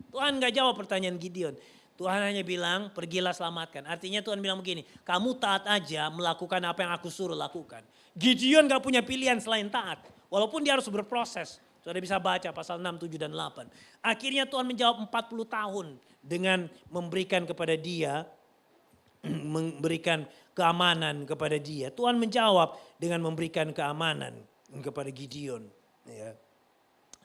Tuhan gak jawab pertanyaan Gideon. Tuhan hanya bilang pergilah selamatkan. Artinya Tuhan bilang begini, kamu taat aja melakukan apa yang aku suruh lakukan. Gideon gak punya pilihan selain taat. Walaupun dia harus berproses. Saudara bisa baca pasal 6, 7 dan 8. Akhirnya Tuhan menjawab 40 tahun dengan memberikan kepada dia, memberikan keamanan kepada dia. Tuhan menjawab dengan memberikan keamanan kepada Gideon. Ya.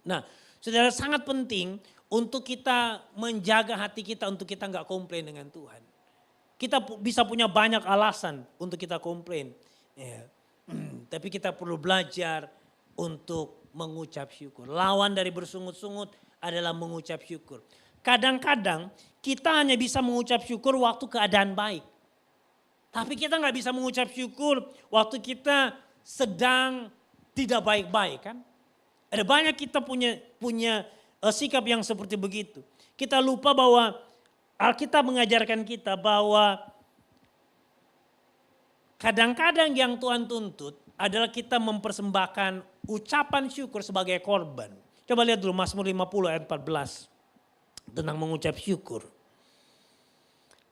Nah, saudara sangat penting untuk kita menjaga hati kita untuk kita nggak komplain dengan Tuhan. Kita bisa punya banyak alasan untuk kita komplain. Ya. Tapi kita perlu belajar untuk mengucap syukur. Lawan dari bersungut-sungut adalah mengucap syukur. Kadang-kadang kita hanya bisa mengucap syukur waktu keadaan baik. Tapi kita nggak bisa mengucap syukur waktu kita sedang tidak baik-baik kan. Ada banyak kita punya sikap yang seperti begitu. Kita lupa bahwa Alkitab mengajarkan kita bahwa kadang-kadang yang Tuhan tuntut adalah kita mempersembahkan ucapan syukur sebagai korban. Coba lihat dulu Mazmur 50 ayat 14 tentang mengucap syukur.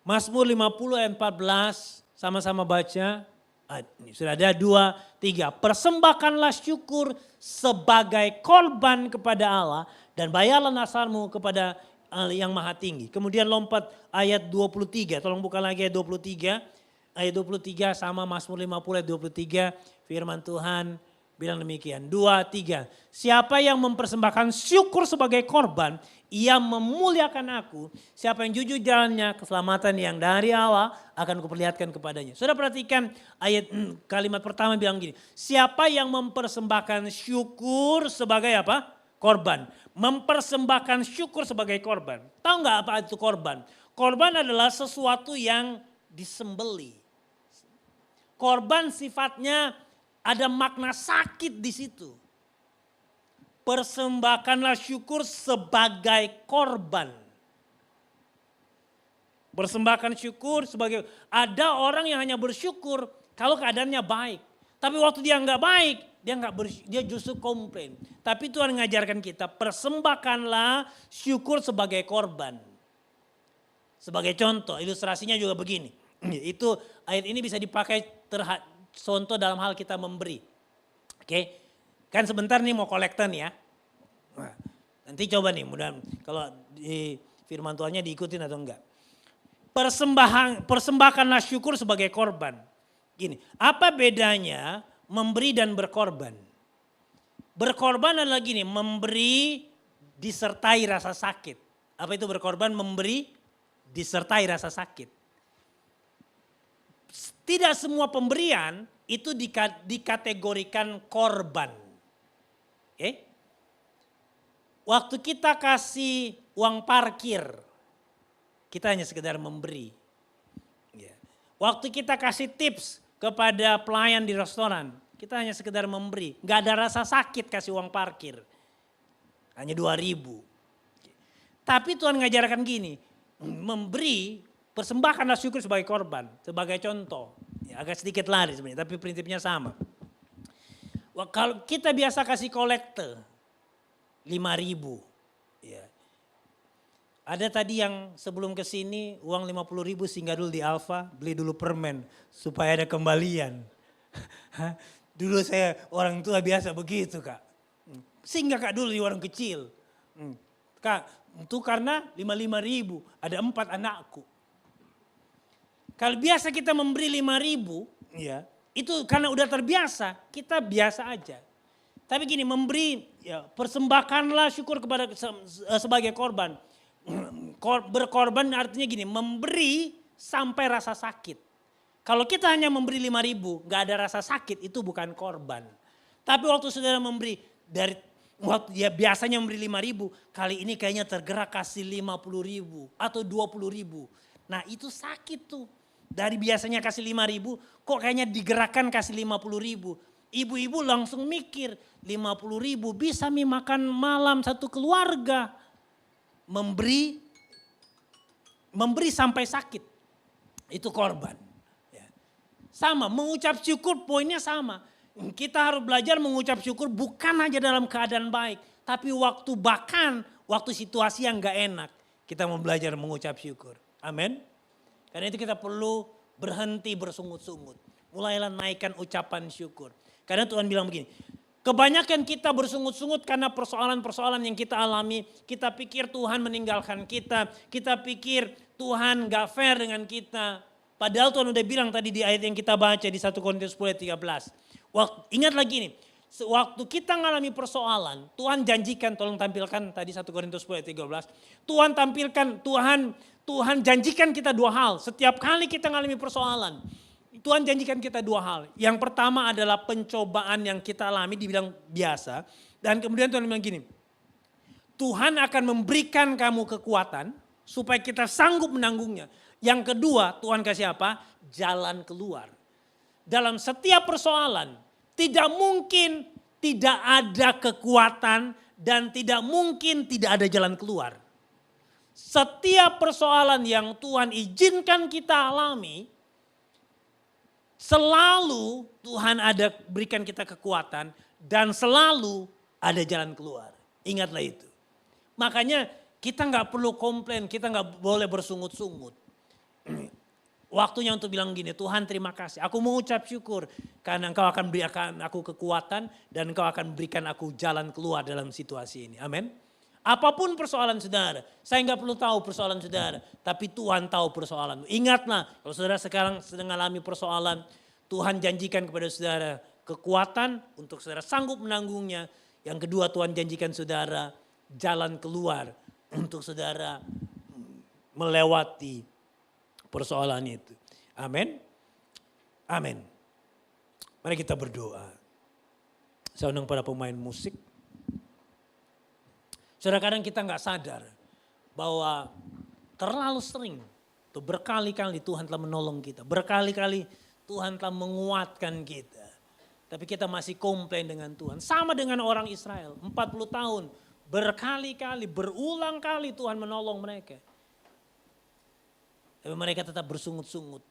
Mazmur 50 ayat 14 sama-sama baca. Ini sudah ada 2, 3. Persembahkanlah syukur sebagai korban kepada Allah dan bayarlah nasarmu kepada Allah yang maha tinggi. Kemudian lompat ayat 23. Tolong buka lagi ayat 23. Ayat 23 sama Mazmur 50 ayat 23. Firman Tuhan bilang demikian. 2, 3. Siapa yang mempersembahkan syukur sebagai korban, ia memuliakan aku. Siapa yang jujur jalannya, keselamatan yang dari Allah akan kuperlihatkan kepadanya. Sudah perhatikan ayat kalimat pertama bilang gini. Siapa yang mempersembahkan syukur sebagai apa? Korban. Mempersembahkan syukur sebagai korban. Tahu nggak apa itu korban? Korban adalah sesuatu yang disembeli. Korban sifatnya ada makna sakit di situ. Persembahkanlah syukur sebagai korban. Persembahkan syukur sebagai, ada orang yang hanya bersyukur kalau keadaannya baik. Tapi waktu dia nggak baik, dia justru komplain. Tapi Tuhan mengajarkan kita, persembahkanlah syukur sebagai korban. Sebagai contoh, ilustrasinya juga begini. Itu ayat ini bisa dipakai contoh dalam hal kita memberi. Oke. Kan sebentar nih mau kolektor nih ya. Nah, nanti coba nih mudah kalau di firman Tuhannya diikutin atau enggak. Persembahkanlah syukur sebagai korban. Gini, apa bedanya memberi dan berkorban? Berkorban adalah gini, memberi disertai rasa sakit. Apa itu berkorban? Memberi disertai rasa sakit. Tidak semua pemberian itu dikategorikan korban. Oke? Waktu kita kasih uang parkir, kita hanya sekedar memberi. Waktu kita kasih tips kepada pelayan di restoran, kita hanya sekedar memberi. Gak ada rasa sakit kasih uang parkir. Hanya 2.000. Tapi Tuhan ngajarkan gini, memberi, persembahkanlah syukur sebagai korban. Sebagai contoh, ya, agak sedikit lari sebenarnya, tapi prinsipnya sama. Kalau kita biasa kasih kolektor 5.000. Ya. Ada tadi yang sebelum ke sini uang 50.000 singgah dulu di Alfa, beli dulu permen supaya ada kembalian. Dulu saya orang tua biasa begitu kak. Singgah kak dulu di warung kecil. Kak, itu karena 55.000, ada 4 anakku. Kalau biasa kita memberi 5.000, ya itu karena udah terbiasa, kita biasa aja. Tapi gini, memberi, ya, persembahkanlah syukur kepada sebagai korban. Berkorban artinya gini, memberi sampai rasa sakit. Kalau kita hanya memberi 5.000, gak ada rasa sakit, itu bukan korban. Tapi waktu saudara memberi dari waktu ya biasanya memberi 5.000, kali ini kayaknya tergerak kasih 50.000 atau 20.000. Nah itu sakit tuh. Dari biasanya kasih 5.000, kok kayaknya digerakkan kasih 50.000. Ibu-ibu langsung mikir, 50.000 bisa makan malam satu keluarga. Memberi sampai sakit, itu korban. Ya. Sama, mengucap syukur poinnya sama. Kita harus belajar mengucap syukur bukan hanya dalam keadaan baik. Tapi waktu situasi yang gak enak. Kita mau belajar mengucap syukur. Amin. Karena itu kita perlu berhenti bersungut-sungut. Mulailah naikkan ucapan syukur. Karena Tuhan bilang begini. Kebanyakan kita bersungut-sungut karena persoalan-persoalan yang kita alami. Kita pikir Tuhan meninggalkan kita. Kita pikir Tuhan gak fair dengan kita. Padahal Tuhan udah bilang tadi di ayat yang kita baca di 1 Korintus 10:13. Ingat lagi nih. Waktu kita ngalami persoalan. Tuhan janjikan, tolong tampilkan tadi 1 Korintus 10:13. Tuhan janjikan kita dua hal. Setiap kali kita ngalami persoalan. Tuhan janjikan kita dua hal. Yang pertama adalah pencobaan yang kita alami dibilang biasa. Dan kemudian Tuhan bilang gini. Tuhan akan memberikan kamu kekuatan supaya kita sanggup menanggungnya. Yang kedua Tuhan kasih apa? Jalan keluar. Dalam setiap persoalan tidak mungkin tidak ada kekuatan dan tidak mungkin tidak ada jalan keluar. Setiap persoalan yang Tuhan izinkan kita alami, selalu Tuhan ada berikan kita kekuatan dan selalu ada jalan keluar. Ingatlah itu. Makanya kita nggak perlu komplain, kita nggak boleh bersungut-sungut. Waktunya untuk bilang gini, Tuhan terima kasih. Aku mengucap syukur karena Engkau akan berikan aku kekuatan dan Engkau akan berikan aku jalan keluar dalam situasi ini. Amin. Apapun persoalan saudara, saya nggak perlu tahu persoalan saudara, tapi Tuhan tahu persoalan. Ingatlah, kalau saudara sekarang sedang mengalami persoalan, Tuhan janjikan kepada saudara kekuatan untuk saudara sanggup menanggungnya. Yang kedua Tuhan janjikan saudara jalan keluar untuk saudara melewati persoalan itu. Amin. Amin. Mari kita berdoa. Saya undang para pemain musik. Saudara, kadang kita nggak sadar bahwa terlalu sering, tuh berkali-kali Tuhan telah menolong kita, berkali-kali Tuhan telah menguatkan kita. Tapi kita masih komplain dengan Tuhan. Sama dengan orang Israel, 40 tahun, berkali-kali, berulang kali Tuhan menolong mereka. Tapi mereka tetap bersungut-sungut.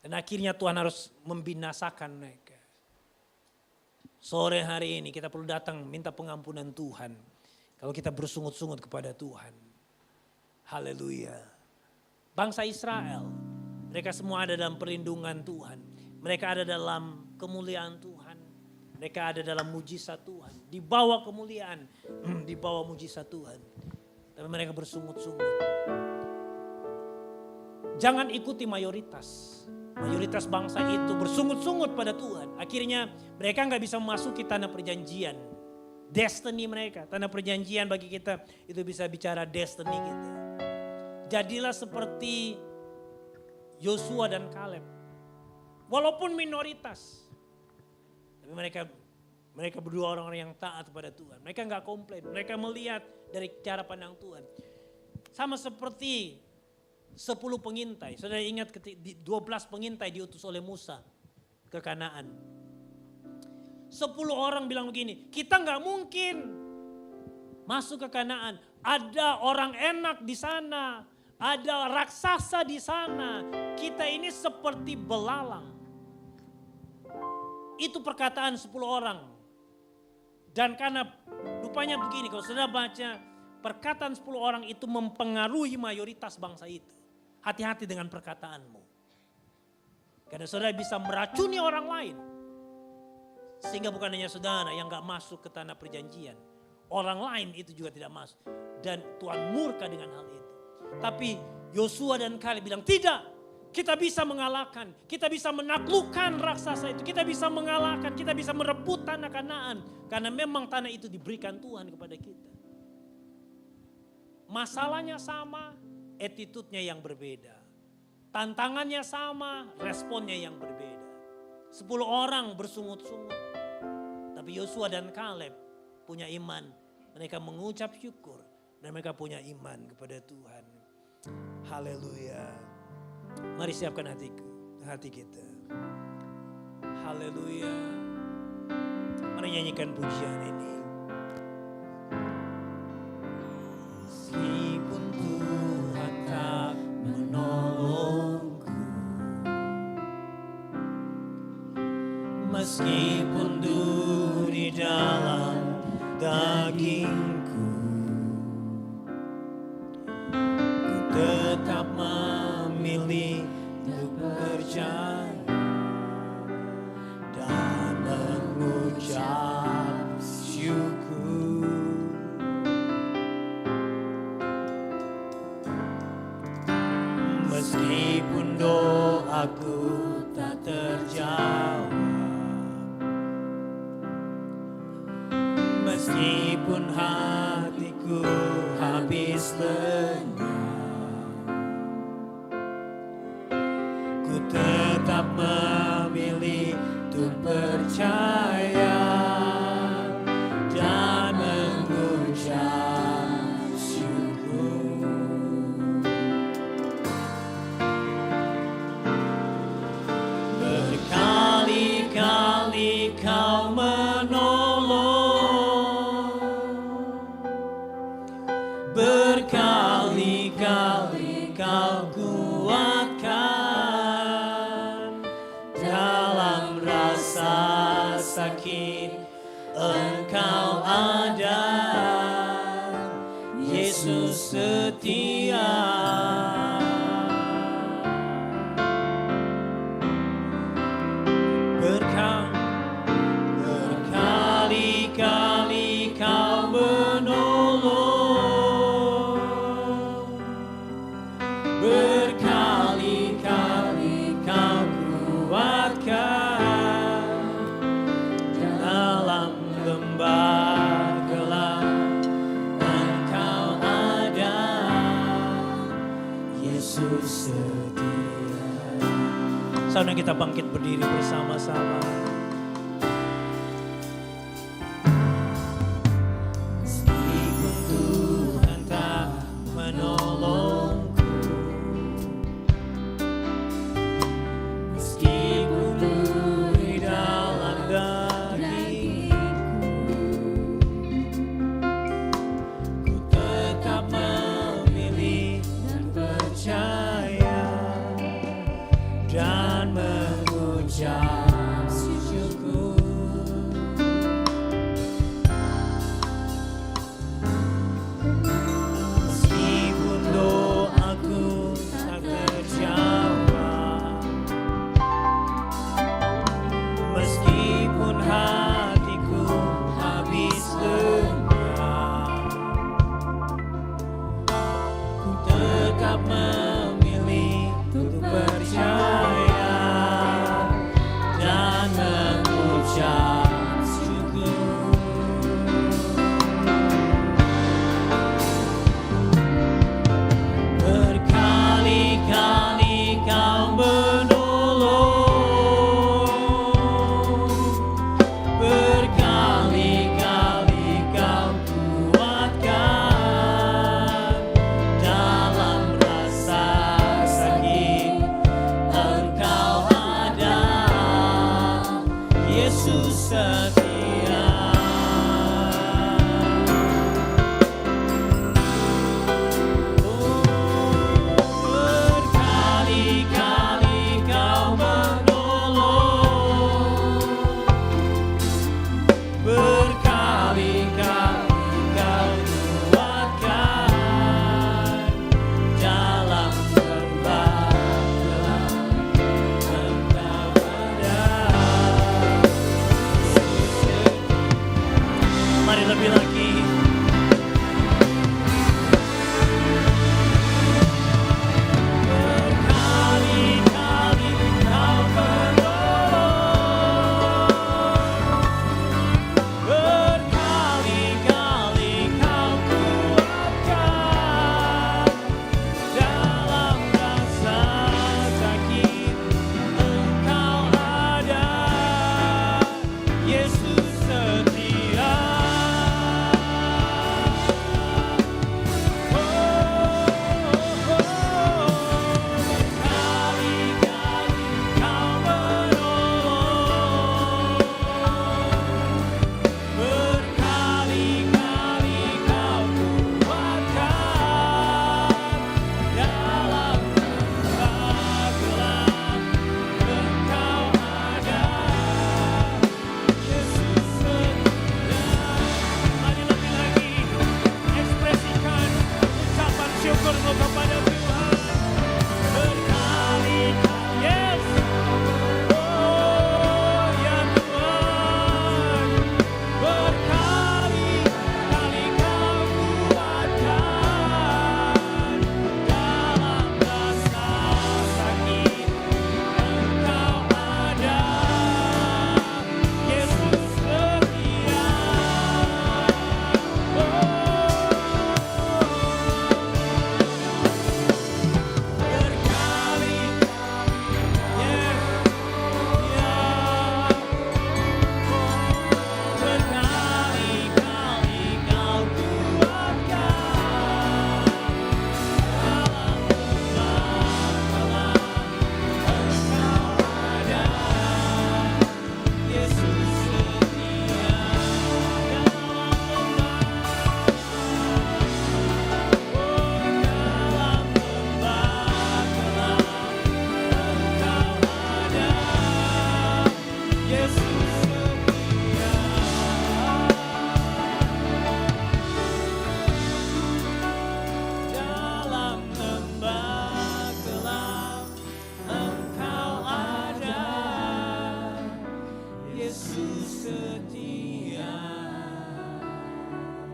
Dan akhirnya Tuhan harus membinasakan mereka. Sore hari ini kita perlu datang minta pengampunan Tuhan. Kalau kita bersungut-sungut kepada Tuhan. Haleluya. Bangsa Israel, mereka semua ada dalam perlindungan Tuhan. Mereka ada dalam kemuliaan Tuhan. Mereka ada dalam mujizat Tuhan. Di bawah kemuliaan, di bawah mujizat Tuhan. Tapi mereka bersungut-sungut. Jangan ikuti mayoritas. Mayoritas bangsa itu bersungut-sungut pada Tuhan. Akhirnya mereka gak bisa memasuki tanah perjanjian. Destiny mereka, tanah perjanjian bagi kita itu bisa bicara destiny kita. Jadilah seperti Yosua dan Kaleb. Walaupun minoritas. Tapi mereka berdua orang-orang yang taat kepada Tuhan. Mereka gak komplain, mereka melihat dari cara pandang Tuhan. Sama seperti 10 pengintai. Saudara ingat 12 pengintai diutus oleh Musa ke Kanaan. 10 orang bilang begini, kita nggak mungkin masuk ke Kanaan. Ada orang enak di sana, ada raksasa di sana. Kita ini seperti belalang. Itu perkataan 10 orang. Dan karena rupanya begini, kalau saudara baca perkataan 10 orang itu mempengaruhi mayoritas bangsa itu. Hati-hati dengan perkataanmu. Karena saudara bisa meracuni orang lain. Sehingga bukan hanya saudara yang gak masuk ke tanah perjanjian. Orang lain itu juga tidak masuk. Dan Tuhan murka dengan hal itu. Tapi Yosua dan Kaleb bilang tidak. Kita bisa mengalahkan. Kita bisa menaklukkan raksasa itu. Kita bisa mengalahkan. Kita bisa merebut tanah Kanaan. Karena memang tanah itu diberikan Tuhan kepada kita. Masalahnya sama, attitude-nya yang berbeda. Tantangannya sama, responnya yang berbeda. 10 orang bersungut-sungut. Tapi Yosua dan Kaleb punya iman. Mereka mengucap syukur dan mereka punya iman kepada Tuhan. Haleluya. Mari siapkan hati kita. Haleluya. Mari nyanyikan pujian ini. Meskipun Tuhan tak menolongku, meskipun duri dalam dagingku, ku tetap memilih untuk percaya dan mengucap syukur. Meskipun doaku tak terjawab, meskipun hatiku habis lenyap, ku tetap memilih untuk percaya dan mengucap syukur. Berkali-kali kau menolong, berkali-kali kau kuatkan. Dalam rasa sakit Engkau ada, Yesus setia. Berkali-kali kau menolong, berkali-kali kau kuatkan. Dalam lembah gelap Engkau ada, Yesus setia. Saudara, kita bangkit berdiri bersama-sama. Meskipun Tuhan tak menolongku, meskipun duri dalam dagingku, ku tetap memilih dan percaya dan mengucap syukur.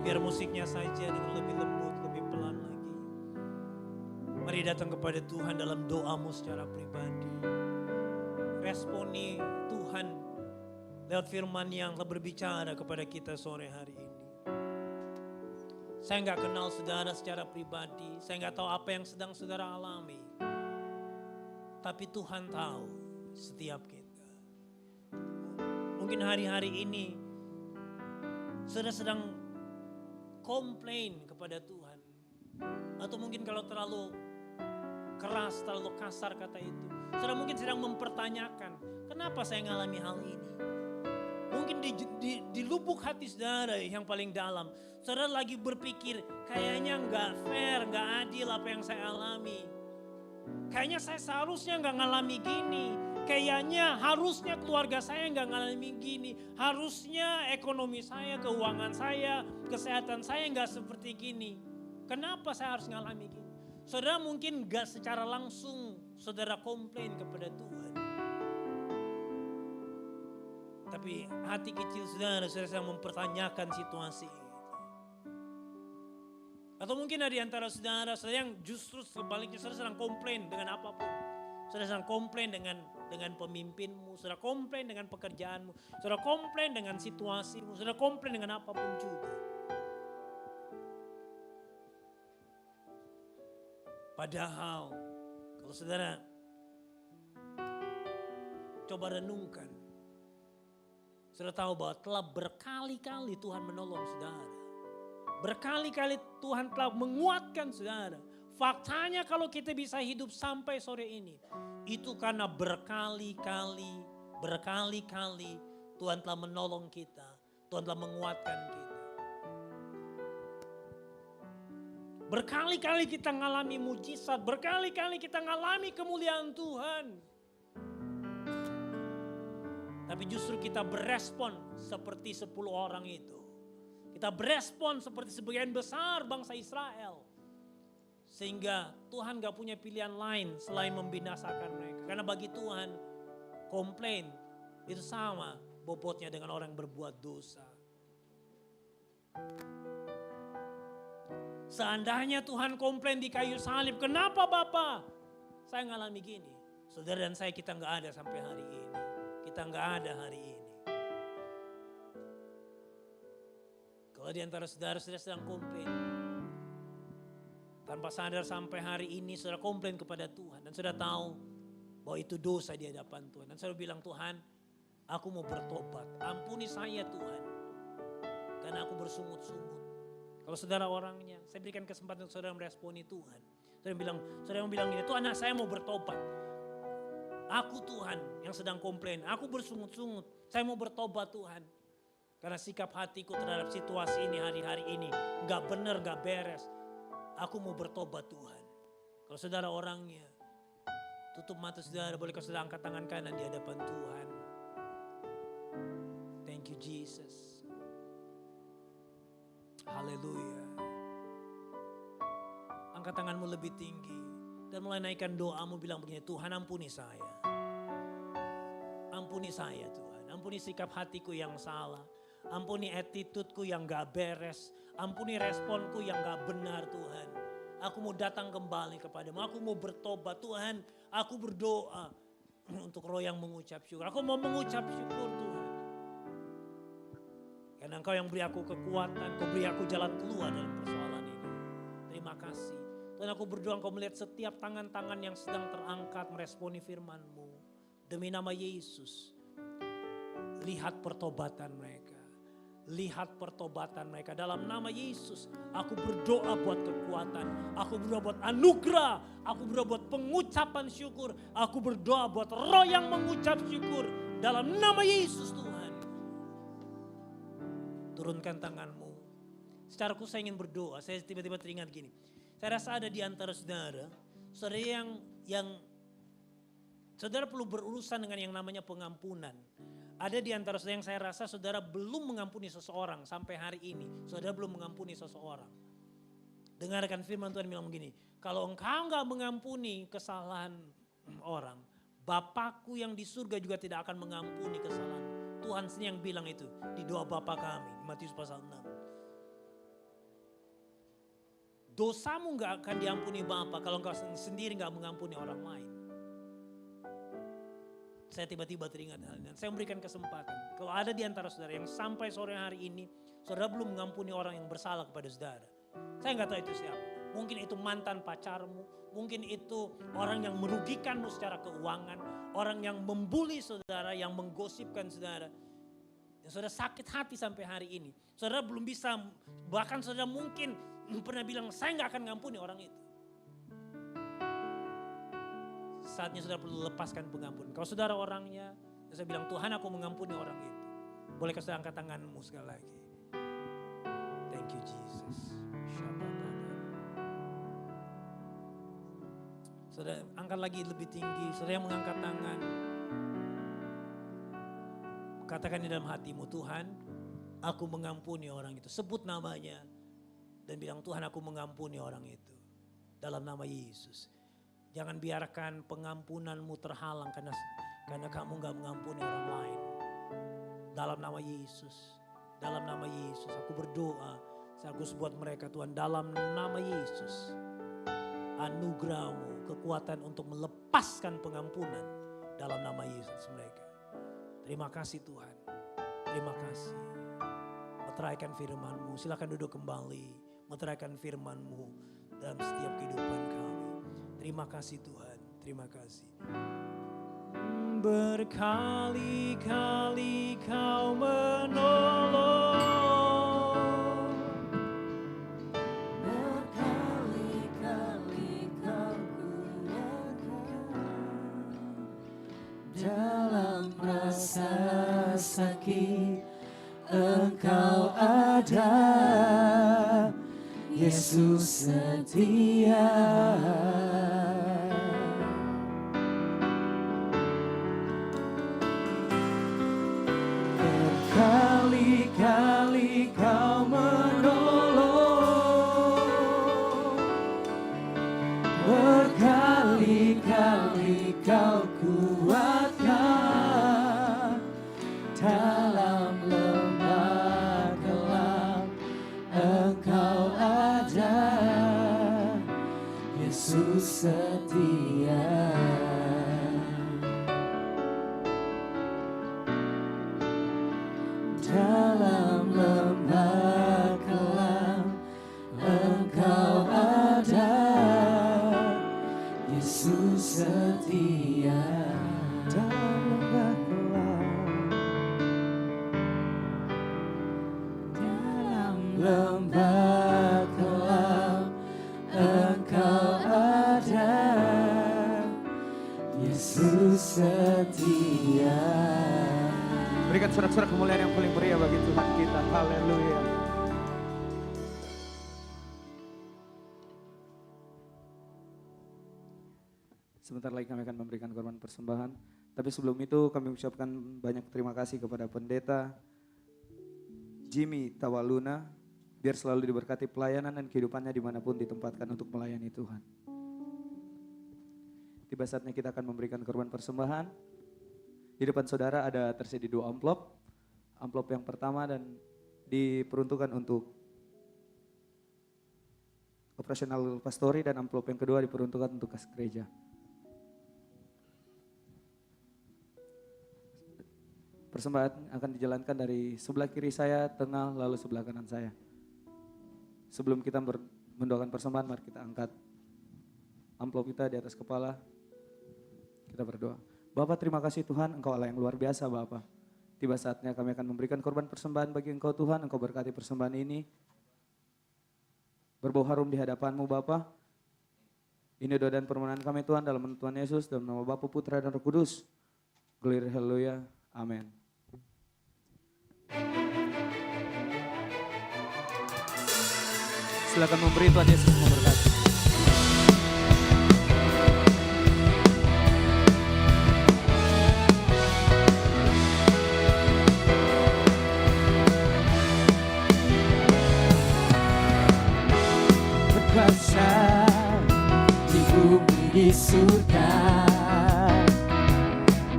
Biar musiknya saja dengan lebih lembut, lebih pelan lagi. Mari datang kepada Tuhan dalam doamu secara pribadi. Responi Tuhan lewat firman yang telah berbicara kepada kita sore hari ini. Saya nggak kenal saudara secara pribadi, saya nggak tahu apa yang sedang saudara alami. Tapi Tuhan tahu setiap kita. Mungkin hari-hari ini saudara sedang komplain kepada Tuhan. Atau mungkin kalau terlalu keras, terlalu kasar kata itu. Saudara mungkin sedang mempertanyakan, kenapa saya mengalami hal ini? Mungkin di lubuk hati saudara yang paling dalam, saudara lagi berpikir, kayaknya nggak fair, nggak adil apa yang saya alami. Kayaknya saya seharusnya nggak ngalami gini. Kayaknya harusnya keluarga saya nggak ngalami gini. Harusnya ekonomi saya, keuangan saya, kesehatan saya nggak seperti gini. Kenapa saya harus ngalami gini? Saudara mungkin nggak secara langsung saudara komplain kepada Tuhan. Tapi hati kecil saudara sedang mempertanyakan situasi itu. Atau mungkin ada di antara saudara yang justru sebaliknya saudara sedang komplain dengan apapun. Saudara sedang komplain dengan pemimpinmu, saudara komplain dengan pekerjaanmu, saudara komplain dengan situasimu, saudara komplain dengan apapun juga. Padahal kalau saudara coba renungkan, saudara tahu bahwa telah berkali-kali Tuhan menolong saudara. Berkali-kali Tuhan telah menguatkan saudara. Faktanya kalau kita bisa hidup sampai sore ini, itu karena berkali-kali Tuhan telah menolong kita. Tuhan telah menguatkan kita. Berkali-kali kita mengalami mujizat, berkali-kali kita mengalami kemuliaan Tuhan. Tapi justru kita berespon seperti 10 orang itu. Kita berespon seperti sebagian besar bangsa Israel. Sehingga Tuhan gak punya pilihan lain selain membinasakan mereka. Karena bagi Tuhan komplain itu sama bobotnya dengan orang yang berbuat dosa. Seandainya Tuhan komplain di kayu salib, kenapa Bapak saya ngalami gini? Saudara dan saya kita gak ada sampai hari ini. Kita gak ada hari ini. Kalau di antara saudara sedang komplain, tanpa sadar sampai hari ini saudara komplain kepada Tuhan. Dan saudara tahu bahwa itu dosa di hadapan Tuhan. Dan saudara bilang, Tuhan aku mau bertobat. Ampuni saya Tuhan. Karena aku bersungut-sungut. Kalau saudara orangnya, saya berikan kesempatan untuk saudara meresponi Tuhan. Saudara bilang gini, Tuhan saya mau bertobat. Aku Tuhan yang sedang komplain. Aku bersungut-sungut. Saya mau bertobat Tuhan. Karena sikap hatiku terhadap situasi ini hari-hari ini gak benar, gak beres. Aku mau bertobat Tuhan. Kalau saudara orangnya, tutup mata saudara, bolehkah saudara angkat tangan kanan di hadapan Tuhan. Thank you Jesus. Haleluya. Angkat tanganmu lebih tinggi dan mulai naikkan doamu, bilang begini, Tuhan ampuni saya. Ampuni saya Tuhan, ampuni sikap hatiku yang salah. Ampuni attitudeku yang gak beres. Ampuni responku yang gak benar Tuhan. Aku mau datang kembali kepadamu. Aku mau bertobat Tuhan. Aku berdoa untuk roh yang mengucap syukur. Aku mau mengucap syukur Tuhan. Karena Engkau yang beri aku kekuatan. Kau beri aku jalan keluar dalam persoalan ini. Terima kasih. Tuhan aku berdoa Engkau melihat setiap tangan-tangan yang sedang terangkat meresponi firman-Mu. Demi nama Yesus. Lihat pertobatan mereka. Lihat pertobatan mereka dalam nama Yesus. Aku berdoa buat kekuatan. Aku berdoa buat anugerah. Aku berdoa buat pengucapan syukur. Aku berdoa buat roh yang mengucap syukur. Dalam nama Yesus Tuhan. Turunkan tanganmu. Secara khusus saya ingin berdoa. Saya tiba-tiba teringat gini. Saya rasa ada di antara saudara. Saudara yang saudara perlu berurusan dengan yang namanya pengampunan. Ada di antara saudara yang saya rasa saudara belum mengampuni seseorang sampai hari ini. Saudara belum mengampuni seseorang. Dengarkan firman Tuhan bilang begini. Kalau engkau enggak mengampuni kesalahan orang, Bapakku yang di surga juga tidak akan mengampuni kesalahan. Tuhan sendiri yang bilang itu di doa Bapa kami, Matius pasal 6. dosamu gak akan diampuni Bapa kalau engkau sendiri gak mengampuni orang lain. Saya tiba-tiba teringat hal ini. Saya memberikan kesempatan. Kalau ada di antara saudara yang sampai sore hari ini, saudara belum mengampuni orang yang bersalah kepada saudara. Saya gak tahu itu siapa. Mungkin itu mantan pacarmu. Mungkin itu orang yang merugikanmu secara keuangan. Orang yang membuli saudara, yang menggosipkan saudara. Dan saudara sakit hati sampai hari ini. Saudara belum bisa, bahkan saudara mungkin pernah bilang, saya gak akan mengampuni orang itu. Saatnya saudara perlu lepaskan pengampunan. Kalau saudara orangnya, saya bilang Tuhan aku mengampuni orang itu. Bolehkah saudara angkat tanganmu sekali lagi. Thank you Jesus. Saudara angkat lagi lebih tinggi. Saudara yang mengangkat tangan. Katakan di dalam hatimu, Tuhan aku mengampuni orang itu. Sebut namanya. Dan bilang Tuhan aku mengampuni orang itu. Dalam nama Yesus. Jangan biarkan pengampunanmu terhalang karena kamu gak mengampuni orang lain. Dalam nama Yesus. Dalam nama Yesus aku berdoa. Sekaligus buat mereka Tuhan dalam nama Yesus. Anugerahmu, kekuatan untuk melepaskan pengampunan dalam nama Yesus mereka. Terima kasih Tuhan. Terima kasih. Meteraikan firman-Mu. Silakan duduk kembali. Meteraikan firman-Mu dalam setiap kehidupan kami. Terima kasih Tuhan, terima kasih. Berkali-kali Kau menolong. Berkali-kali Kau kuatkan. Dalam rasa sakit Engkau ada. Yesus setia. Berkali-kali Kau menolong. Berkali-kali Kau kuatkan. Dalam lembah gelap Engkau ada. Yesus setia. Dalam lembah gelap Engkau ada. Yesus setia. Dalam lembah gelap. Dalam lembah gelap Engkau ada. Yesus setia. Berikan sorak-sorak kemuliaan yang paling meriah bagi Tuhan kita. Haleluya. Sebentar lagi kami akan memberikan korban persembahan. Tapi sebelum itu kami ucapkan banyak terima kasih kepada pendeta Jimmy Tawaluna. Biar selalu diberkati pelayanan dan kehidupannya dimanapun ditempatkan untuk melayani Tuhan. Tiba saatnya kita akan memberikan korban persembahan. Di depan saudara ada tersedia 2 amplop. Amplop yang pertama dan diperuntukkan untuk operasional pastori dan amplop yang kedua diperuntukkan untuk kas gereja. Persembahan akan dijalankan dari sebelah kiri saya, tengah, lalu sebelah kanan saya. Sebelum kita mendoakan persembahan, mari kita angkat amplop kita di atas kepala. Kita berdoa. Bapak terima kasih Tuhan, Engkau Allah yang luar biasa Bapak. Tiba saatnya kami akan memberikan korban persembahan bagi Engkau Tuhan. Engkau berkati persembahan ini. Berbau harum di hadapan-Mu Bapak. Ini doa dan permohonan kami Tuhan dalam nama Tuhan Yesus, dalam nama Bapa, Putra dan Roh Kudus. Glory haleluya. Amin. Silakan memberi, Tuhan Yesus memberkati. Berkuasa di bumi di surga,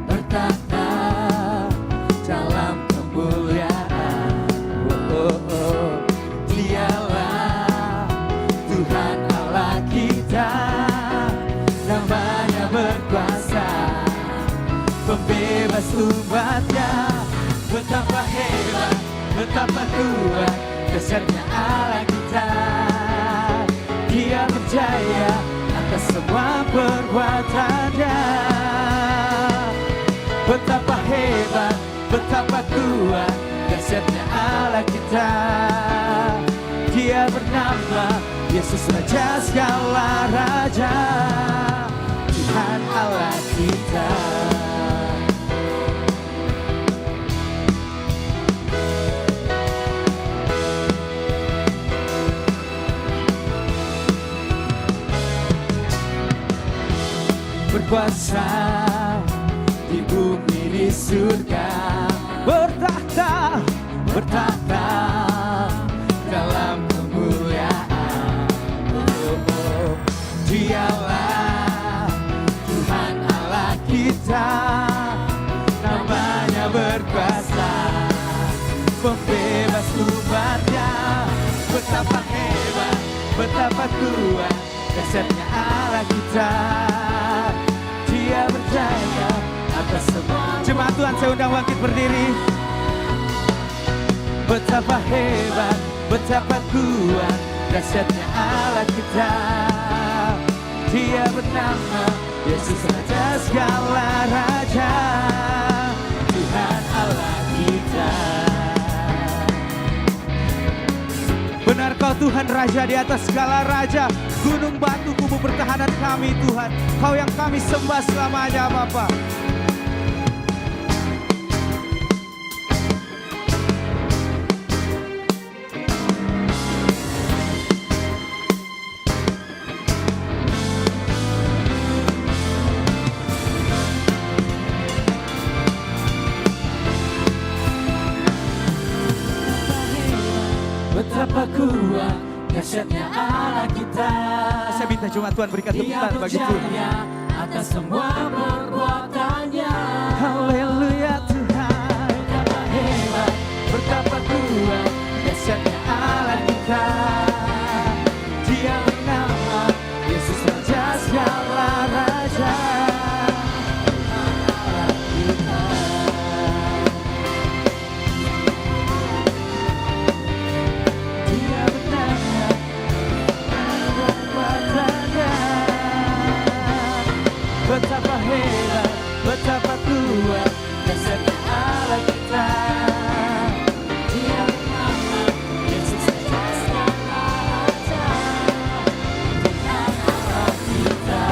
bertata dalam kemuliaan. Dialah Tuhan kuat, dahsyatnya Allah kita. Dia berjaya atas semua perbuatannya. Betapa hebat, betapa kuat, dahsyatnya Allah kita. Dia bernama Yesus, Raja segala raja, Tuhan Allah kita. Berkuasa di bumi di surga, bertahta, bertahta dalam kemuliaan. Oh, Dialah Tuhan Allah kita, namanya berkuasa, pembebas umatnya. Betapa hebat, betapa kuat, dahsyatnya Allah kita. Dia berjaya atas semua. Jemaat Tuhan, saya undang bangkit berdiri. Betapa hebat, betapa kuat, dahsyatnya Allah kita. Dia bernama Yesus, Raja segala raja, Tuhan Allah kita. Benar Kau Tuhan Raja di atas segala raja, gunung batu kubu pertahanan kami Tuhan. Kau yang kami sembah selamanya Bapa. Betapa kuat, dahsyatnya Allah kita. Saya minta jemaat Tuhan berikan tepuk tangan bagi Tuhan atas semua perbuatannya. Haleluya Tuhan. Betapa hebat, betapa kuat, dahsyatnya Allah kita. Dia bernama Yesus, Raja segala raja, Tuhan Allah kita. Dia bernama perbuatannya. Betapa hebat, betapa kuat, dahsyatnya Allah kita. Dia bernama Yesus, Raja segala raja, Tuhan Allah kita.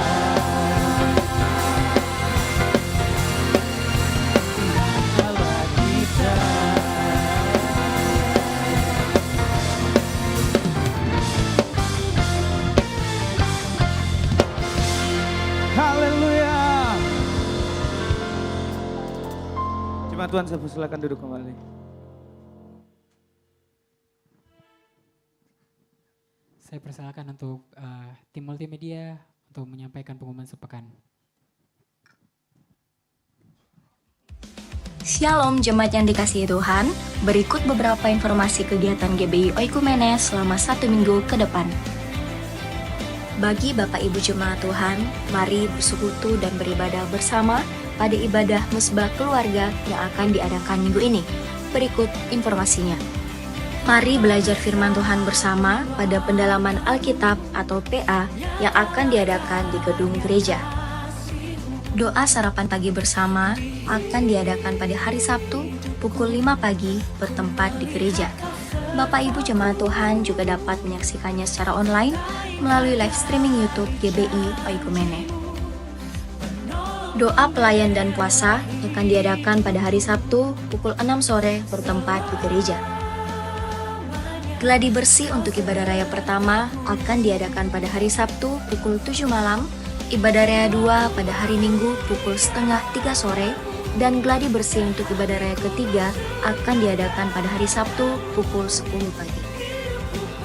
Tuhan Allah kita. Haleluya. Jemaat Tuhan, saya persilakan duduk kembali. Saya persilakan untuk tim multimedia untuk menyampaikan pengumuman sepekan. Shalom jemaat yang dikasihi Tuhan, berikut beberapa informasi kegiatan GBI Oikumene selama 1 minggu ke depan. Bagi Bapak Ibu Jemaat Tuhan, mari bersekutu dan beribadah bersama pada ibadah musbah keluarga yang akan diadakan minggu ini. Berikut informasinya. Mari belajar firman Tuhan bersama pada pendalaman Alkitab atau PA yang akan diadakan di gedung gereja. Doa sarapan pagi bersama akan diadakan pada hari Sabtu pukul 5 pagi bertempat di gereja. Bapak Ibu Jemaat Tuhan juga dapat menyaksikannya secara online melalui live streaming YouTube GBI Oikumene. Doa pelayan dan puasa akan diadakan pada hari Sabtu pukul 6 sore bertempat di gereja. Gladi bersih untuk ibadah raya pertama akan diadakan pada hari Sabtu pukul 7 malam, ibadah raya 2 pada hari Minggu pukul setengah 3 sore, dan gladi bersih untuk ibadah raya ketiga akan diadakan pada hari Sabtu pukul 10 pagi.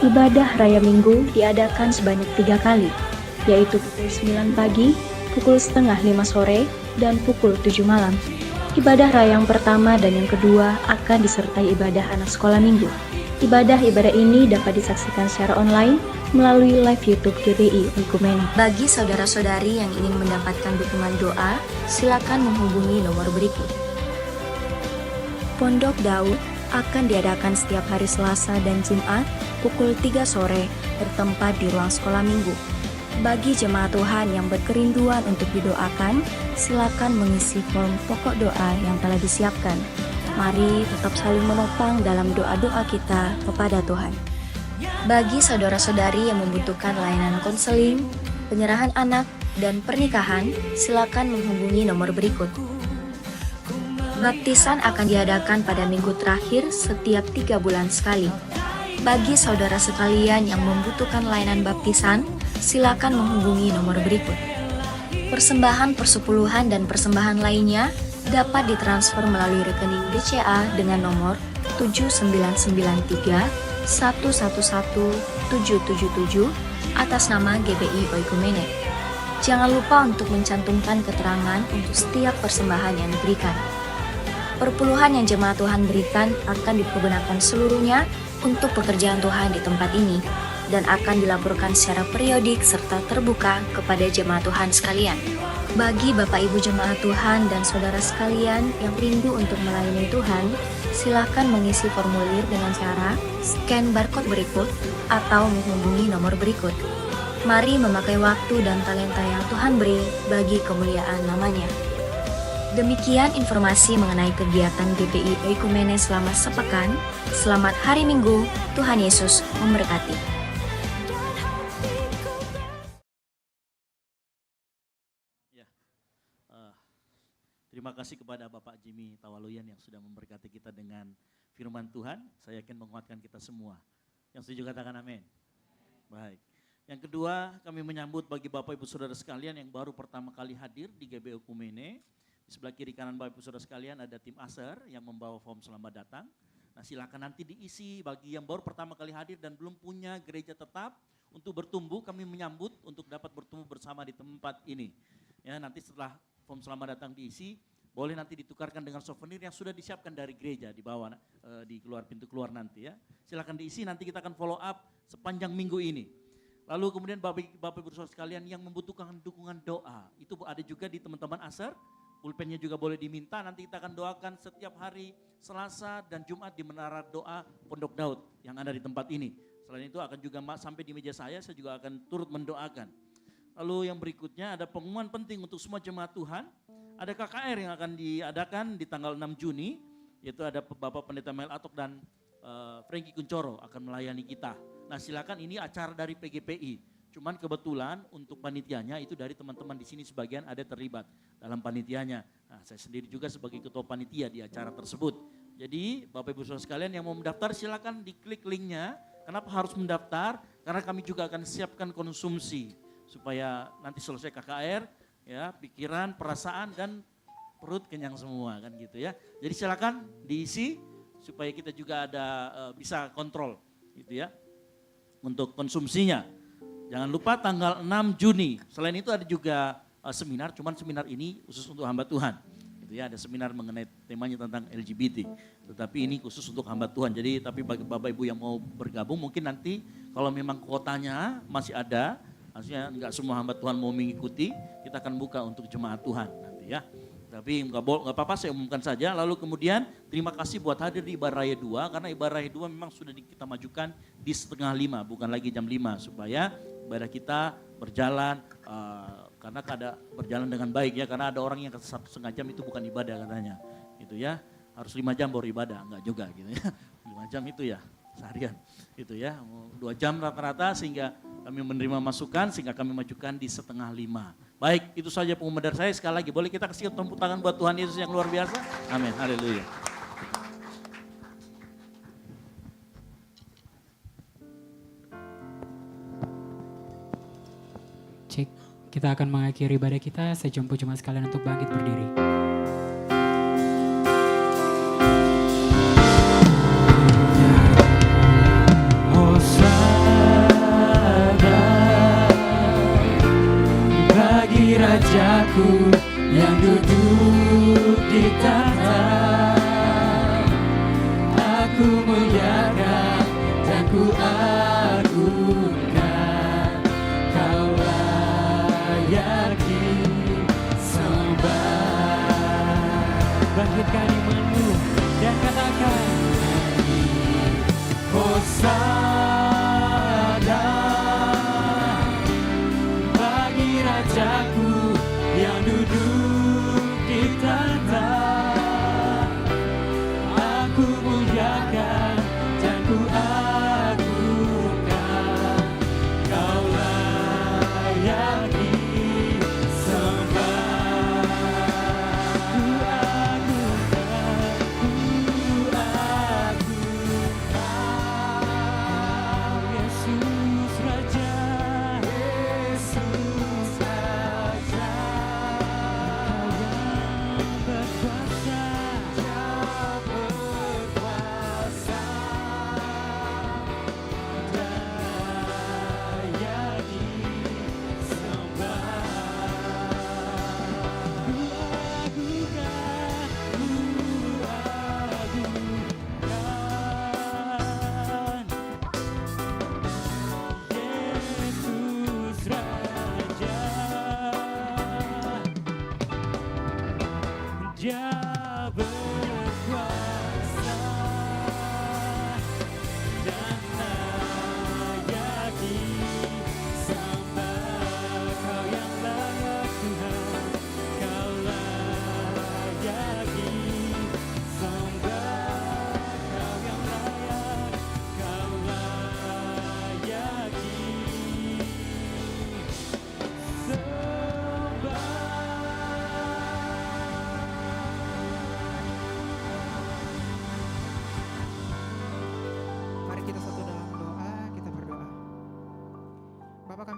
Ibadah raya Minggu diadakan sebanyak 3 kali, yaitu pukul 9 pagi, pukul setengah 5 sore, dan pukul 7 malam. Ibadah raya yang pertama dan yang kedua akan disertai ibadah anak sekolah minggu. Ibadah-ibadah ini dapat disaksikan secara online melalui live YouTube GBI Oikumene. Bagi saudara-saudari yang ingin mendapatkan dukungan doa, silakan menghubungi nomor berikut. Pondok Daud akan diadakan setiap hari Selasa dan Jumat pukul 3 sore bertempat di ruang sekolah minggu. Bagi jemaat Tuhan yang berkerinduan untuk didoakan, silakan mengisi form pokok doa yang telah disiapkan. Mari tetap saling menopang dalam doa-doa kita kepada Tuhan. Bagi saudara-saudari yang membutuhkan layanan konseling, penyerahan anak, dan pernikahan, silakan menghubungi nomor berikut. Baptisan akan diadakan pada minggu terakhir setiap 3 bulan sekali. Bagi saudara sekalian yang membutuhkan layanan baptisan, silakan menghubungi nomor berikut. Persembahan persepuluhan dan persembahan lainnya dapat ditransfer melalui rekening BCA dengan nomor 7993 111 777 atas nama GBI Oikumene. Jangan lupa untuk mencantumkan keterangan untuk setiap persembahan yang diberikan. Perpuluhan yang jemaat Tuhan berikan akan dipergunakan seluruhnya untuk pekerjaan Tuhan di tempat ini dan akan dilaporkan secara periodik serta terbuka kepada jemaat Tuhan sekalian. Bagi Bapak Ibu jemaat Tuhan dan saudara sekalian yang rindu untuk melayani Tuhan, silakan mengisi formulir dengan cara scan barcode berikut atau menghubungi nomor berikut. Mari memakai waktu dan talenta yang Tuhan beri bagi kemuliaan namanya. Demikian informasi mengenai kegiatan GBI Oikumene selama sepekan. Selamat hari Minggu, Tuhan Yesus memberkati. Terima kasih kepada Bapak Jimmy Tawaluyan yang sudah memberkati kita dengan firman Tuhan. Saya yakin menguatkan kita semua. Yang setuju katakan amin. Baik. Yang kedua, kami menyambut bagi Bapak Ibu Saudara sekalian yang baru pertama kali hadir di GBI Oikumene. Di sebelah kiri kanan Bapak Ibu Saudara sekalian ada tim ASER yang membawa form selamat datang. Nah, silakan nanti diisi bagi yang baru pertama kali hadir dan belum punya gereja tetap untuk bertumbuh, kami menyambut untuk dapat bertumbuh bersama di tempat ini. Ya, nanti setelah form selamat datang diisi, boleh nanti ditukarkan dengan souvenir yang sudah disiapkan dari gereja di bawah di keluar pintu keluar nanti ya. Silakan diisi, nanti kita akan follow up sepanjang minggu ini. Lalu kemudian Bapak Ibu Saudara sekalian yang membutuhkan dukungan doa, itu ada juga di teman-teman ASER. Pulpennya juga boleh diminta, nanti kita akan doakan setiap hari Selasa dan Jumat di Menara Doa Pondok Daud yang ada di tempat ini. Selain itu akan juga sampai di meja saya juga akan turut mendoakan. Lalu yang berikutnya ada pengumuman penting untuk semua jemaat Tuhan. Ada KKR yang akan diadakan di tanggal 6 Juni, yaitu ada Bapak Pendeta Mel Atok dan Frankie Kuncoro akan melayani kita. Nah silakan, ini acara dari PGPI. Cuman kebetulan untuk panitianya itu dari teman-teman di sini sebagian ada terlibat dalam panitianya. Nah, saya sendiri juga sebagai ketua panitia di acara tersebut. Jadi Bapak Ibu Saudara sekalian yang mau mendaftar silakan diklik linknya. Kenapa harus mendaftar? Karena kami juga akan siapkan konsumsi supaya nanti selesai KKR ya, pikiran, perasaan dan perut kenyang semua kan gitu ya. Jadi silakan diisi supaya kita juga ada bisa kontrol gitu ya untuk konsumsinya. Jangan lupa tanggal 6 Juni. Selain itu ada juga seminar, cuman seminar ini khusus untuk hamba Tuhan. Gitu ya, ada seminar mengenai temanya tentang LGBT. Tetapi ini khusus untuk hamba Tuhan. Jadi tapi bagi Bapak Ibu yang mau bergabung mungkin nanti kalau memang kuotanya masih ada, maksudnya enggak semua hamba Tuhan mau mengikuti, kita akan buka untuk jemaat Tuhan nanti ya. Tapi enggak apa-apa, saya umumkan saja. Lalu kemudian terima kasih buat hadir di Ibadah Raya 2 karena Ibadah Raya 2 memang sudah kita majukan di 4:30 bukan lagi jam 5 supaya ibadah kita berjalan karena ada berjalan dengan baik ya, karena ada orang yang 1,5 jam itu bukan ibadah katanya gitu ya, harus 5 jam baru ibadah, enggak juga gitu ya. 5 jam itu ya seharian gitu ya, 2 jam rata-rata sehingga kami menerima masukan sehingga kami majukan di 4:30. Baik, itu saja pengumuman dari saya. Sekali lagi boleh kita kasih tepuk tangan buat Tuhan Yesus yang luar biasa. Amin, haleluya. Cek, kita akan mengakhiri ibadah kita. Saya jemput jemaat sekalian untuk bangkit berdiri. Bagi Rajaku yang duduk di tahta, aku muliakan dan ku agungkan, kau layak disembah. Bangkitkan imanmu dan katakan,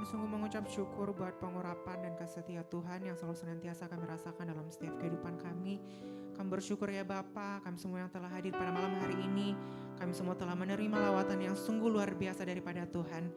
Kami sungguh mengucap syukur buat pengurapan dan kasih Tuhan yang selalu senantiasa kami rasakan dalam setiap kehidupan kami. Kami bersyukur ya Bapa, kami semua yang telah hadir pada malam hari ini, kami semua telah menerima lawatan yang sungguh luar biasa daripada Tuhan.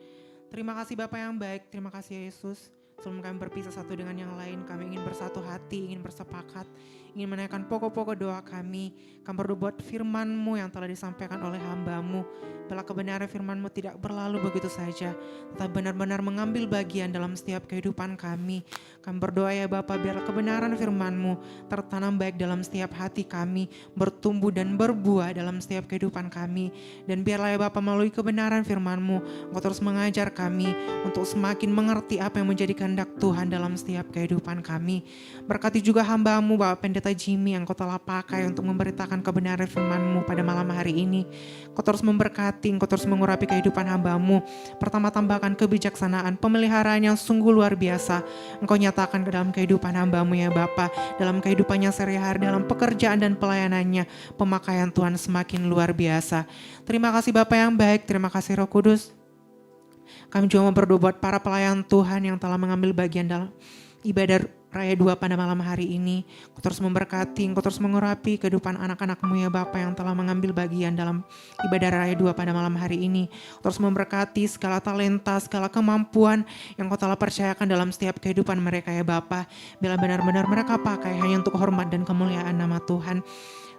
Terima kasih Bapa yang baik, terima kasih Yesus. Sebelum kami berpisah satu dengan yang lain, kami ingin bersatu hati, ingin bersepakat, ingin menaikkan pokok-pokok doa kami. Kami berbuat firman-Mu yang telah disampaikan oleh hamba-Mu. Bila kebenaran firman-Mu tidak berlalu begitu saja, tetapi benar-benar mengambil bagian dalam setiap kehidupan kami. Kami berdoa ya Bapa, biar kebenaran firman-Mu tertanam baik dalam setiap hati kami, bertumbuh dan berbuah dalam setiap kehidupan kami. Dan biarlah ya Bapa, melalui kebenaran firman-Mu, Engkau terus mengajar kami untuk semakin mengerti apa yang menjadi kehendak Tuhan dalam setiap kehidupan kami. Berkati juga hamba-Mu Bapak Pendeta Jimmy yang Kau telah pakai untuk memberitakan kebenaran firman-Mu pada malam hari ini. Kau terus memberkati, Kau terus mengurapi kehidupan hamba-Mu. Pertama tambahkan kebijaksanaan, pemeliharaan yang sungguh luar biasa Engkau nyatakan ke dalam kehidupan hamba-Mu ya Bapa, dalam kehidupannya sehari-hari, dalam pekerjaan dan pelayanannya. Pemakaian Tuhan semakin luar biasa. Terima kasih Bapa yang baik, terima kasih Roh Kudus. Kami juga mau berdoa buat para pelayan Tuhan yang telah mengambil bagian dalam ibadah Raya 2 pada malam hari ini. Kau terus memberkati, Kau terus mengurapi kehidupan anak-anak-Mu ya Bapa yang telah mengambil bagian dalam ibadah Raya 2 pada malam hari ini. Kau terus memberkati segala talenta, segala kemampuan yang Kau telah percayakan dalam setiap kehidupan mereka ya Bapa. Bila benar-benar mereka pakai hanya untuk hormat dan kemuliaan nama Tuhan.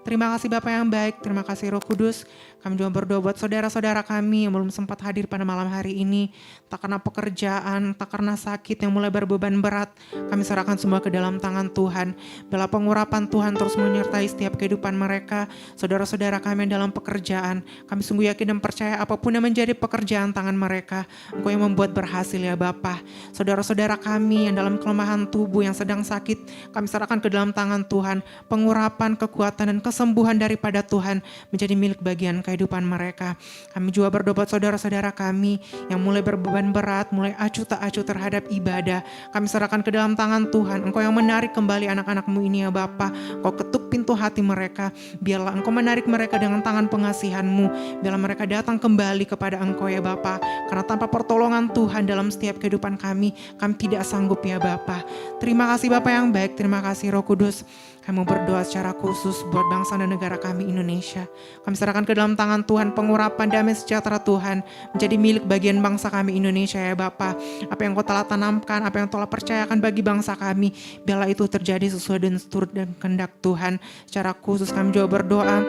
Terima kasih Bapa yang baik, terima kasih Roh Kudus. Kami juga berdoa buat saudara-saudara kami yang belum sempat hadir pada malam hari ini. Tak karena pekerjaan, tak karena sakit yang mulai berbeban berat. Kami serahkan semua ke dalam tangan Tuhan. Bila pengurapan Tuhan terus menyertai setiap kehidupan mereka. Saudara-saudara kami yang dalam pekerjaan. Kami sungguh yakin dan percaya apapun yang menjadi pekerjaan tangan mereka, Engkau yang membuat berhasil ya Bapa. Saudara-saudara kami yang dalam kelemahan tubuh yang sedang sakit, kami serahkan ke dalam tangan Tuhan. Pengurapan, kekuatan dan kesembuhan daripada Tuhan menjadi milik bagian kehidupan mereka. Kami juga berdoa buat saudara-saudara kami yang mulai berbeban berat, mulai acuh tak acuh terhadap ibadah. Kami serahkan ke dalam tangan Tuhan. Engkau yang menarik kembali anak-anak-Mu ini ya Bapa. Engkau ketuk pintu hati mereka. Biarlah Engkau menarik mereka dengan tangan pengasihan-Mu. Biarlah mereka datang kembali kepada Engkau ya Bapa. Karena tanpa pertolongan Tuhan dalam setiap kehidupan kami tidak sanggup ya Bapa. Terima kasih Bapa yang baik. Terima kasih Roh Kudus. Kami mau berdoa secara khusus buat bangsa dan negara kami Indonesia. Kami serahkan ke dalam tangan Tuhan pengurapan damai sejahtera Tuhan menjadi milik bagian bangsa kami Indonesia ya Bapa. Apa yang Kau telah tanamkan, apa yang telah percayakan bagi bangsa kami, biarlah itu terjadi sesuai dengan turut dan kehendak Tuhan. Secara khusus kami juga berdoa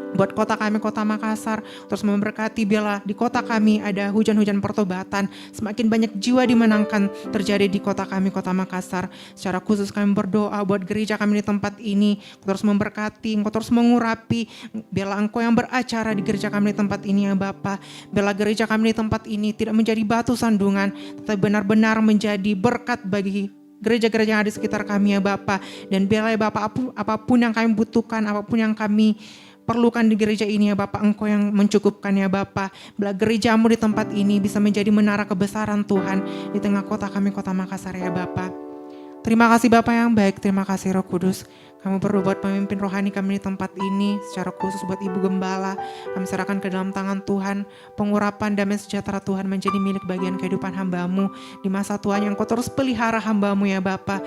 buat kota kami, kota Makassar, terus memberkati biarlah di kota kami ada hujan-hujan pertobatan, semakin banyak jiwa dimenangkan terjadi di kota kami, kota Makassar. Secara khusus kami berdoa buat gereja kami di tempat ini, Kau terus memberkati, Engkau terus mengurapi, biarlah Engkau yang beracara di gereja kami di tempat ini ya Bapa. Biarlah gereja kami di tempat ini tidak menjadi batu sandungan, tetapi benar-benar menjadi berkat bagi gereja-gereja yang ada di sekitar kami ya Bapa. Dan biarlah ya Bapa, apapun yang kami butuhkan, apapun yang kami perlukan di gereja ini ya Bapa, Engkau yang mencukupkan ya Bapa. Bila gereja-Mu di tempat ini bisa menjadi menara kebesaran Tuhan di tengah kota kami, kota Makassar ya Bapa. Terima kasih Bapa yang baik, terima kasih Roh Kudus. Kami berdoa buat pemimpin rohani kami di tempat ini, secara khusus buat Ibu Gembala. Kami serahkan ke dalam tangan Tuhan. Pengurapan damai sejahtera Tuhan menjadi milik bagian kehidupan hamba-Mu. Di masa Tuhan yang Kau terus pelihara hamba-Mu ya Bapa.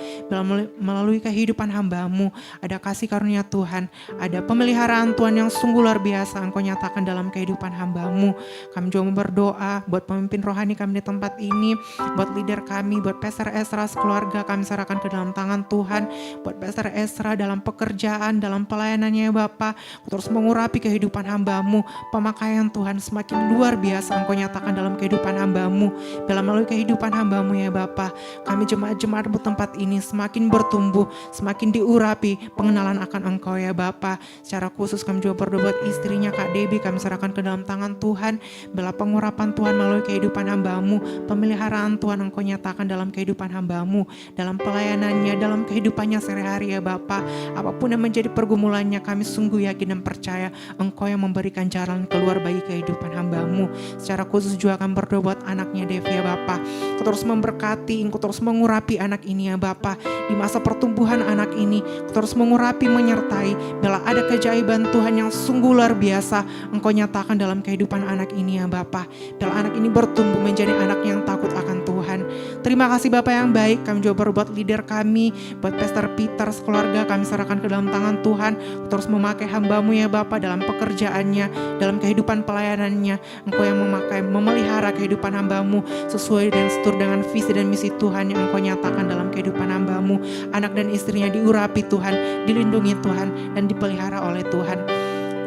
Melalui kehidupan hamba-Mu ada kasih karunia Tuhan, ada pemeliharaan Tuhan yang sungguh luar biasa Engkau nyatakan dalam kehidupan hamba-Mu. Kami juga berdoa buat pemimpin rohani kami di tempat ini, buat leader kami, buat Pastor Ezra keluarga, kami serahkan ke dalam tangan Tuhan. Buat Pastor Ezra dalam pekerjaan, dalam pelayanannya ya Bapa, Kau terus mengurapi kehidupan hamba-Mu. Pemakaian Tuhan semakin luar biasa Engkau nyatakan dalam kehidupan hamba-Mu. Dalam melalui kehidupan hamba-Mu ya Bapa, kami jemaat-jemaat di tempat ini semakin bertumbuh, semakin diurapi pengenalan akan Engkau ya Bapa. Secara khusus kami juga berdoa buat istrinya Kak Debbie, kami serahkan ke dalam tangan Tuhan. Bila pengurapan Tuhan melalui kehidupan hamba-Mu, pemeliharaan Tuhan Engkau nyatakan dalam kehidupan hamba-Mu, dalam pelayanannya, dalam kehidupannya sehari-hari ya Bapa. Apapun yang menjadi pergumulannya, kami sungguh yakin dan percaya Engkau yang memberikan jalan keluar bagi kehidupan hamba-Mu. Secara khusus juga kami berdoa buat anaknya Devi ya Bapa. Engkau terus memberkati, Engkau terus mengurapi anak ini ya Bapa. Di masa pertumbuhan anak ini, Engkau terus mengurapi, menyertai. Bila ada keajaiban Tuhan yang sungguh luar biasa Engkau nyatakan dalam kehidupan anak ini ya Bapa. Bila anak ini bertumbuh menjadi anak yang takut akan Tuhan, Terima kasih Bapak yang baik, kami juga berbuat leader kami, buat Pastor Peter sekeluarga kami serahkan ke dalam tangan Tuhan. Terus memakai hamba-Mu ya Bapak dalam pekerjaannya, dalam kehidupan pelayanannya. Engkau yang memakai, memelihara kehidupan hamba-Mu sesuai dan setur dengan visi dan misi Tuhan yang Engkau nyatakan dalam kehidupan hamba-Mu. Anak dan istrinya diurapi Tuhan, dilindungi Tuhan, dan dipelihara oleh Tuhan.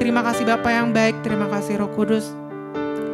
Terima kasih Bapak yang baik, terima kasih Roh Kudus.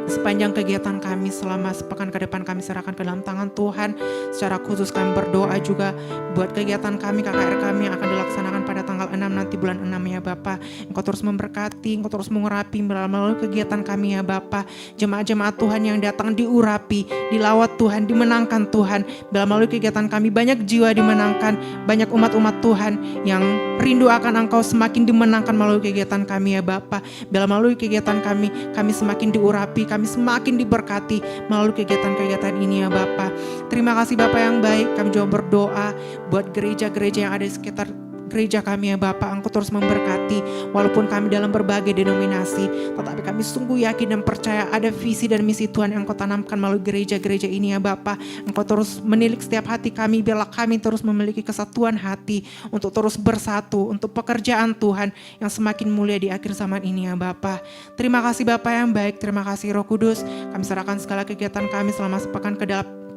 Sepanjang kegiatan kami selama sepekan ke depan kami serahkan ke dalam tangan Tuhan. Secara khusus kami berdoa juga buat kegiatan kami, KKR kami yang akan dilaksanakan pada tanggal 6 nanti bulan 6 ya Bapak. Engkau terus memberkati, Engkau terus mengurapi melalui kegiatan kami ya Bapak. Jemaat-jemaat Tuhan yang datang diurapi, dilawat Tuhan, dimenangkan Tuhan. Melalui kegiatan kami banyak jiwa dimenangkan, banyak umat-umat Tuhan yang rindu akan Engkau semakin dimenangkan melalui kegiatan kami ya Bapak. Melalui kegiatan kami semakin diurapi, kami semakin diberkati melalui kegiatan-kegiatan ini ya Bapak. Terima kasih Bapak yang baik, kami juga berdoa buat gereja-gereja yang ada di sekitar gereja kami ya Bapak. Engkau terus memberkati walaupun kami dalam berbagai denominasi, tetapi kami sungguh yakin dan percaya ada visi dan misi Tuhan yang Engkau tanamkan melalui gereja-gereja ini ya Bapak. Engkau terus menilik setiap hati kami, biarlah kami terus memiliki kesatuan hati untuk terus bersatu untuk pekerjaan Tuhan yang semakin mulia di akhir zaman ini ya Bapak. Terima kasih Bapak yang baik, terima kasih Roh Kudus. Kami serahkan segala kegiatan kami selama sepekan ke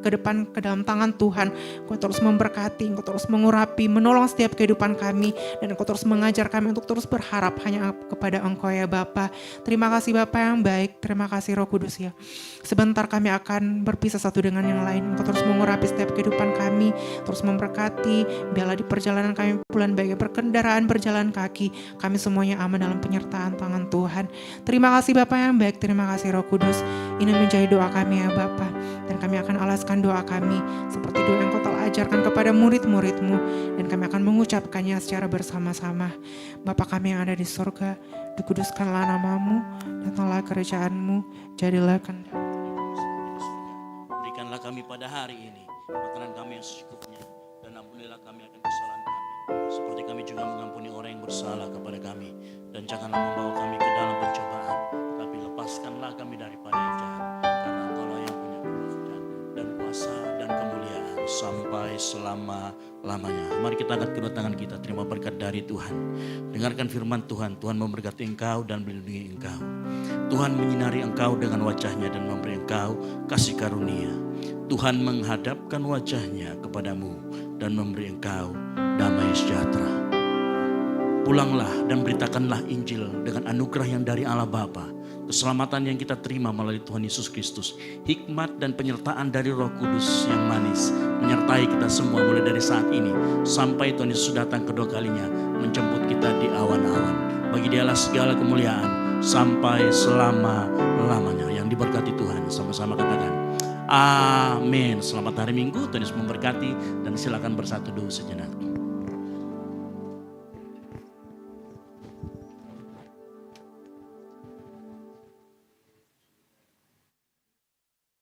depan ke dalam tangan Tuhan. Engkau terus memberkati, Engkau terus mengurapi, menolong setiap kehidupan kami, dan Engkau terus mengajar kami untuk terus berharap hanya kepada Engkau ya Bapa. Terima kasih Bapa yang baik, terima kasih Roh Kudus ya. Sebentar kami akan berpisah satu dengan yang lain. Engkau terus mengurapi setiap kehidupan kami, terus memberkati, biarlah di perjalanan kami pulang baik berkendaraan, berjalan kaki, kami semuanya aman dalam penyertaan tangan Tuhan. Terima kasih Bapa yang baik, terima kasih Roh Kudus. Ini menjadi doa kami ya Bapa, dan kami akan alaskan doa kami seperti doa yang Kau telah ajarkan kepada murid-murid-Mu, dan kami akan mengucapkannya secara bersama-sama. Bapa kami yang ada di surga, dikuduskanlah nama-Mu, datanglah kerajaan-Mu, jadilah kehendak. Berikanlah kami pada hari ini makanan kami yang secukupnya, dan ampunilah kami akan kesalahan kami, seperti kami juga mengampuni orang yang bersalah kepada kami, dan janganlah membawa kami ke dalam pencobaan, tapi lepaskanlah kami daripada yang jahat, karena Engkaulah yang punya kerajaan dan kuasa dan kemuliaan sampai selama-lamanya. Mari kita angkat kedua tangan kita, terima berkat dari Tuhan. Dengarkan firman Tuhan. Tuhan memberkati engkau dan melindungi engkau. Tuhan menyinari engkau dengan wajahnya dan memberi engkau kasih karunia. Tuhan menghadapkan wajahnya kepadamu dan memberi engkau damai sejahtera. Pulanglah dan beritakanlah Injil dengan anugerah yang dari Allah Bapa, keselamatan yang kita terima melalui Tuhan Yesus Kristus, hikmat dan penyertaan dari Roh Kudus yang manis menyertai kita semua mulai dari saat ini sampai Tuhan Yesus datang kedua kalinya menjemput kita di awan-awan. Bagi Dialah segala kemuliaan sampai selama-lamanya. Yang diberkati Tuhan, sama-sama katakan amin. Selamat hari Minggu, Tuhan Yesus memberkati, dan silakan bersatu dulu sejenak.